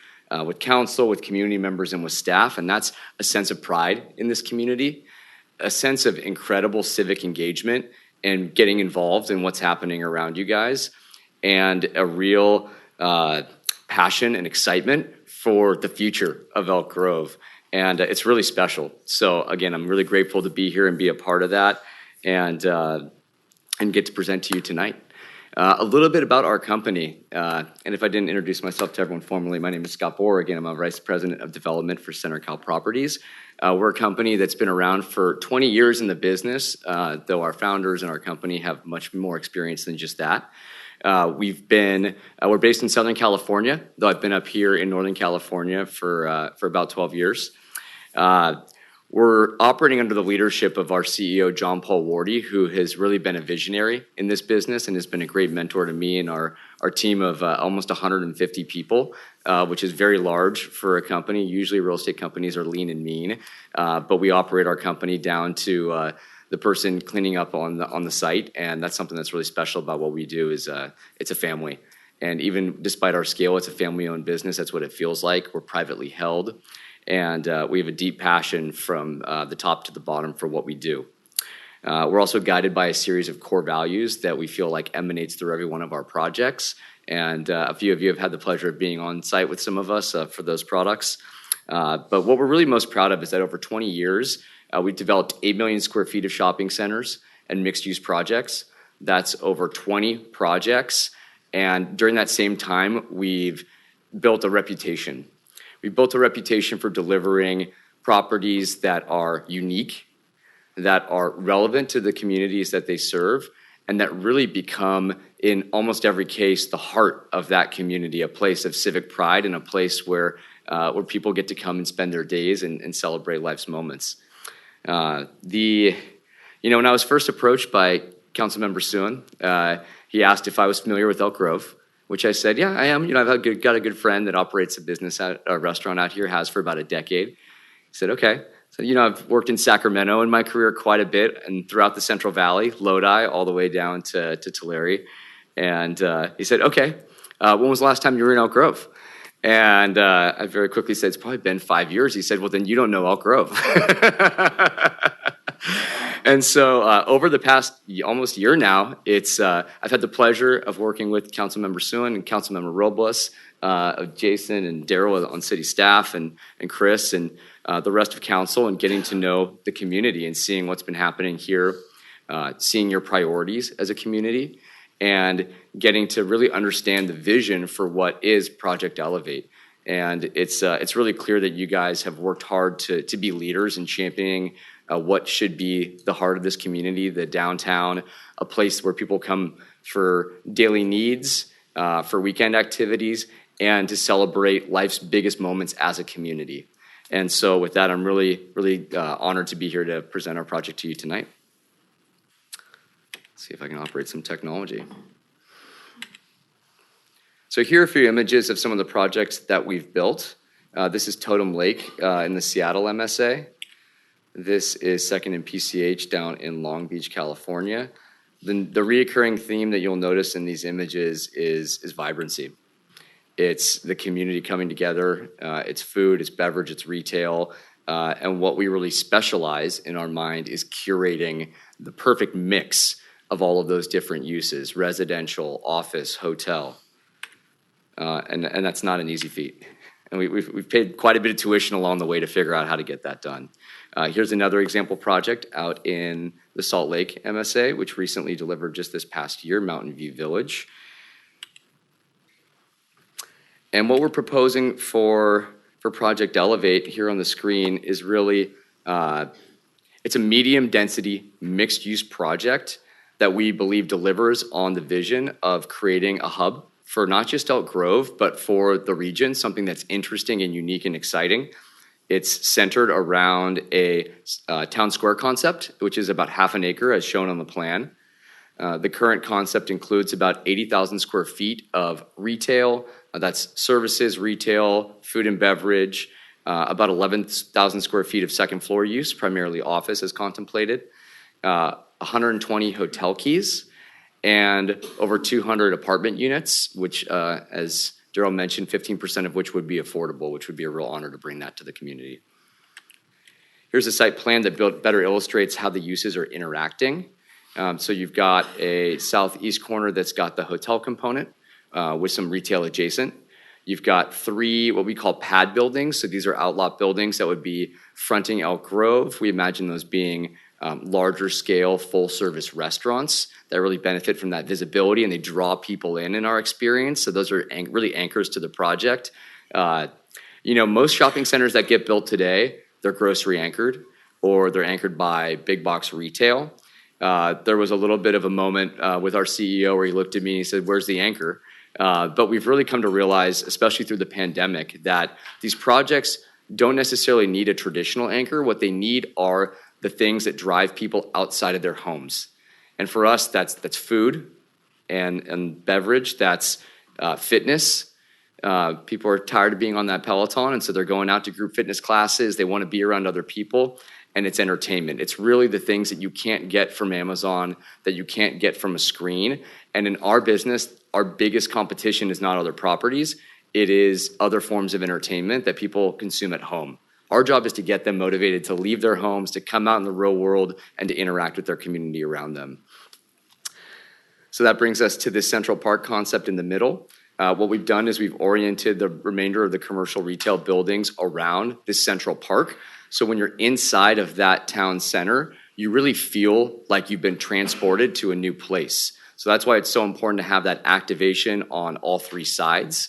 council, with community members, and with staff, and that's a sense of pride in this community, a sense of incredible civic engagement and getting involved in what's happening around you guys, and a real passion and excitement for the future of Elk Grove. And it's really special. So again, I'm really grateful to be here and be a part of that, and get to present to you tonight. A little bit about our company, and if I didn't introduce myself to everyone formally, my name is Scott Borer. Again, I'm a Vice President of Development for CenterCal Properties. We're a company that's been around for 20 years in the business, though our founders and our company have much more experience than just that. We're based in Southern California, though I've been up here in Northern California for about 12 years. We're operating under the leadership of our CEO, John Paul Wardy, who has really been a visionary in this business and has been a great mentor to me and our team of almost 150 people, which is very large for a company. Usually real estate companies are lean and mean, but we operate our company down to the person cleaning up on the site, and that's something that's really special about what we do. Is it's a family. And even despite our scale, it's a family-owned business. That's what it feels like. We're privately held. And we have a deep passion from the top to the bottom for what we do. We're also guided by a series of core values that we feel like emanates through every one of our projects. And a few of you have had the pleasure of being on site with some of us for those products. But what we're really most proud of is that over 20 years, we've developed 8 million square feet of shopping centers and mixed-use projects. That's over 20 projects. And during that same time, we've built a reputation. We've built a reputation for delivering properties that are unique, that are relevant to the communities that they serve, and that really become, in almost every case, the heart of that community, a place of civic pride and a place where people get to come and spend their days and celebrate life's moments. When I was first approached by Councilmember Suen, he asked if I was familiar with Elk Grove, which I said, yeah, I am. I've got a good friend that operates a restaurant out here, has for about a decade. He said, okay. So, I've worked in Sacramento in my career quite a bit and throughout the Central Valley, Lodi, all the way down to Tulare. And he said, okay, when was the last time you were in Elk Grove? And I very quickly said, it's probably been 5 years. He said, well, then you don't know Elk Grove. And so over the past almost year now, I've had the pleasure of working with Councilmember Suen and Councilmember Robles, Jason and Daryl on city staff, and Chris and the rest of council, and getting to know the community and seeing what's been happening here, seeing your priorities as a community, and getting to really understand the vision for what is Project Elevate. And it's really clear that you guys have worked hard to be leaders in championing what should be the heart of this community, the downtown, a place where people come for daily needs, for weekend activities, and to celebrate life's biggest moments as a community. And so with that, I'm really, really honored to be here to present our project to you tonight. Let's see if I can operate some technology. So here are a few images of some of the projects that we've built. This is Totem Lake in the Seattle MSA. This is Second and PCH down in Long Beach, California. The reoccurring theme that you'll notice in these images is vibrancy. It's the community coming together, it's food, it's beverage, it's retail, and what we really specialize in our mind is curating the perfect mix of all of those different uses: residential, office, hotel, and that's not an easy feat. And we've paid quite a bit of tuition along the way to figure out how to get that done. Here's another example project out in the Salt Lake MSA, which recently delivered just this past year, Mountain View Village. And what we're proposing for Project Elevate here on the screen is really, it's a medium density mixed use project that we believe delivers on the vision of creating a hub for not just Elk Grove, but for the region, something that's interesting and unique and exciting. It's centered around a town square concept, which is about half an acre as shown on the plan. The current concept includes about 80,000 square feet of retail, that's services, retail, food and beverage, about 11,000 square feet of second floor use, primarily office as contemplated, 120 hotel keys, and over 200 apartment units, which, as Daryl mentioned, 15% of which would be affordable, which would be a real honor to bring that to the community. Here's a site plan that better illustrates how the uses are interacting. So you've got a southeast corner that's got the hotel component with some retail adjacent. You've got 3 what we call pad buildings. So these are outlot buildings that would be fronting Elk Grove. We imagine those being larger scale, full service restaurants that really benefit from that visibility, and they draw people in our experience. So those are really anchors to the project. Most shopping centers that get built today, they're grocery anchored or they're anchored by big box retail. There was a little bit of a moment with our CEO where he looked at me and he said, where's the anchor? But we've really come to realize, especially through the pandemic, that these projects don't necessarily need a traditional anchor. What they need are the things that drive people outside of their homes. And for us, that's food and beverage, that's fitness. People are tired of being on that Peloton, and so they're going out to group fitness classes. They want to be around other people, and it's entertainment. It's really the things that you can't get from Amazon, that you can't get from a screen. And in our business, our biggest competition is not other properties. It is other forms of entertainment that people consume at home. Our job is to get them motivated to leave their homes, to come out in the real world, and to interact with their community around them. So that brings us to this Central Park concept in the middle. What we've done is we've oriented the remainder of the commercial retail buildings around this Central Park. So when you're inside of that town center, you really feel like you've been transported to a new place. So that's why it's so important to have that activation on all three sides.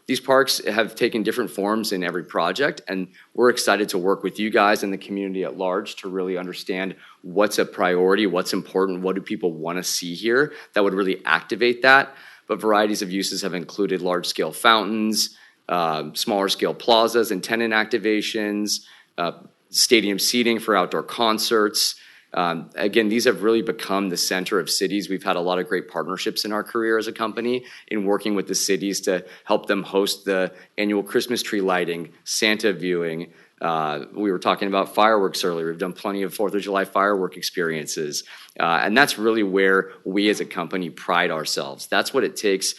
These parks have taken different forms in every project, and we're excited to work with you guys and the community at large to really understand what's a priority, what's important, what do people want to see here that would really activate that. But varieties of uses have included large-scale fountains, smaller-scale plazas and tenant activations, stadium seating for outdoor concerts. Again, these have really become the center of cities. We've had a lot of great partnerships in our career as a company in working with the cities to help them host the annual Christmas tree lighting, Santa viewing. We were talking about fireworks earlier. We've done plenty of 4th of July firework experiences. And that's really where we as a company pride ourselves. That's what it takes.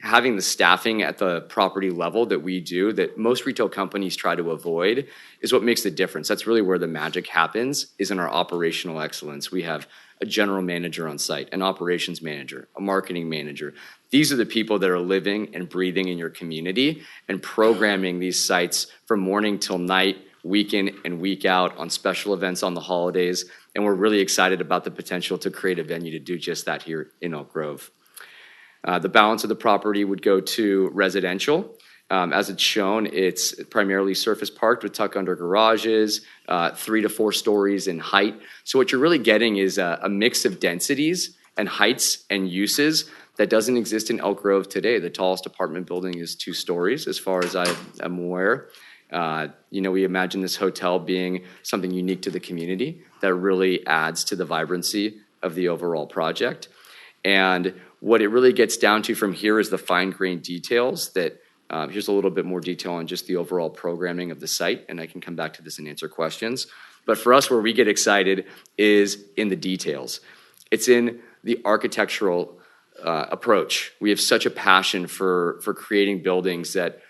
Having the staffing at the property level that we do, that most retail companies try to avoid, is what makes the difference. That's really where the magic happens, is in our operational excellence. We have a general manager on site, an operations manager, a marketing manager. These are the people that are living and breathing in your community and programming these sites from morning till night, week in and week out, on special events on the holidays. And we're really excited about the potential to create a venue to do just that here in Elk Grove. The balance of the property would go to residential. As it's shown, it's primarily surface parked with tuck under garages, 3 to 4 stories in height. So what you're really getting is a mix of densities and heights and uses that doesn't exist in Elk Grove today. The tallest apartment building is 2 stories, as far as I am aware. We imagine this hotel being something unique to the community that really adds to the vibrancy of the overall project. And what it really gets down to from here is the fine-grained details that, here's a little bit more detail on just the overall programming of the site, and I can come back to this and answer questions. But for us, where we get excited is in the details. It's in the architectural approach. We have such a passion for creating buildings that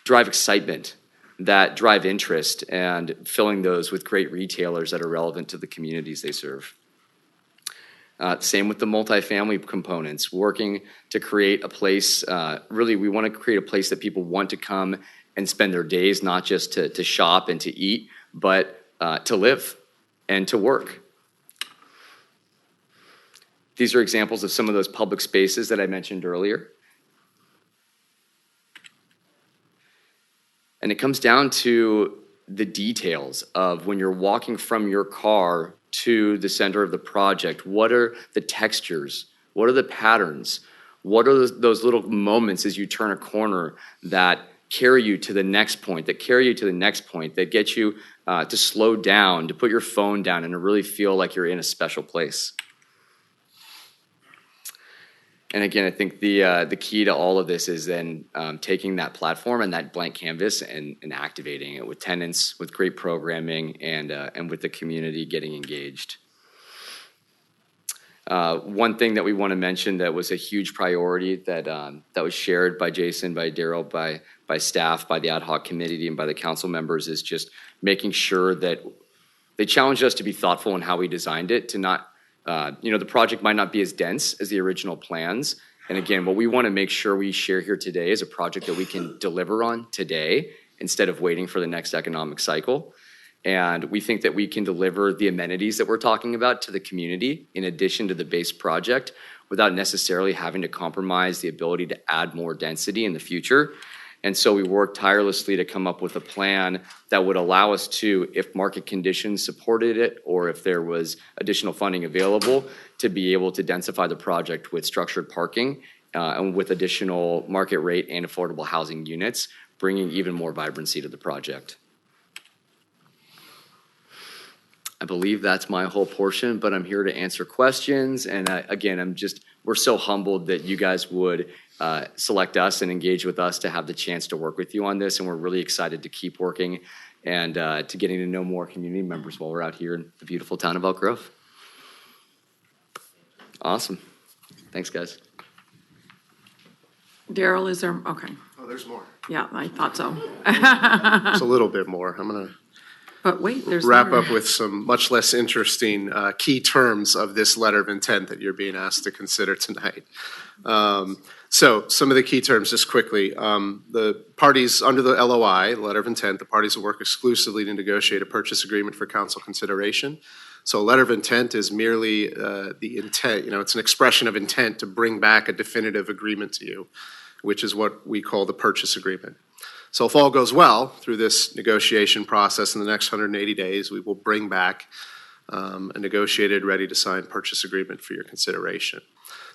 drive excitement, that drive interest, and filling those with great retailers that are relevant to the communities they serve. Same with the multifamily components, working to create a place, really we want to create a place that people want to come and spend their days, not just to shop and to eat, but to live and to work. These are examples of some of those public spaces that I mentioned earlier. And it comes down to the details of when you're walking from your car to the center of the project. What are the textures? What are the patterns? What are those little moments as you turn a corner that carry you to the next point, that get you to slow down, to put your phone down, and to really feel like you're in a special place? And again, I think the key to all of this is then taking that platform and that blank canvas and activating it with tenants, with great programming, and with the community getting engaged. One thing that we want to mention that was a huge priority that was shared by Jason, by Daryl, by staff, by the ad hoc committee, and by the council members is just making sure that they challenged us to be thoughtful in how we designed it, to not the project might not be as dense as the original plans. And again, what we want to make sure we share here today is a project that we can deliver on today instead of waiting for the next economic cycle. And we think that we can deliver the amenities that we're talking about to the community in addition to the base project without necessarily having to compromise the ability to add more density in the future. And so we worked tirelessly to come up with a plan that would allow us to, if market conditions supported it or if there was additional funding available, to be able to densify the project with structured parking and with additional market rate and affordable housing units, bringing even more vibrancy to the project. I believe that's my whole portion, but I'm here to answer questions. And again, we're so humbled that you guys would select us and engage with us to have the chance to work with you on this. And we're really excited to keep working and to getting to know more community members while we're out here in the beautiful town of Elk Grove. Awesome. Thanks, guys. Daryl, is there, okay. Oh, there's more. Yeah, I thought so. Just a little bit more. I'm going to But wait, there's wrap more. up with some much less interesting key terms of this letter of intent that you're being asked to consider tonight. So some of the key terms, just quickly. The parties under the LOI, letter of intent, the parties will work exclusively to negotiate a purchase agreement for council consideration. So a letter of intent is merely the intent, it's an expression of intent to bring back a definitive agreement to you, which is what we call the purchase agreement. So if all goes well through this negotiation process in the next 180 days, we will bring back a negotiated, ready-to-sign purchase agreement for your consideration.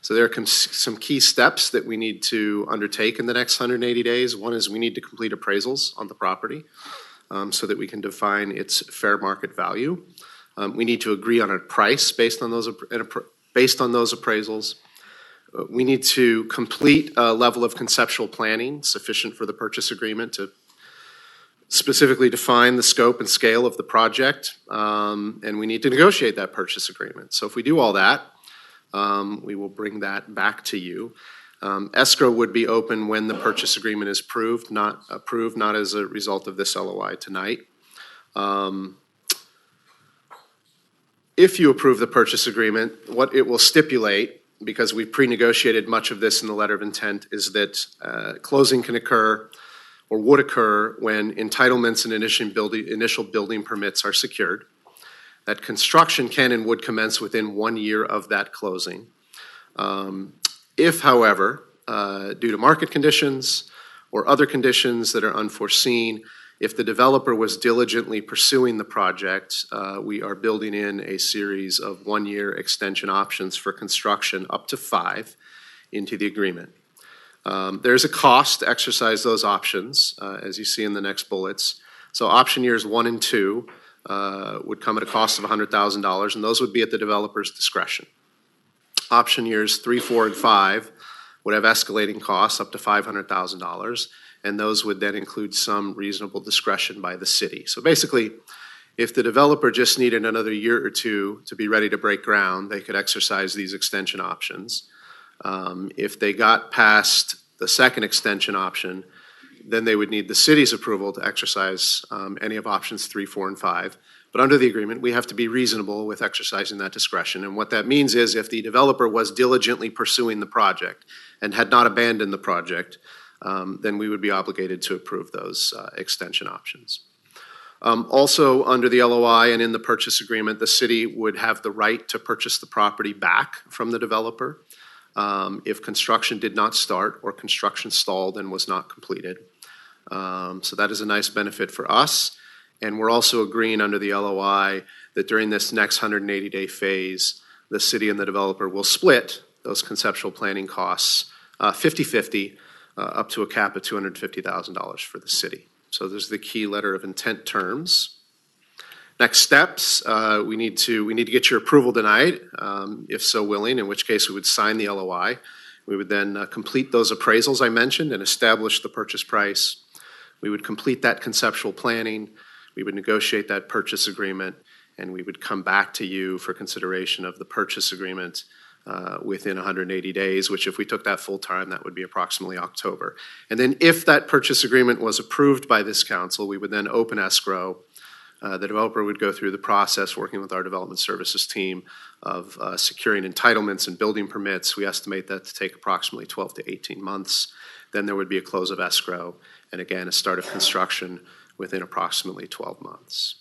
So there are some key steps that we need to undertake in the next 180 days. One is we need to complete appraisals on the property so that we can define its fair market value. We need to agree on a price based on those appraisals. We need to complete a level of conceptual planning sufficient for the purchase agreement to specifically define the scope and scale of the project, and we need to negotiate that purchase agreement. So if we do all that, we will bring that back to you. Escrow would be open when the purchase agreement is approved, not as a result of this LOI tonight. If you approve the purchase agreement, what it will stipulate, because we pre-negotiated much of this in the letter of intent, is that closing can occur or would occur when entitlements and initial building permits are secured, that construction can and would commence within 1 year of that closing. If, however, due to market conditions or other conditions that are unforeseen, if the developer was diligently pursuing the project, we are building in a series of 1-year extension options for construction, up to 5, into the agreement. There's a cost to exercise those options, as you see in the next bullets. So option years 1 and 2 would come at a cost of $100,000, and those would be at the developer's discretion. Option years 3, 4, and 5 would have escalating costs up to $500,000, and those would then include some reasonable discretion by the city. So basically, if the developer just needed another year or two to be ready to break ground, they could exercise these extension options. If they got past the second extension option, then they would need the city's approval to exercise any of options 3, 4, and 5. But under the agreement, we have to be reasonable with exercising that discretion. And what that means is if the developer was diligently pursuing the project and had not abandoned the project, then we would be obligated to approve those extension options. Also, under the LOI and in the purchase agreement, the city would have the right to purchase the property back from the developer if construction did not start or construction stalled and was not completed. So that is a nice benefit for us. And we're also agreeing under the LOI that during this next 180-day phase, the city and the developer will split those conceptual planning costs 50-50 up to a cap of $250,000 for the city. So those are the key letter of intent terms. Next steps, we need to get your approval tonight, if so willing, in which case we would sign the LOI. We would then complete those appraisals I mentioned and establish the purchase price. We would complete that conceptual planning. We would negotiate that purchase agreement, and we would come back to you for consideration of the purchase agreement within 180 days, which if we took that full time, that would be approximately October. And then if that purchase agreement was approved by this council, we would then open escrow. The developer would go through the process, working with our development services team, of securing entitlements and building permits. We estimate that to take approximately 12 to 18 months. Then there would be a close of escrow, and again, a start of construction within approximately 12 months.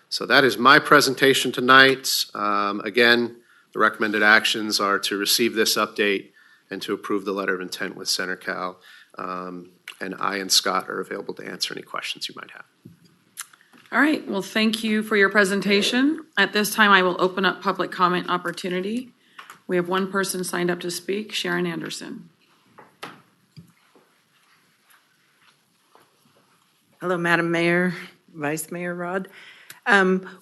So that is my presentation tonight. Again, the recommended actions are to receive this update and to approve the letter of intent with CenterCal. And I and Scott are available to answer any questions you might have. All right, well, thank you for your presentation. At this time, I will open up public comment opportunity. We have one person signed up to speak, Sharon Anderson. Hello, Madam Mayor, Vice Mayor Rod.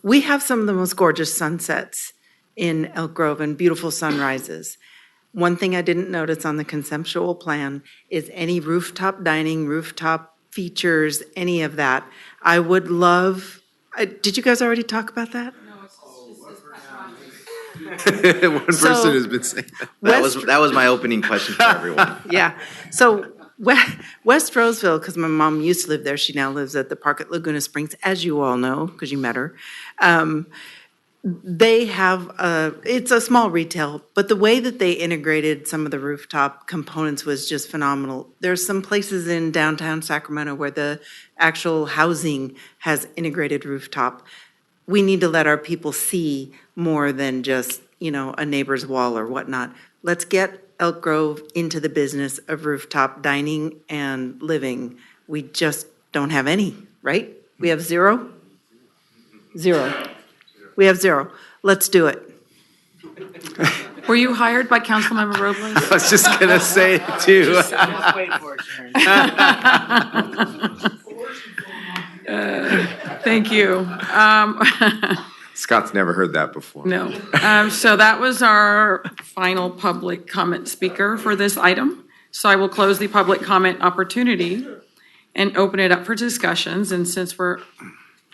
We have some of the most gorgeous sunsets in Elk Grove and beautiful sunrises. One thing I didn't notice on the conceptual plan is any rooftop dining, rooftop features, any of that. I would love, did you guys already talk about that? One person has been saying that. That was my opening question for everyone. Yeah. So West Roseville, because my mom used to live there, she now lives at the park at Laguna Springs, as you all know, because you met her. they have it's a small retail, but the way that they integrated some of the rooftop components was just phenomenal. There's some places in downtown Sacramento where the actual housing has integrated rooftop. We need to let our people see more than just, a neighbor's wall or whatnot. Let's get Elk Grove into the business of rooftop dining and living. We just don't have any, right? We have zero? Zero. We have zero. Let's do it. Were you hired by Councilmember Robles? I was just gonna say it too. Just wait for it, Sharon. Thank you. Scott's never heard that before. No. So that was our final public comment speaker for this item. So I will close the public comment opportunity and open it up for discussions. And since we're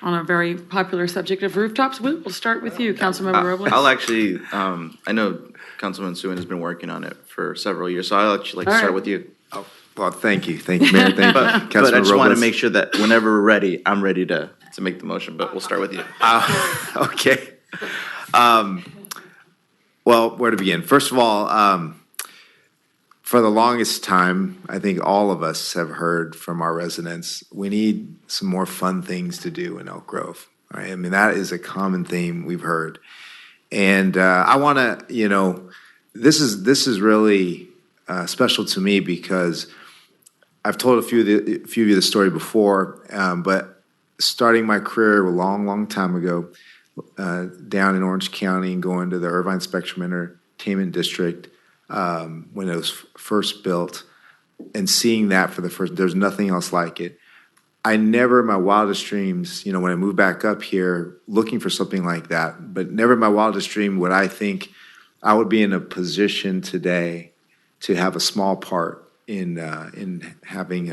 on a very popular subject of rooftops, we'll start with you, Councilmember Robles. I'll actually, I know Councilman Suen has been working on it for several years, so I'll actually like to start with you. Oh, well, thank you, Mayor. Thank you, But I Councilman just want to Robles. make sure that whenever we're ready, I'm ready to make the motion, but we'll start with you. Okay. Well, where to begin? First of all, for the longest time, I think all of us have heard from our residents, we need some more fun things to do in Elk Grove. Right? I mean, that is a common theme we've heard. And I want to, this is really special to me because I've told a few of you the story before, but starting my career a long time ago, down in Orange County and going to the Irvine Spectrum Entertainment District when it was first built, and seeing that for the first, there's nothing else like it. I never in my wildest dreams, when I moved back up here looking for something like that, but never in my wildest dream would I think I would be in a position today to have a small part in having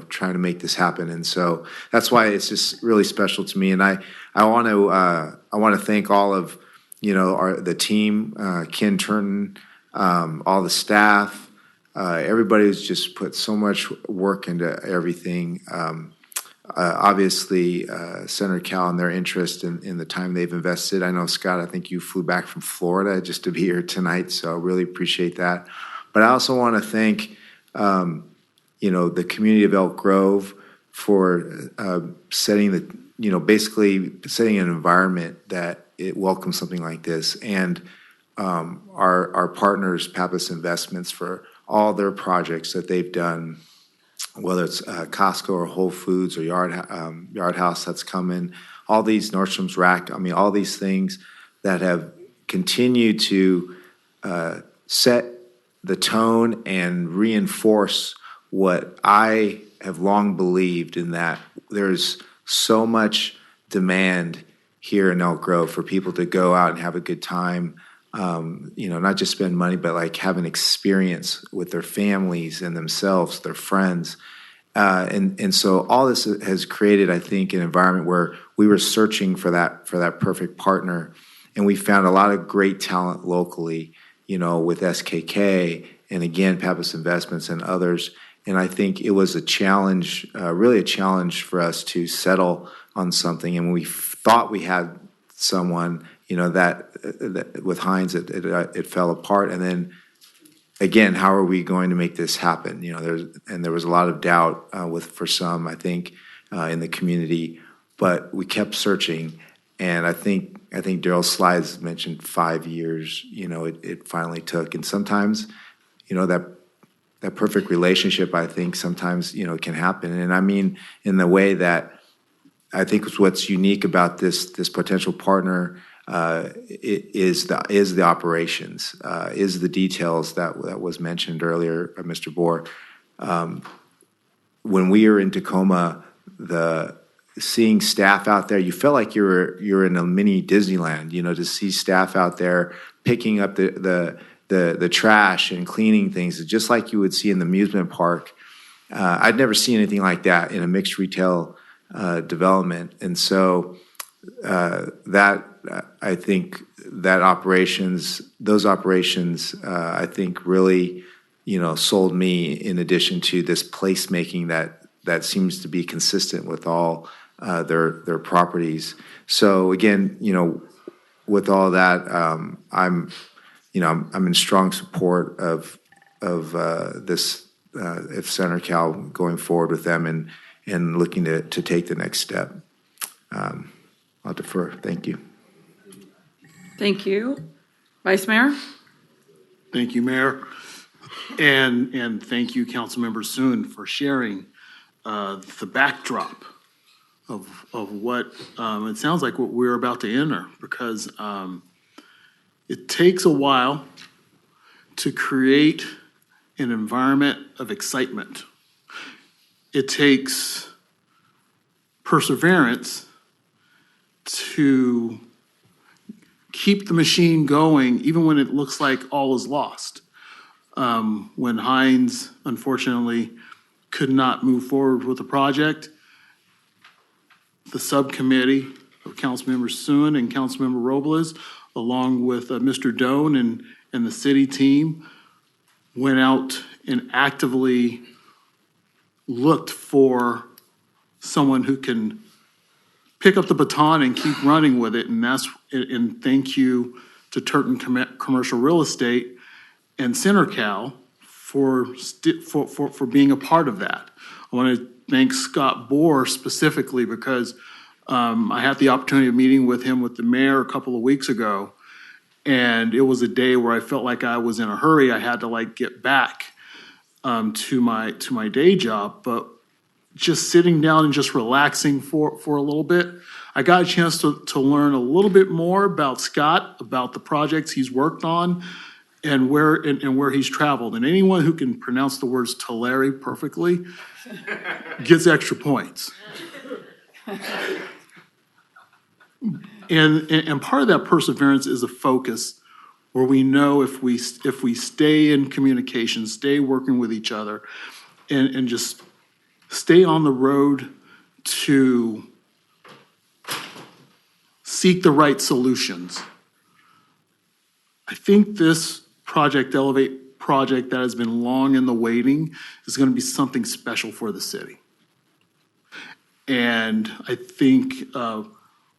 trying to make this happen. And so that's why it's just really special to me. And I want to thank all of the team, Ken Turton, all the staff, everybody who's just put so much work into everything. Obviously, CenterCal and their interest in the time they've invested. I know, Scott, I think you flew back from Florida just to be here tonight, so I really appreciate that. But I also want to thank, the community of Elk Grove for setting basically setting an environment that it welcomes something like this, and our partners, Pappas Investments, for all their projects that they've done, whether it's Costco or Whole Foods or Yard House that's coming, all these Nordstrom's Rack, all these things that have continued to set the tone and reinforce what I have long believed, in that there's so much demand here in Elk Grove for people to go out and have a good time, not just spend money, but like have an experience with their families and themselves, their friends. And so all this has created, I think, an environment where we were searching for that perfect partner. And we found a lot of great talent locally, with SKK and again, Pappas Investments and others. And I think it was a challenge, really a challenge for us to settle on something. And when we thought we had someone, that with Hines, it fell apart. And then again, how are we going to make this happen? There was a lot of doubt for some, I think, in the community, but we kept searching. And I think Daryl's slides mentioned 5 years. It finally took. And sometimes, that perfect relationship, I think sometimes, can happen. And I mean, in the way that I think what's unique about this potential partner is the operations, is the details that was mentioned earlier, Mr. Bohr. When we were in Tacoma, seeing staff out there, you felt like you're in a mini Disneyland. To see staff out there picking up the trash and cleaning things, just like you would see in the amusement park. I'd never seen anything like that in a mixed retail development. And so I think those operations, I think really, sold me, in addition to this placemaking that seems to be consistent with all their properties. So again, with all that, I'm in strong support of this, if CenterCal going forward with them and looking to take the next step. I'll defer. Thank you. Thank you. Vice Mayor? Thank you, Mayor. And thank you, Councilmember Soon, for sharing the backdrop of what it sounds like what we're about to enter, because it takes a while to create an environment of excitement. It takes perseverance to keep the machine going even when it looks like all is lost. When Hines, unfortunately, could not move forward with the project, the subcommittee of Councilmember Suen and Councilmember Robles, along with Mr. Doan and the city team, went out and actively looked for someone who can pick up the baton and keep running with it. And thank you to Turton Commercial Real Estate and CenterCal for being a part of that. I want to thank Scott Bohr specifically because I had the opportunity of meeting with him with the mayor a couple of weeks ago. And it was a day where I felt like I was in a hurry. I had to get back to my day job, but just sitting down and just relaxing for a little bit, I got a chance to learn a little bit more about Scott, about the projects he's worked on, and where he's traveled. And anyone who can pronounce the words Tulare perfectly gets extra points. And part of that perseverance is a focus where we know if we stay in communication, stay working with each other, and just stay on the road to seek the right solutions. I think this Project Elevate project that has been long in the waiting is going to be something special for the city. And I think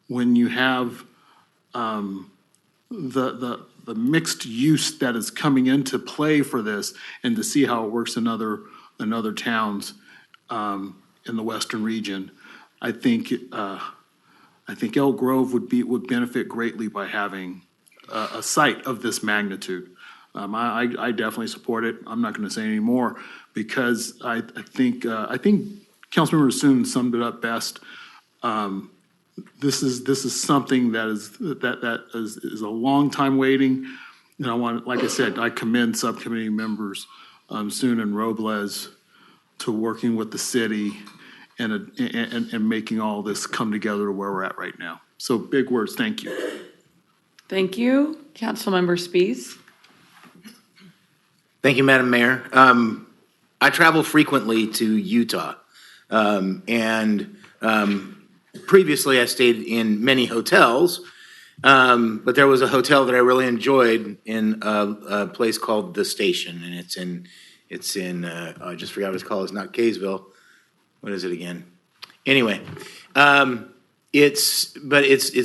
when you have the mixed use that is coming into play for this, and to see how it works in other towns in the western region, I think Elk Grove would benefit greatly by having a site of this magnitude. I definitely support it. I'm not going to say any more because I think Councilmember Soon summed it up best. This is something that is a long time waiting. And like I said, I commend subcommittee members Soon and Robles to working with the city and making all this come together to where we're at right now. So big words, thank you. Thank you. Councilmember Spies. Thank you, Madam Mayor. I travel frequently to Utah, and previously I stayed in many hotels, but there was a hotel that I really enjoyed in a place called The Station, and it's in I just forgot what it's called. It's not Kaysville. What is it again? Anyway, it's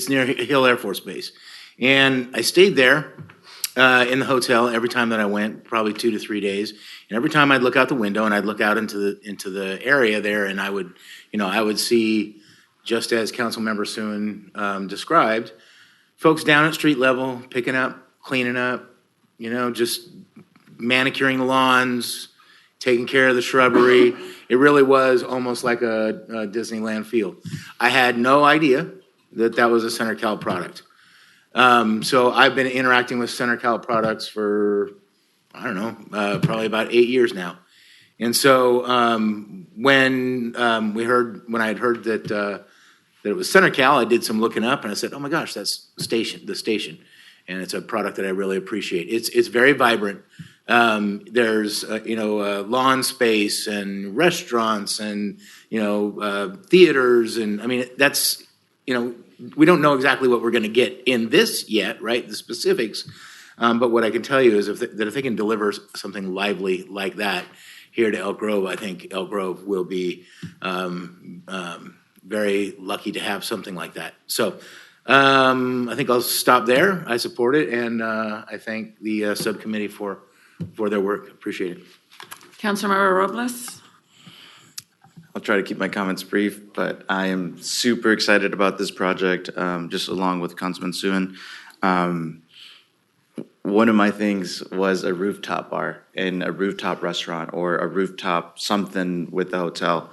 near Hill Air Force Base, and I stayed there in the hotel every time that I went, probably 2 to 3 days. And every time I'd look out the window and I'd look out into the area there, and I would see, just as Councilmember Soon described, folks down at street level picking up, cleaning up, just manicuring the lawns, taking care of the shrubbery. It really was almost like a Disneyland feel. I had no idea that was a CenterCal product. So I've been interacting with CenterCal products for, I don't know, probably about 8 years now. And so when I had heard that it was CenterCal, I did some looking up and I said, oh my gosh, that's the station. And it's a product that I really appreciate. It's very vibrant. There's lawn space and restaurants and theaters, and I mean that's we don't know exactly what we're going to get in this yet, right? The specifics, but what I can tell you is that if they can deliver something lively like that here to Elk Grove, I think Elk Grove will be very lucky to have something like that. So I think I'll stop there. I support it, and I thank the subcommittee for their work. Appreciate it. Councilmember Robles? I'll try to keep my comments brief, but I am super excited about this project, just along with Councilman Suen. One of my things was a rooftop bar and a rooftop restaurant or a rooftop something with the hotel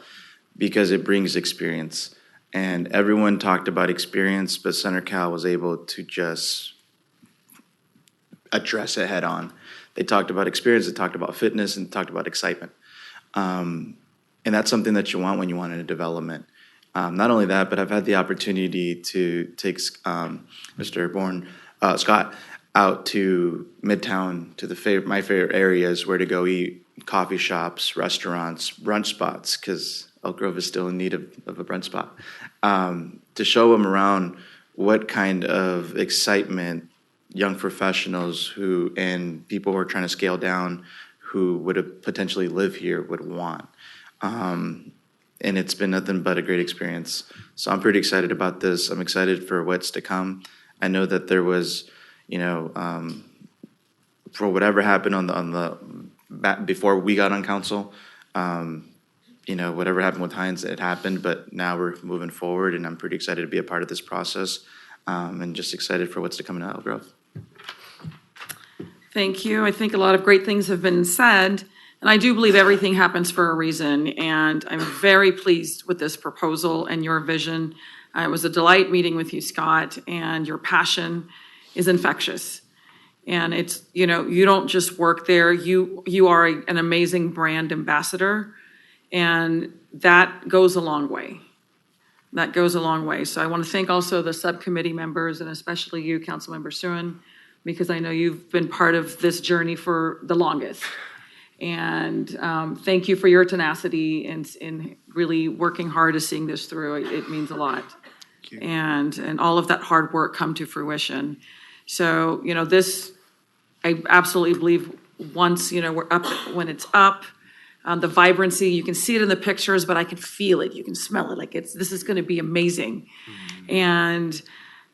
because it brings experience. And everyone talked about experience, but CenterCal was able to just address it head on. They talked about experience, they talked about fitness, and talked about excitement. And that's something that you want when you want in a development. Not only that, but I've had the opportunity to take Mr. Scott out to Midtown, to my favorite areas where to go eat, coffee shops, restaurants, brunch spots, because Elk Grove is still in need of a brunch spot. To show them around what kind of excitement young professionals and people who are trying to scale down who would have potentially live here would want. And it's been nothing but a great experience. So I'm pretty excited about this. I'm excited for what's to come. I know that there was, for whatever happened before we got on council, whatever happened with Hines, it happened, but now we're moving forward, and I'm pretty excited to be a part of this process, and just excited for what's to come in Elk Grove. Thank you. I think a lot of great things have been said, and I do believe everything happens for a reason, and I'm very pleased with this proposal and your vision. It was a delight meeting with you, Scott, and your passion is infectious. And it's, you don't just work there, you are an amazing brand ambassador, and that goes a long way. That goes a long way. So I want to thank also the subcommittee members, and especially you, Councilmember Suen, because I know you've been part of this journey for the longest. And thank you for your tenacity in really working hard to seeing this through. It means a lot. And all of that hard work come to fruition. So, this, I absolutely believe once, we're up, when it's up, the vibrancy, you can see it in the pictures, but I can feel it. You can smell it. Like this is going to be amazing. And,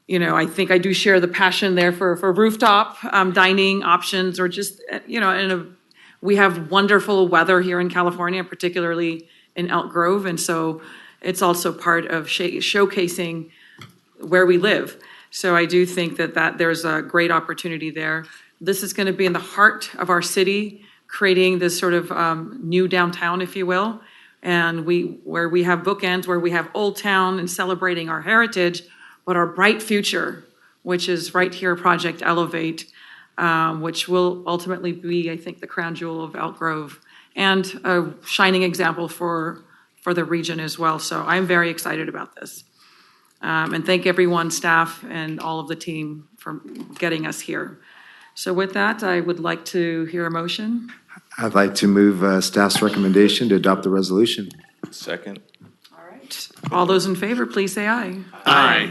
I think I do share the passion there for rooftop dining options, or just, we have wonderful weather here in California, particularly in Elk Grove. And so it's also part of showcasing where we live. So I do think that there's a great opportunity there. This is going to be in the heart of our city, creating this sort of new downtown, if you will. And where we have bookends, where we have Old Town and celebrating our heritage, but our bright future, which is right here, Project Elevate, which will ultimately be, I think, the crown jewel of Elk Grove, and a shining example for the region as well. So I'm very excited about this. And thank everyone, staff, and all of the team for getting us here. So with that, I would like to hear a motion. I'd like to move staff's recommendation to adopt the resolution. Second. All right. All those in favor, please say aye. Aye.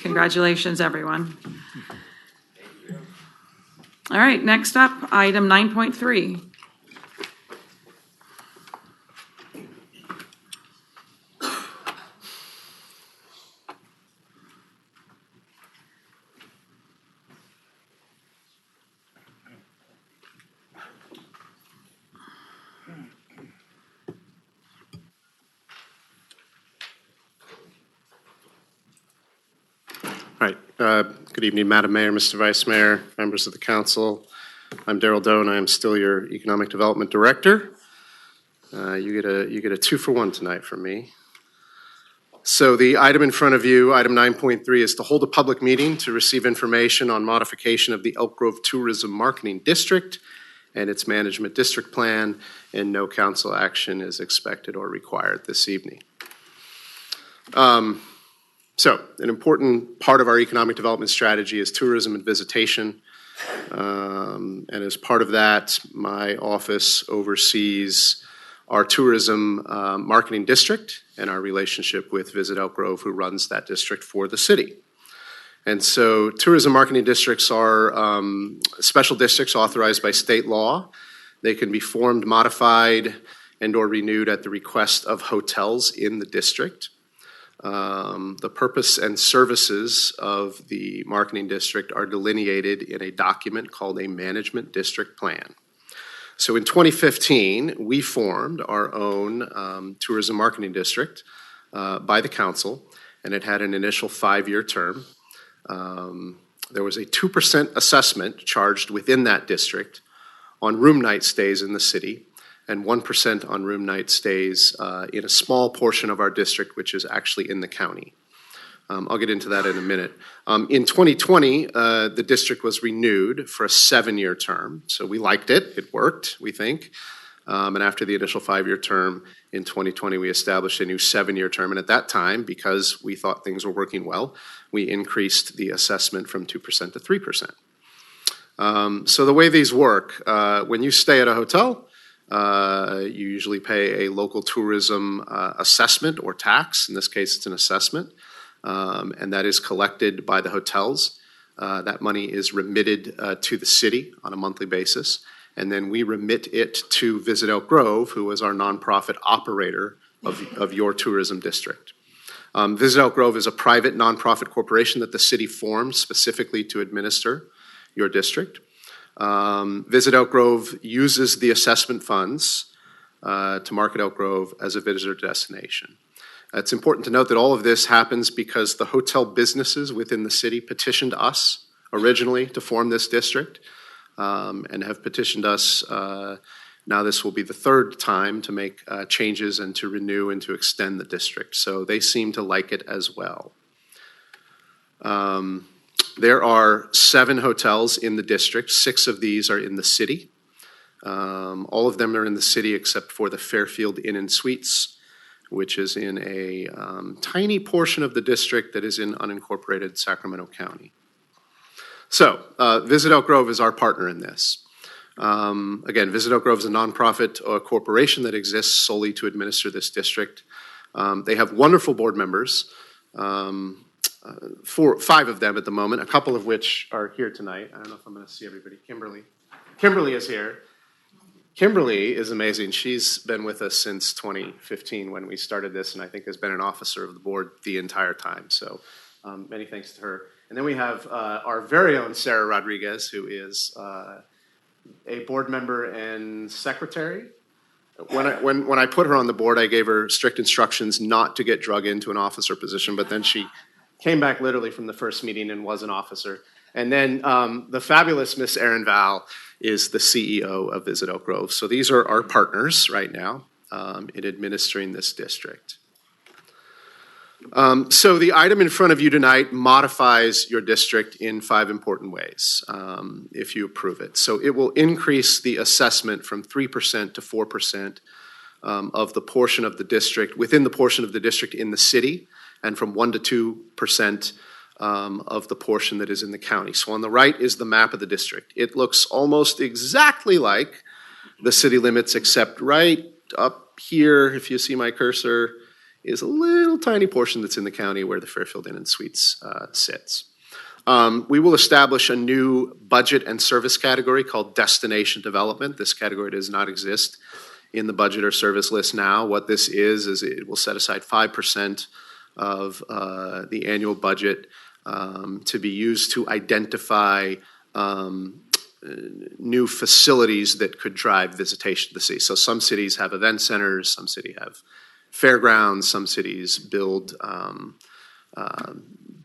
Congratulations, everyone. All right, next up, item 9.3. Right. Good evening, Madam Mayor, Mr. Vice Mayor, members of the council. I'm Darrell Doan. I am still your Economic Development Director. You get a 2-for-1 tonight from me. So the item in front of you, item 9.3, is to hold a public meeting to receive information on modification of the Elk Grove Tourism Marketing District and its management district plan, and no council action is expected or required this evening. So an important part of our economic development strategy is tourism and visitation. And as part of that, my office oversees our tourism marketing district and our relationship with Visit Elk Grove, who runs that district for the city. And so tourism marketing districts are special districts authorized by state law. They can be formed, modified, and or renewed at the request of hotels in the district. The purpose and services of the marketing district are delineated in a document called a management district plan. So in 2015, we formed our own tourism marketing district by the council, and it had an initial 5-year term. There was a 2% assessment charged within that district on room night stays in the city, and 1% on room night stays in a small portion of our district, which is actually in the county. I'll get into that in a minute. In 2020, the district was renewed for a 7-year term, so we liked it. It worked, we think. And after the initial 5-year term in 2020, we established a new 7-year term. And at that time, because we thought things were working well, we increased the assessment from 2% to 3%. So the way these work, when you stay at a hotel, you usually pay a local tourism assessment or tax. In this case, it's an assessment, and that is collected by the hotels. That money is remitted to the city on a monthly basis, and then we remit it to Visit Elk Grove, who is our nonprofit operator of your tourism district. Visit Elk Grove is a private nonprofit corporation that the city formed specifically to administer your district. Visit Elk Grove uses the assessment funds to market Elk Grove as a visitor destination. It's important to note that all of this happens because the hotel businesses within the city petitioned us originally to form this district, and have petitioned us. Now this will be the 3rd time to make changes and to renew and to extend the district. So they seem to like it as well. There are 7 hotels in the district. 6 of these are in the city. All of them are in the city except for the Fairfield Inn and Suites, which is in a tiny portion of the district that is in unincorporated Sacramento County. So Visit Elk Grove is our partner in this. Again, Visit Elk Grove is a nonprofit corporation that exists solely to administer this district. They have wonderful board members. 5 of them at the moment, a couple of which are here tonight. I don't know if I'm going to see everybody. Kimberly is here. Kimberly is amazing. She's been with us since 2015 when we started this, and I think has been an officer of the board the entire time. So many thanks to her. And then we have our very own Sarah Rodriguez, who is a board member and secretary. When I put her on the board, I gave her strict instructions not to get drug into an officer position, but then she came back literally from the first meeting and was an officer. And then the fabulous Miss Erin Val is the CEO of Visit Elk Grove. So these are our partners right now in administering this district. So the item in front of you tonight modifies your district in 5 important ways if you approve it. So it will increase the assessment from 3% to 4% of the portion of the district, within the portion of the district in the city, and from 1% to 2% of the portion that is in the county. So on the right is the map of the district. It looks almost exactly like the city limits, except right up here, if you see my cursor, is a little tiny portion that's in the county where the Fairfield Inn and Suites sits. We will establish a new budget and service category called destination development. This category does not exist in the budget or service list now. What this is it will set aside 5% of the annual budget to be used to identify new facilities that could drive visitation to the city. So some cities have event centers, some cities have fairgrounds, some cities build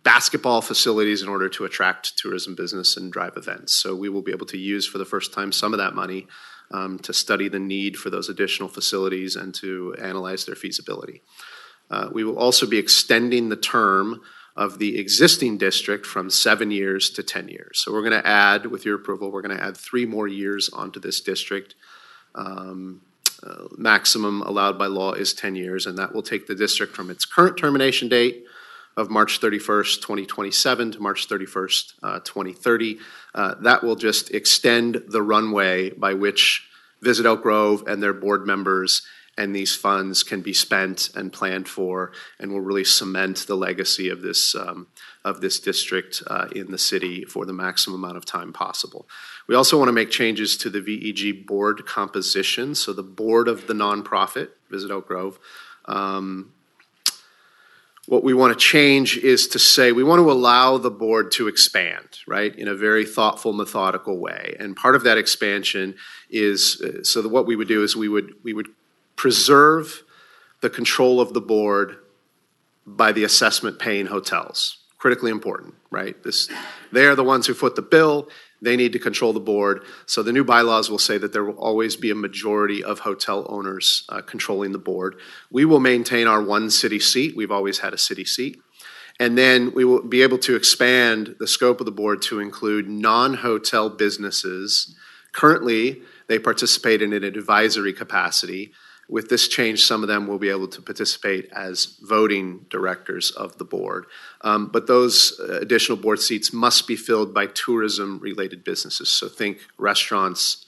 basketball facilities in order to attract tourism business and drive events. So we will be able to use for the first time some of that money to study the need for those additional facilities and to analyze their feasibility. We will also be extending the term of the existing district from 7 years to 10 years. So we're going to add, with your approval, we're going to add 3 more years onto this district. Maximum allowed by law is 10 years, and that will take the district from its current termination date of March 31st, 2027 to March 31st, 2030. That will just extend the runway by which Visit Elk Grove and their board members and these funds can be spent and planned for, and will really cement the legacy of this district in the city for the maximum amount of time possible. We also want to make changes to the VEG board composition. So the board of the nonprofit, Visit Elk Grove, What we want to change is to say, we want to allow the board to expand, right, in a very thoughtful, methodical way. And part of that expansion is, so that what we would do is we would preserve the control of the board by the assessment paying hotels. Critically important, right? They are the ones who foot the bill. They need to control the board. So the new bylaws will say that there will always be a majority of hotel owners controlling the board. We will maintain our one city seat. We've always had a city seat. And then we will be able to expand the scope of the board to include non-hotel businesses. Currently, they participate in an advisory capacity. With this change, some of them will be able to participate as voting directors of the board. But those additional board seats must be filled by tourism-related businesses. So think restaurants,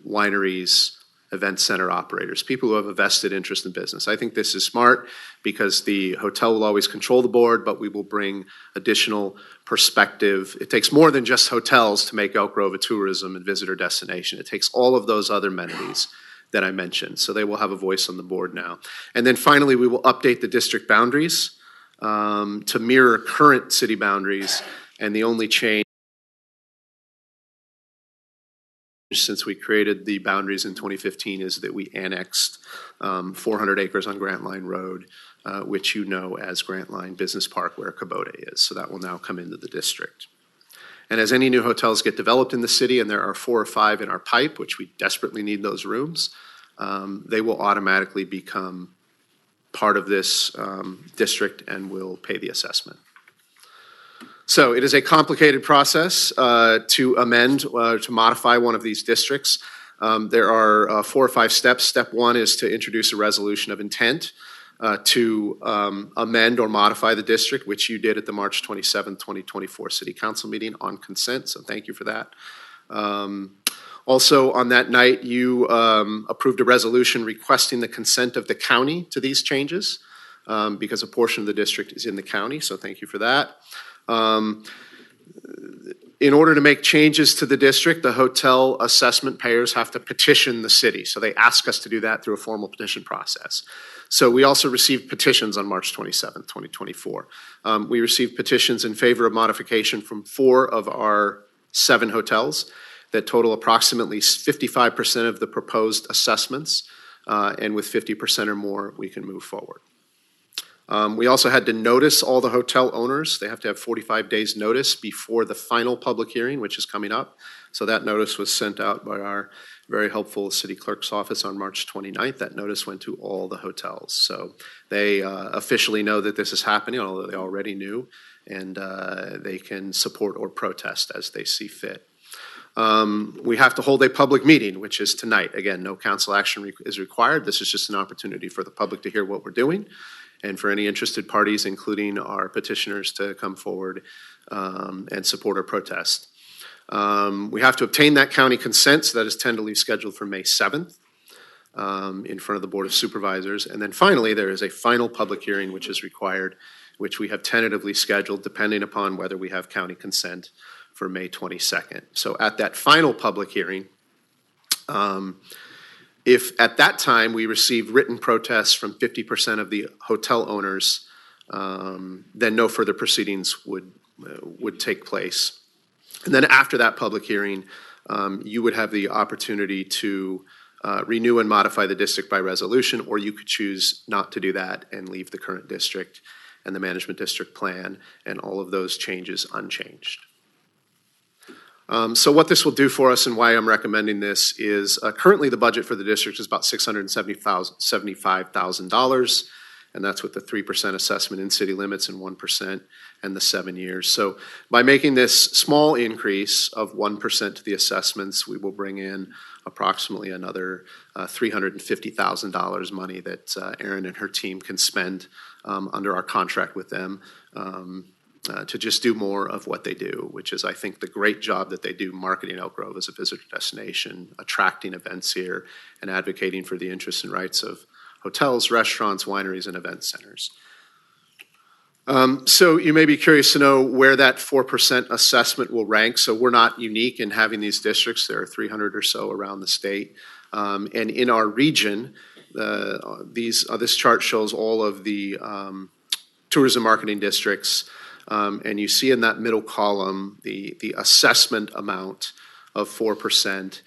wineries, event center operators, people who have a vested interest in business. I think this is smart because the hotel will always control the board, but we will bring additional perspective. It takes more than just hotels to make Elk Grove a tourism and visitor destination. It takes all of those other amenities that I mentioned. So they will have a voice on the board now. And then finally, we will update the district boundaries to mirror current city boundaries. And the only change since we created the boundaries in 2015 is that we annexed 400 acres on Grant Line Road, which you know as Grant Line Business Park where Kubota is. So that will now come into the district. And as any new hotels get developed in the city, and there are 4 or 5 in our pipe, which we desperately need those rooms, they will automatically become part of this district and will pay the assessment. So it is a complicated process to amend, to modify one of these districts. There are 4 or 5 steps. Step 1 is to introduce a resolution of intent to amend or modify the district, which you did at the March 27, 2024 City Council meeting on consent, so thank you for that. Also, on that night, you approved a resolution requesting the consent of the county to these changes because a portion of the district is in the county, so thank you for that. In order to make changes to the district, the hotel assessment payers have to petition the city, so they ask us to do that through a formal petition process. So we also received petitions on March 27, 2024. We received petitions in favor of modification from 4 of our 7 hotels that total approximately 55% of the proposed assessments, and with 50% or more, we can move forward. We also had to notice all the hotel owners. They have to have 45 days notice before the final public hearing, which is coming up. So that notice was sent out by our very helpful city clerk's office on March 29th. That notice went to all the hotels. So they officially know that this is happening, although they already knew, and they can support or protest as they see fit. We have to hold a public meeting, which is tonight. Again, no council action is required. This is just an opportunity for the public to hear what we're doing and for any interested parties, including our petitioners, to come forward and support or protest. We have to obtain that county consent, so that is tentatively scheduled for May 7th in front of the Board of Supervisors. And then finally, there is a final public hearing which is required, which we have tentatively scheduled depending upon whether we have county consent for May 22nd. So at that final public hearing, if at that time we receive written protests from 50% of the hotel owners, then no further proceedings would take place. And then after that public hearing, you would have the opportunity to renew and modify the district by resolution, or you could choose not to do that and leave the current district and the management district plan and all of those changes unchanged. So what this will do for us and why I'm recommending this is currently the budget for the district is about $675,000, and that's with the 3% assessment in city limits and 1% and the 7 years. So by making this small increase of 1% to the assessments, we will bring in approximately another $350,000 money that Erin and her team can spend under our contract with them to just do more of what they do, which is, I think, the great job that they do marketing Elk Grove as a visitor destination, attracting events here, and advocating for the interests and rights of hotels, restaurants, wineries, and event centers. So you may be curious to know where that 4% assessment will rank. So we're not unique in having these districts. There are 300 or so around the state. And in our region, this chart shows all of the tourism marketing districts. And you see in that middle column, the assessment amount of 4%.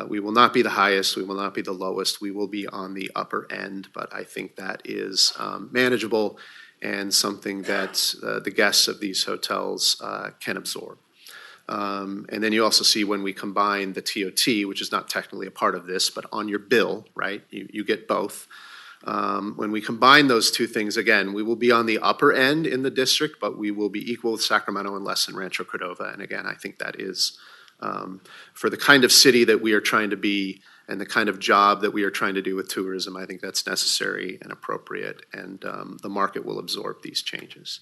We will not be the highest, we will not be the lowest, we will be on the upper end, but I think that is manageable and something that the guests of these hotels can absorb. And then you also see when we combine the TOT, which is not technically a part of this, but on your bill, right, you get both. When we combine those two things, again, we will be on the upper end in the district, but we will be equal with Sacramento and less than Rancho Cordova. And again, I think that is, for the kind of city that we are trying to be and the kind of job that we are trying to do with tourism, I think that's necessary and appropriate, and the market will absorb these changes.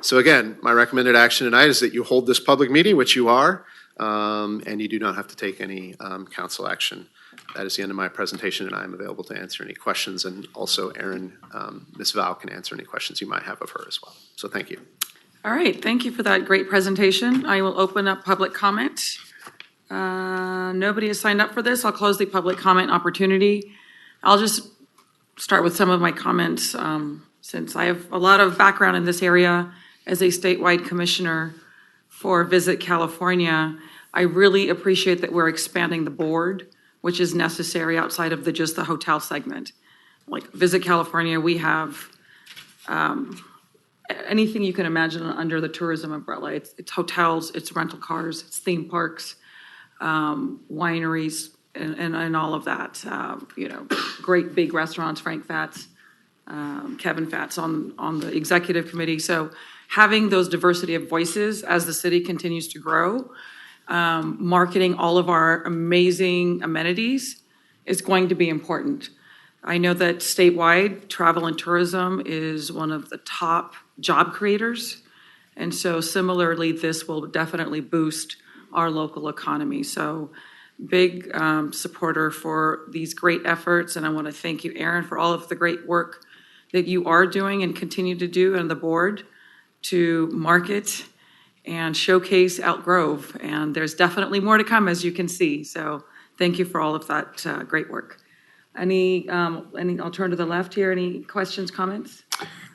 So again, my recommended action tonight is that you hold this public meeting, which you are, and you do not have to take any council action. That is the end of my presentation, and I am available to answer any questions, and also Erin, Ms. Val can answer any questions you might have of her as well. So thank you. All right, thank you for that great presentation. I will open up public comment. Nobody has signed up for this. I'll close the public comment opportunity. I'll just start with some of my comments since I have a lot of background in this area as a statewide commissioner for Visit California. I really appreciate that we're expanding the board, which is necessary outside of just the hotel segment. Like Visit California, we have anything you can imagine under the tourism umbrella. It's hotels, it's rental cars, it's theme parks, wineries, and all of that. Great big restaurants, Frank Fat's, Kevin Fat's on the executive committee. So having those diversity of voices as the city continues to grow, marketing all of our amazing amenities is going to be important. I know that statewide, travel and tourism is one of the top job creators. And so similarly, this will definitely boost our local economy. So big supporter for these great efforts. And I want to thank you, Erin, for all of the great work that you are doing and continue to do on the board to market and showcase Elk Grove. And there's definitely more to come, as you can see. So thank you for all of that great work. I'll turn to the left here. Any questions, comments?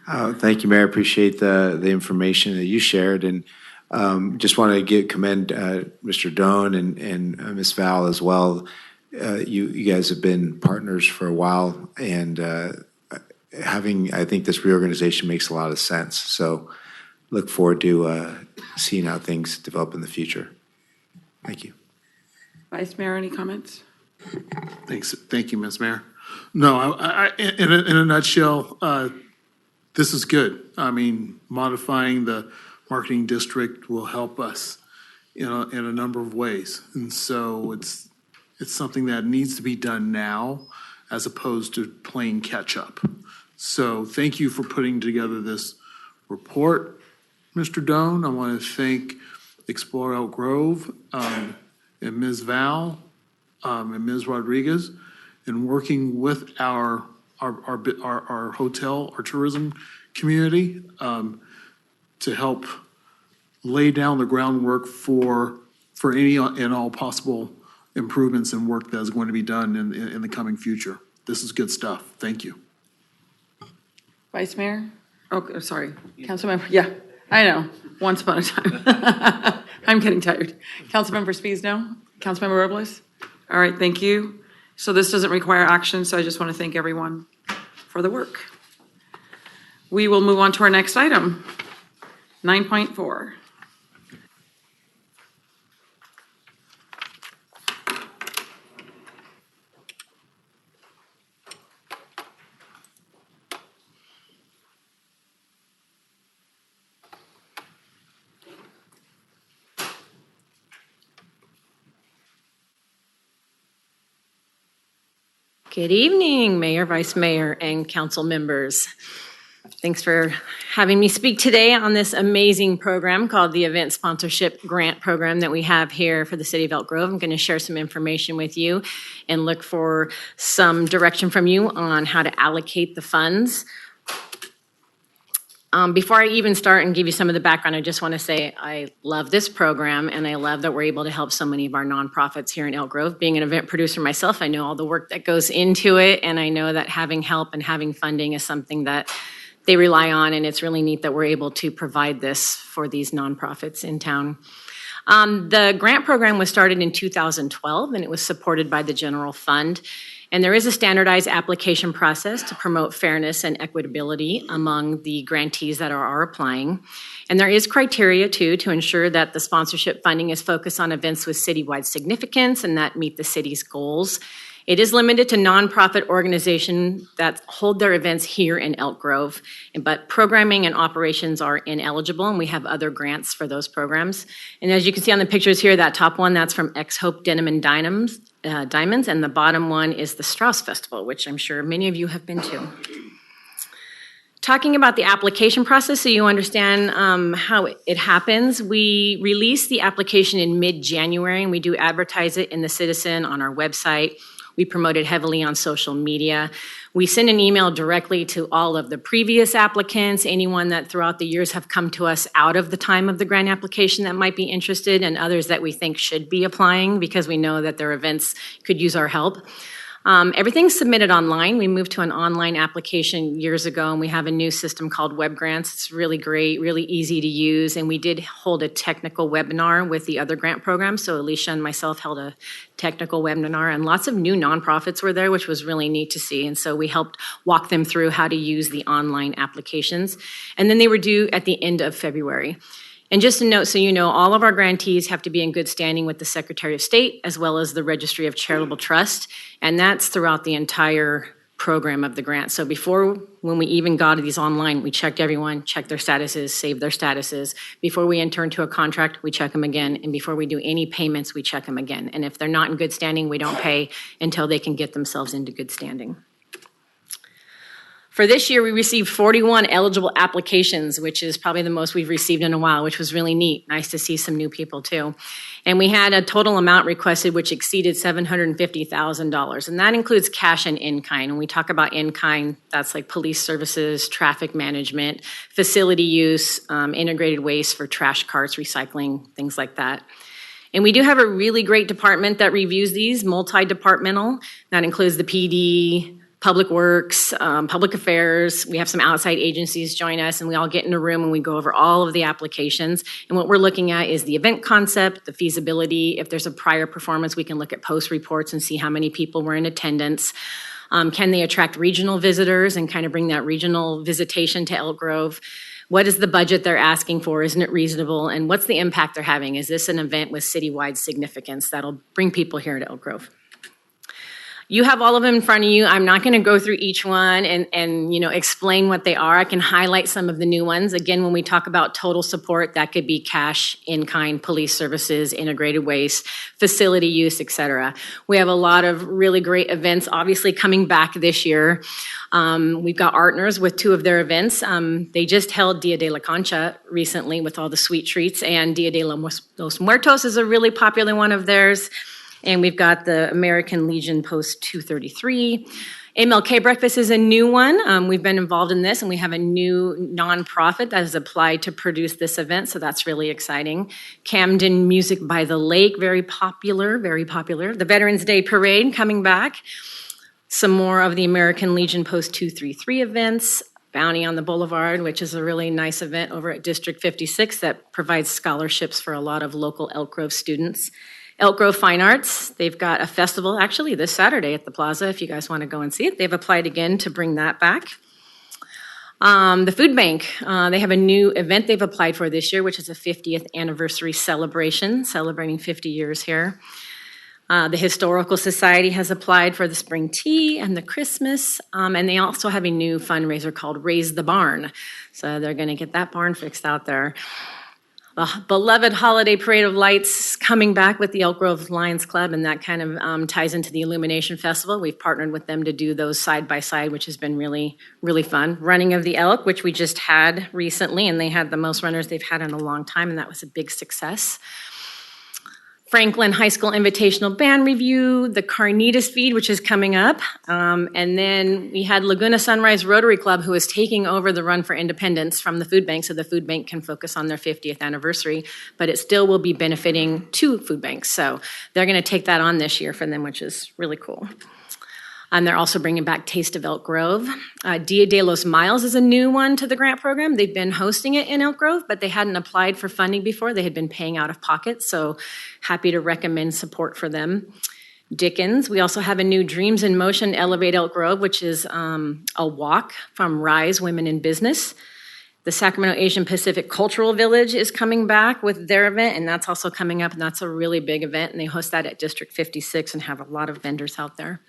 Thank you, Mayor. I appreciate the information that you shared, and just want to commend Mr. Doan and Ms. Val as well. You guys have been partners for a while, and I think this reorganization makes a lot of sense. So look forward to seeing how things develop in the future. Thank you. Vice Mayor, any comments? Thank you, Ms. Mayor. No, in a nutshell, this is good. I mean, modifying the marketing district will help us in a number of ways. And so it's something that needs to be done now as opposed to playing catch up. So thank you for putting together this report, Mr. Doan. I want to thank Explore Elk Grove and Ms. Val and Ms. Rodriguez in working with our hotel, our tourism community to help lay down the groundwork for any and all possible improvements and work that is going to be done in the coming future. This is good stuff. Thank you. Vice Mayor? Oh, sorry. Councilmember, yeah, I know. Once upon a time. I'm getting tired. Councilmember Spies, no? Councilmember Robles? All right, thank you. So this doesn't require action, so I just want to thank everyone for the work. We will move on to our next item, 9.4. Good evening, Mayor, Vice Mayor, and council members. Thanks for having me speak today on this amazing program called the Event Sponsorship Grant Program that we have here for the City of Elk Grove. I'm going to share some information with you and look for some direction from you on how to allocate the funds. Before I even start and give you some of the background, I just want to say I love this program, and I love that we're able to help so many of our nonprofits here in Elk Grove. Being an event producer myself, I know all the work that goes into it, and I know that having help and having funding is something that they rely on, and it's really neat that we're able to provide this for these nonprofits in town. The grant program was started in 2012, and it was supported by the general fund. And there is a standardized application process to promote fairness and equitability among the grantees that are applying. And there is criteria, too, to ensure that the sponsorship funding is focused on events with citywide significance and that meet the city's goals. It is limited to nonprofit organizations that hold their events here in Elk Grove, but programming and operations are ineligible, and we have other grants for those programs. And as you can see on the pictures here, that top one, that's from Ex-Hope Denim and Diamonds, and the bottom one is the Strauss Festival, which I'm sure many of you have been to. Talking about the application process so you understand how it happens, we release the application in mid-January, and we do advertise it in the Citizen on our website. We promote it heavily on social media. We send an email directly to all of the previous applicants, anyone that throughout the years have come to us out of the time of the grant application that might be interested, and others that we think should be applying because we know that their events could use our help. Everything's submitted online. We moved to an online application years ago, and we have a new system called Web Grants. It's really great, really easy to use, and we did hold a technical webinar with the other grant programs. So Alicia and myself held a technical webinar, and lots of new nonprofits were there, which was really neat to see. And so we helped walk them through how to use the online applications. And then they were due at the end of February. And just a note, so you know, all of our grantees have to be in good standing with the Secretary of State as well as the Registry of Charitable Trust, and that's throughout the entire program of the grant. So before, when we even got these online, we checked everyone, checked their statuses, saved their statuses. Before we enter into a contract, we check them again, and before we do any payments, we check them again. And if they're not in good standing, we don't pay until they can get themselves into good standing. For this year, we received 41 eligible applications, which is probably the most we've received in a while, which was really neat. Nice to see some new people, too. And we had a total amount requested which exceeded $750,000, and that includes cash and in-kind. When we talk about in-kind, that's like police services, traffic management, facility use, integrated waste for trash carts, recycling, things like that. And we do have a really great department that reviews these, multi-departmental. That includes the PD, Public Works, Public Affairs. We have some outside agencies join us, and we all get in a room and we go over all of the applications. And what we're looking at is the event concept, the feasibility. If there's a prior performance, we can look at post reports and see how many people were in attendance. Can they attract regional visitors and kind of bring that regional visitation to Elk Grove? What is the budget they're asking for? Isn't it reasonable? And what's the impact they're having? Is this an event with citywide significance that'll bring people here to Elk Grove? You have all of them in front of you. I'm not going to go through each one and explain what they are. I can highlight some of the new ones. Again, when we talk about total support, that could be cash, in-kind, police services, integrated waste, facility use, et cetera. We have a lot of really great events, obviously, coming back this year. We've got partners with two of their events. They just held Dia de la Concha recently with all the sweet treats, and Dia de los Muertos is a really popular one of theirs. And we've got the American Legion Post 233. MLK Breakfast is a new one. We've been involved in this, and we have a new nonprofit that has applied to produce this event, so that's really exciting. Camden Music by the Lake, very popular, very popular. The Veterans Day Parade coming back. Some more of the American Legion Post 233 events. Bounty on the Boulevard, which is a really nice event over at District 56 that provides scholarships for a lot of local Elk Grove students. Elk Grove Fine Arts, they've got a festival actually this Saturday at the Plaza if you guys want to go and see it. They've applied again to bring that back. The Food Bank, they have a new event they've applied for this year, which is a 50th anniversary celebration, celebrating 50 years here. The Historical Society has applied for the spring tea and the Christmas, and they also have a new fundraiser called Raise the Barn. So they're going to get that barn fixed out there. The beloved Holiday Parade of Lights coming back with the Elk Grove Lions Club, and that kind of ties into the Illumination Festival. We've partnered with them to do those side by side, which has been really, really fun. Running of the Elk, which we just had recently, and they had the most runners they've had in a long time, and that was a big success. Franklin High School Invitational Band Review, the Carnitas Feed, which is coming up. And then we had Laguna Sunrise Rotary Club, who is taking over the Run for Independence from the Food Bank, so the Food Bank can focus on their 50th anniversary, but it still will be benefiting two food banks. So they're going to take that on this year for them, which is really cool. They're also bringing back Taste of Elk Grove. Dia de los Miles is a new one to the grant program. They've been hosting it in Elk Grove, but they hadn't applied for funding before. They had been paying out of pocket, so happy to recommend support for them. Dickens. We also have a new Dreams in Motion Elevate Elk Grove, which is a walk from Rise Women in Business. The Sacramento Asian Pacific Cultural Village is coming back with their event, and that's also coming up, and that's a really big event, and they host that at District 56 and have a lot of vendors out there.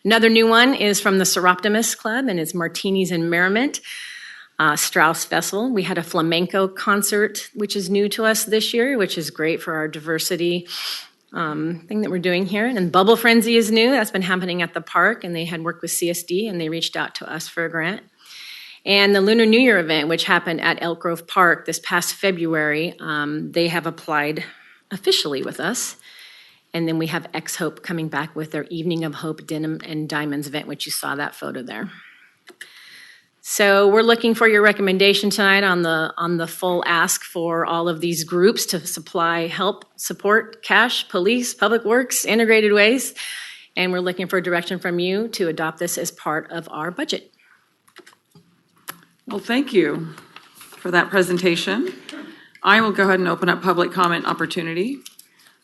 Another new one is from the Seroptimus Club, and it's Martinis and Merriment. Strauss Festival. We had a flamenco concert, which is new to us this year, which is great for our diversity thing that we're doing here. And Bubble Frenzy is new. That's been happening at the park, and they had worked with CSD, and they reached out to us for a grant. And the Lunar New Year event, which happened at Elk Grove Park this past February, they have applied officially with us. And then we have X-Hope coming back with their Evening of Hope Denim and Diamonds event, which you saw that photo there. So we're looking for your recommendation tonight on the full ask for all of these groups to supply help, support, cash, police, public works, integrated ways. And we're looking for direction from you to adopt this as part of our budget. Well, thank you for that presentation. I will go ahead and open up public comment opportunity.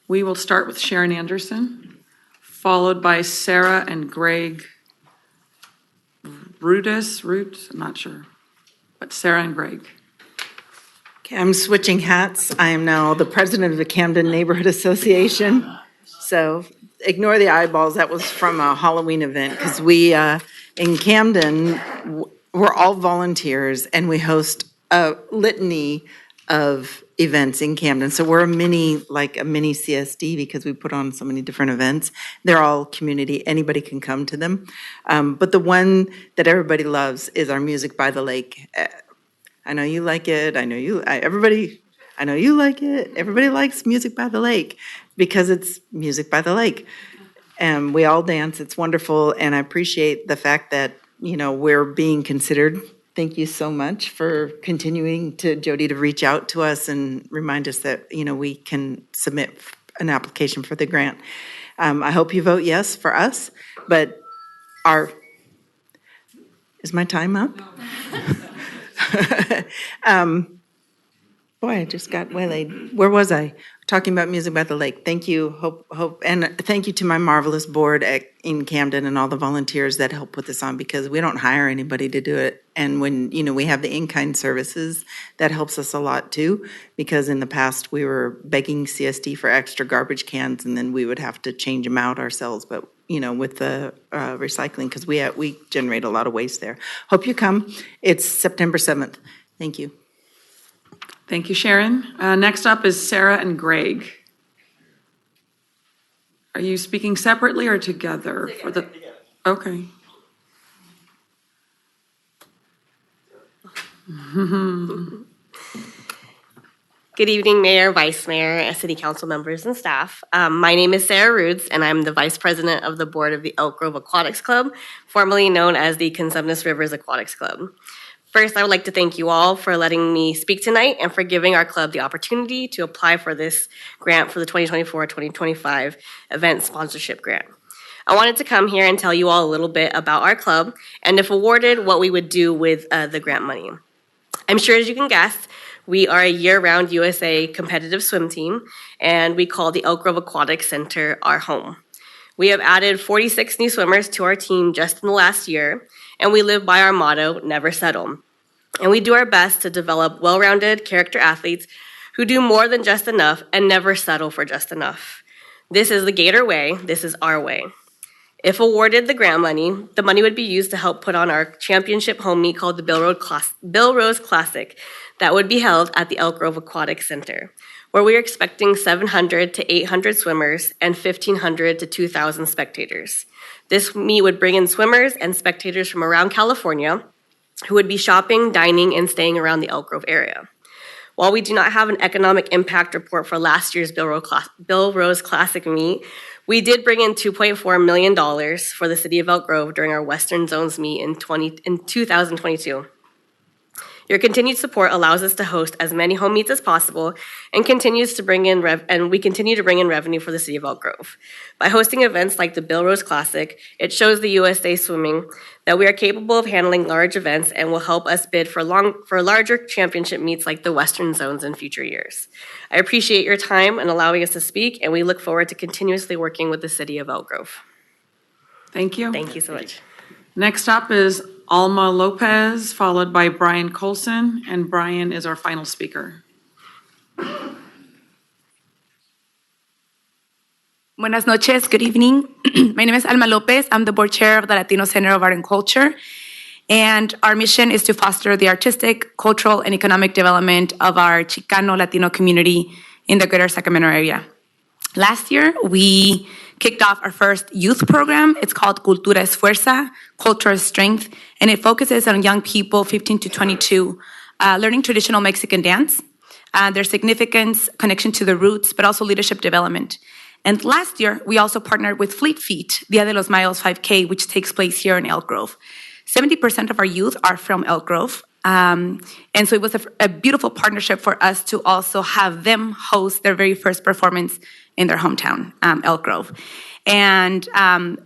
We will start with Sharon Anderson, followed by Sarah and Greg Root, I'm not sure, but Sarah and Greg. Okay, I'm switching hats. I am now the president of the Camden Neighborhood Association. So ignore the eyeballs. That was from a Halloween event because we, in Camden, we're all volunteers and we host a litany of events in Camden. So we're a mini CSD because we put on so many different events. They're all community, anybody can come to them. But the one that everybody loves is our Music by the Lake. I know you like it, I know you like it. Everybody likes Music by the Lake because it's Music by the Lake. And we all dance, it's wonderful, and I appreciate the fact that, we're being considered. Thank you so much for continuing Jody, to reach out to us and remind us that, we can submit an application for the grant. I hope you vote yes for us, but is my time up? Boy, I just got waylaid. Where was I? Talking about Music by the Lake. Thank you, hope, and thank you to my marvelous board in Camden and all the volunteers that help put this on because we don't hire anybody to do it. And when, we have the in-kind services, that helps us a lot too, because in the past we were begging CSD for extra garbage cans and then we would have to change them out ourselves. But, with the recycling, because we generate a lot of waste there. Hope you come. It's September 7th. Thank you. Thank you, Sharon. Next up is Sarah and Greg. Are you speaking separately or together? Together. Okay. Good evening, Mayor, Vice Mayor, City Council members, and staff. My name is Sarah Roods, and I'm the Vice President of the Board of the Elk Grove Aquatics Club, formerly known as the Consumnes Rivers Aquatics Club. First, I would like to thank you all for letting me speak tonight and for giving our club the opportunity to apply for this grant for the 2024-2025 event sponsorship grant. I wanted to come here and tell you all a little bit about our club and, if awarded, what we would do with the grant money. I'm sure, as you can guess, we are a year-round USA competitive swim team, and we call the Elk Grove Aquatic Center our home. We have added 46 new swimmers to our team just in the last year, and we live by our motto, never settle. And we do our best to develop well-rounded character athletes who do more than just enough and never settle for just enough. This is the Gator way. This is our way. If awarded the grant money, the money would be used to help put on our championship home meet called the Bill Rose Classic that would be held at the Elk Grove Aquatic Center, where we are expecting 700 to 800 swimmers and 1,500 to 2,000 spectators. This meet would bring in swimmers and spectators from around California who would be shopping, dining, and staying around the Elk Grove area. While we do not have an economic impact report for last year's Bill Rose Classic meet, we did bring in $2.4 million for the city of Elk Grove during our Western Zones meet in 2022. Your continued support allows us to host as many home meets as possible and continues to bring in we continue to bring in revenue for the city of Elk Grove. By hosting events like the Bill Rose Classic, it shows the USA Swimming that we are capable of handling large events and will help us bid for larger championship meets like the Western Zones in future years. I appreciate your time and allowing us to speak, and we look forward to continuously working with the city of Elk Grove. Thank you. Thank you so much. Next up is Alma Lopez, followed by Brian Colson, and Brian is our final speaker. Buenas noches, good evening. My name is Alma Lopez. I'm the board chair of the Latino Center of Art and Culture. And our mission is to foster the artistic, cultural, and economic development of our Chicano Latino community in the greater Sacramento area. Last year, we kicked off our first youth program. It's called Cultura es Fuerza, Culture is Strength, and it focuses on young people 15 to 22 learning traditional Mexican dance, their significance, connection to the roots, but also leadership development. And last year, we also partnered with Fleet Feet, Dia de los Mayos 5K, which takes place here in Elk Grove. 70% of our youth are from Elk Grove. And so it was a beautiful partnership for us to also have them host their very first performance in their hometown, Elk Grove. And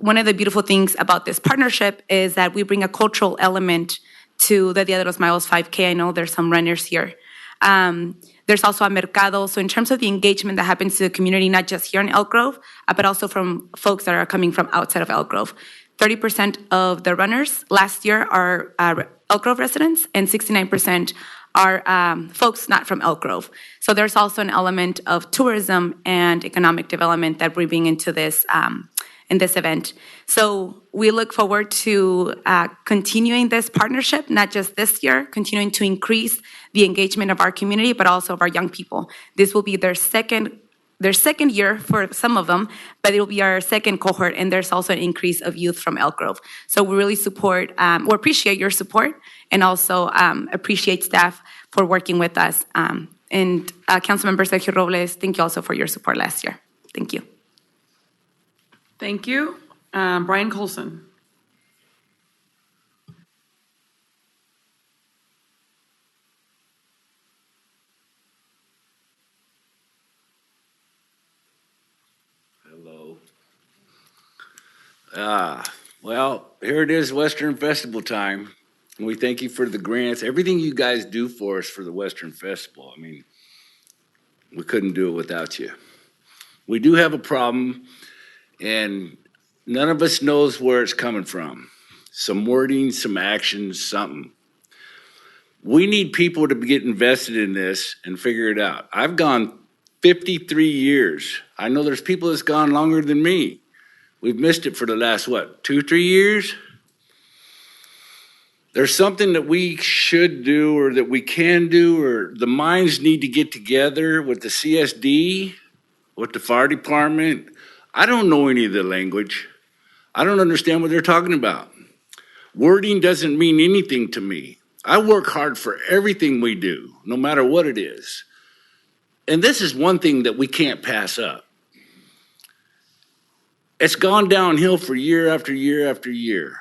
one of the beautiful things about this partnership is that we bring a cultural element to the Dia de los Mayos 5K. I know there's some runners here. There's also a mercado. So in terms of the engagement that happens to the community, not just here in Elk Grove, but also from folks that are coming from outside of Elk Grove. 30% of the runners last year are Elk Grove residents, and 69% are folks not from Elk Grove. So there's also an element of tourism and economic development that we bring into this in this event. So we look forward to continuing this partnership, not just this year, continuing to increase the engagement of our community, but also of our young people. This will be their second year for some of them, but it will be our second cohort, and there's also an increase of youth from Elk Grove. So we really support, or appreciate your support, and also appreciate staff for working with us. And Councilmember Sergio Robles, thank you also for your support last year. Thank you. Thank you. Brian Colson. Hello. Well, here it is, Western Festival time. And we thank you for the grants, everything you guys do for us for the Western Festival. I mean, we couldn't do it without you. We do have a problem, and none of us knows where it's coming from. Some wording, some action, something. We need people to get invested in this and figure it out. I've gone 53 years. I know there's people that's gone longer than me. We've missed it for the last, 2-3 years? There's something that we should do or that we can do, or the minds need to get together with the CSD, with the fire department. I don't know any of the language. I don't understand what they're talking about. Wording doesn't mean anything to me. I work hard for everything we do, no matter what it is. And this is one thing that we can't pass up. It's gone downhill for year after year after year.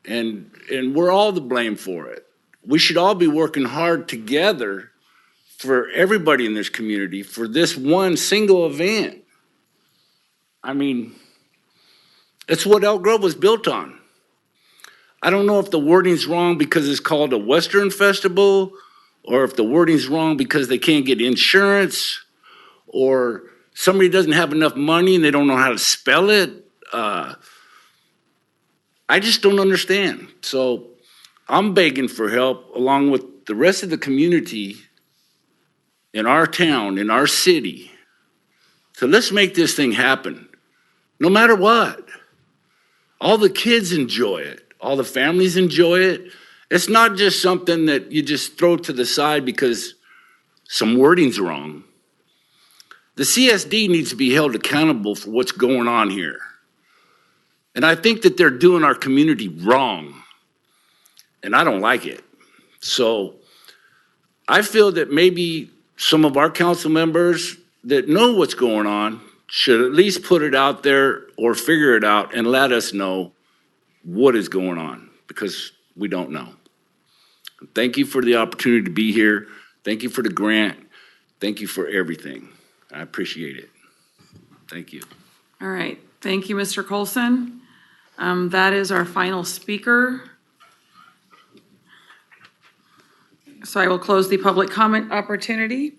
And we're all to blame for it. We should all be working hard together for everybody in this community for this one single event. I mean, it's what Elk Grove was built on. I don't know if the wording's wrong because it's called a Western Festival, or if the wording's wrong because they can't get insurance, or somebody doesn't have enough money and they don't know how to spell it. I just don't understand. So I'm begging for help along with the rest of the community in our town, in our city. So let's make this thing happen, no matter what. All the kids enjoy it. All the families enjoy it. It's not just something that you just throw to the side because some wording's wrong. The CSD needs to be held accountable for what's going on here. And I think that they're doing our community wrong. And I don't like it. So I feel that maybe some of our council members that know what's going on should at least put it out there or figure it out and let us know what is going on, because we don't know. Thank you for the opportunity to be here. Thank you for the grant. Thank you for everything. I appreciate it. Thank you. All right, thank you, Mr. Colson. That is our final speaker. So I will close the public comment opportunity.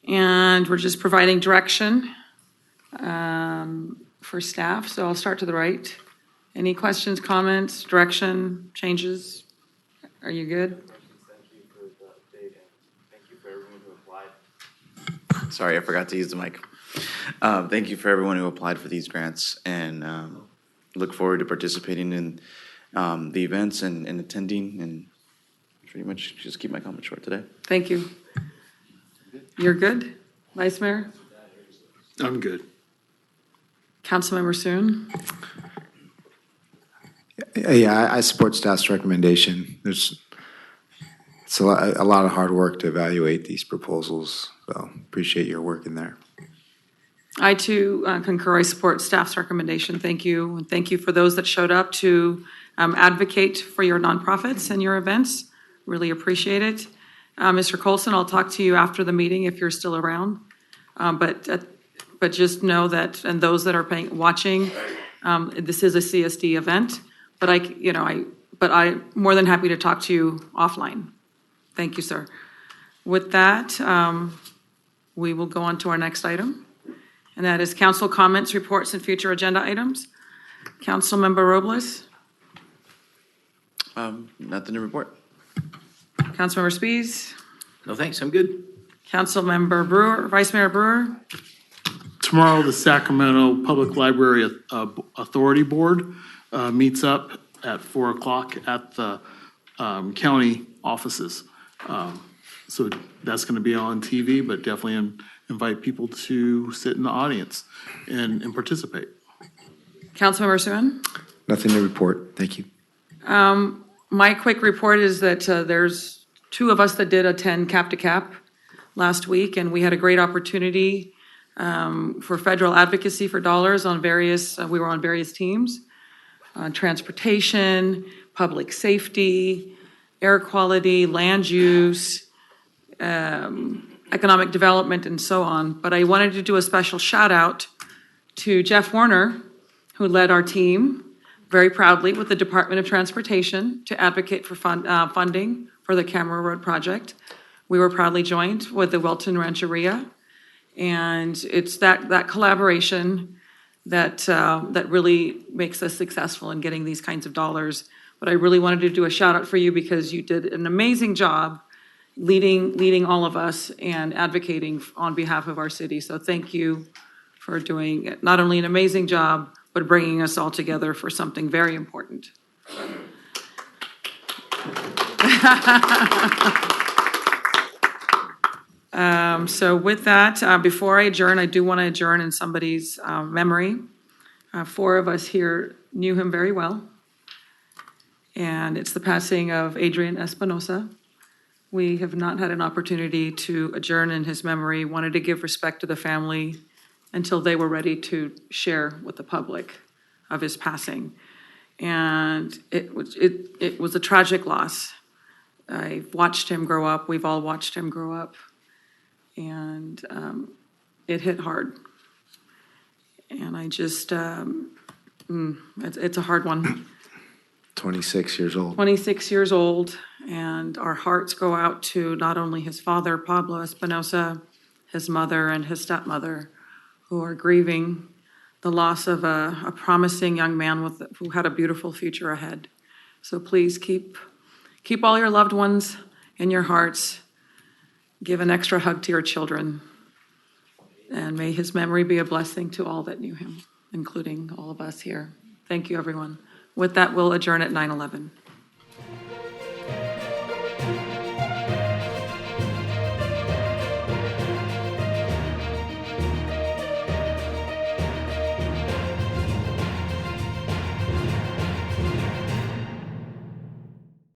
And we're just providing direction for staff. So I'll start to the right. Any questions, comments, direction, changes? Are you good? Sorry, I forgot to use the mic. Thank you for everyone who applied for these grants, and look forward to participating in the events and attending, and pretty much just keep my comments short today. Thank you. You're good, Vice Mayor? I'm good. Councilmember Soon? Yeah, I support staff's recommendation. It's a lot of hard work to evaluate these proposals, so appreciate your work in there. I too concur. I support staff's recommendation. Thank you. And thank you for those that showed up to advocate for your nonprofits and your events. Really appreciate it. Mr. Colson, I'll talk to you after the meeting if you're still around. But just know that, and those that are watching, this is a CSD event. But I'm more than happy to talk to you offline. Thank you, sir. With that, we will go on to our next item, and that is council comments, reports, and future agenda items. Councilmember Robles. Nothing to report. Councilmember Spies. No, thanks, I'm good. Councilmember Brewer, Vice Mayor Brewer. Tomorrow, the Sacramento Public Library Authority Board meets up at 4 o'clock at the county offices. So that's going to be on TV, but definitely invite people to sit in the audience and participate. Councilmember Suen. Nothing to report. Thank you. My quick report is that there's two of us that did attend Cap to Cap last week, and we had a great opportunity for federal advocacy for dollars on various, we were on various teams, transportation, public safety, air quality, land use, economic development, and so on. But I wanted to do a special shout out to Jeff Warner, who led our team very proudly with the Department of Transportation to advocate for funding for the Camera Road project. We were proudly joined with the Welton Rancheria, and it's that collaboration that really makes us successful in getting these kinds of dollars. But I really wanted to do a shout out for you because you did an amazing job leading all of us and advocating on behalf of our city. So thank you for doing not only an amazing job, but bringing us all together for something very important. So with that, before I adjourn, I do want to adjourn in somebody's memory. Four of us here knew him very well. And it's the passing of Adrian Espinosa. We have not had an opportunity to adjourn in his memory, wanted to give respect to the family until they were ready to share with the public of his passing. And it was a tragic loss. I watched him grow up. We've all watched him grow up. And it hit hard. And I just, it's a hard one. 26 years old. 26 years old, and our hearts go out to not only his father, Pablo Espinosa, his mother, and his stepmother, who are grieving the loss of a promising young man who had a beautiful future ahead. So please keep all your loved ones in your hearts. Give an extra hug to your children, and may his memory be a blessing to all that knew him, including all of us here. Thank you, everyone. With that, we'll adjourn at 9:11.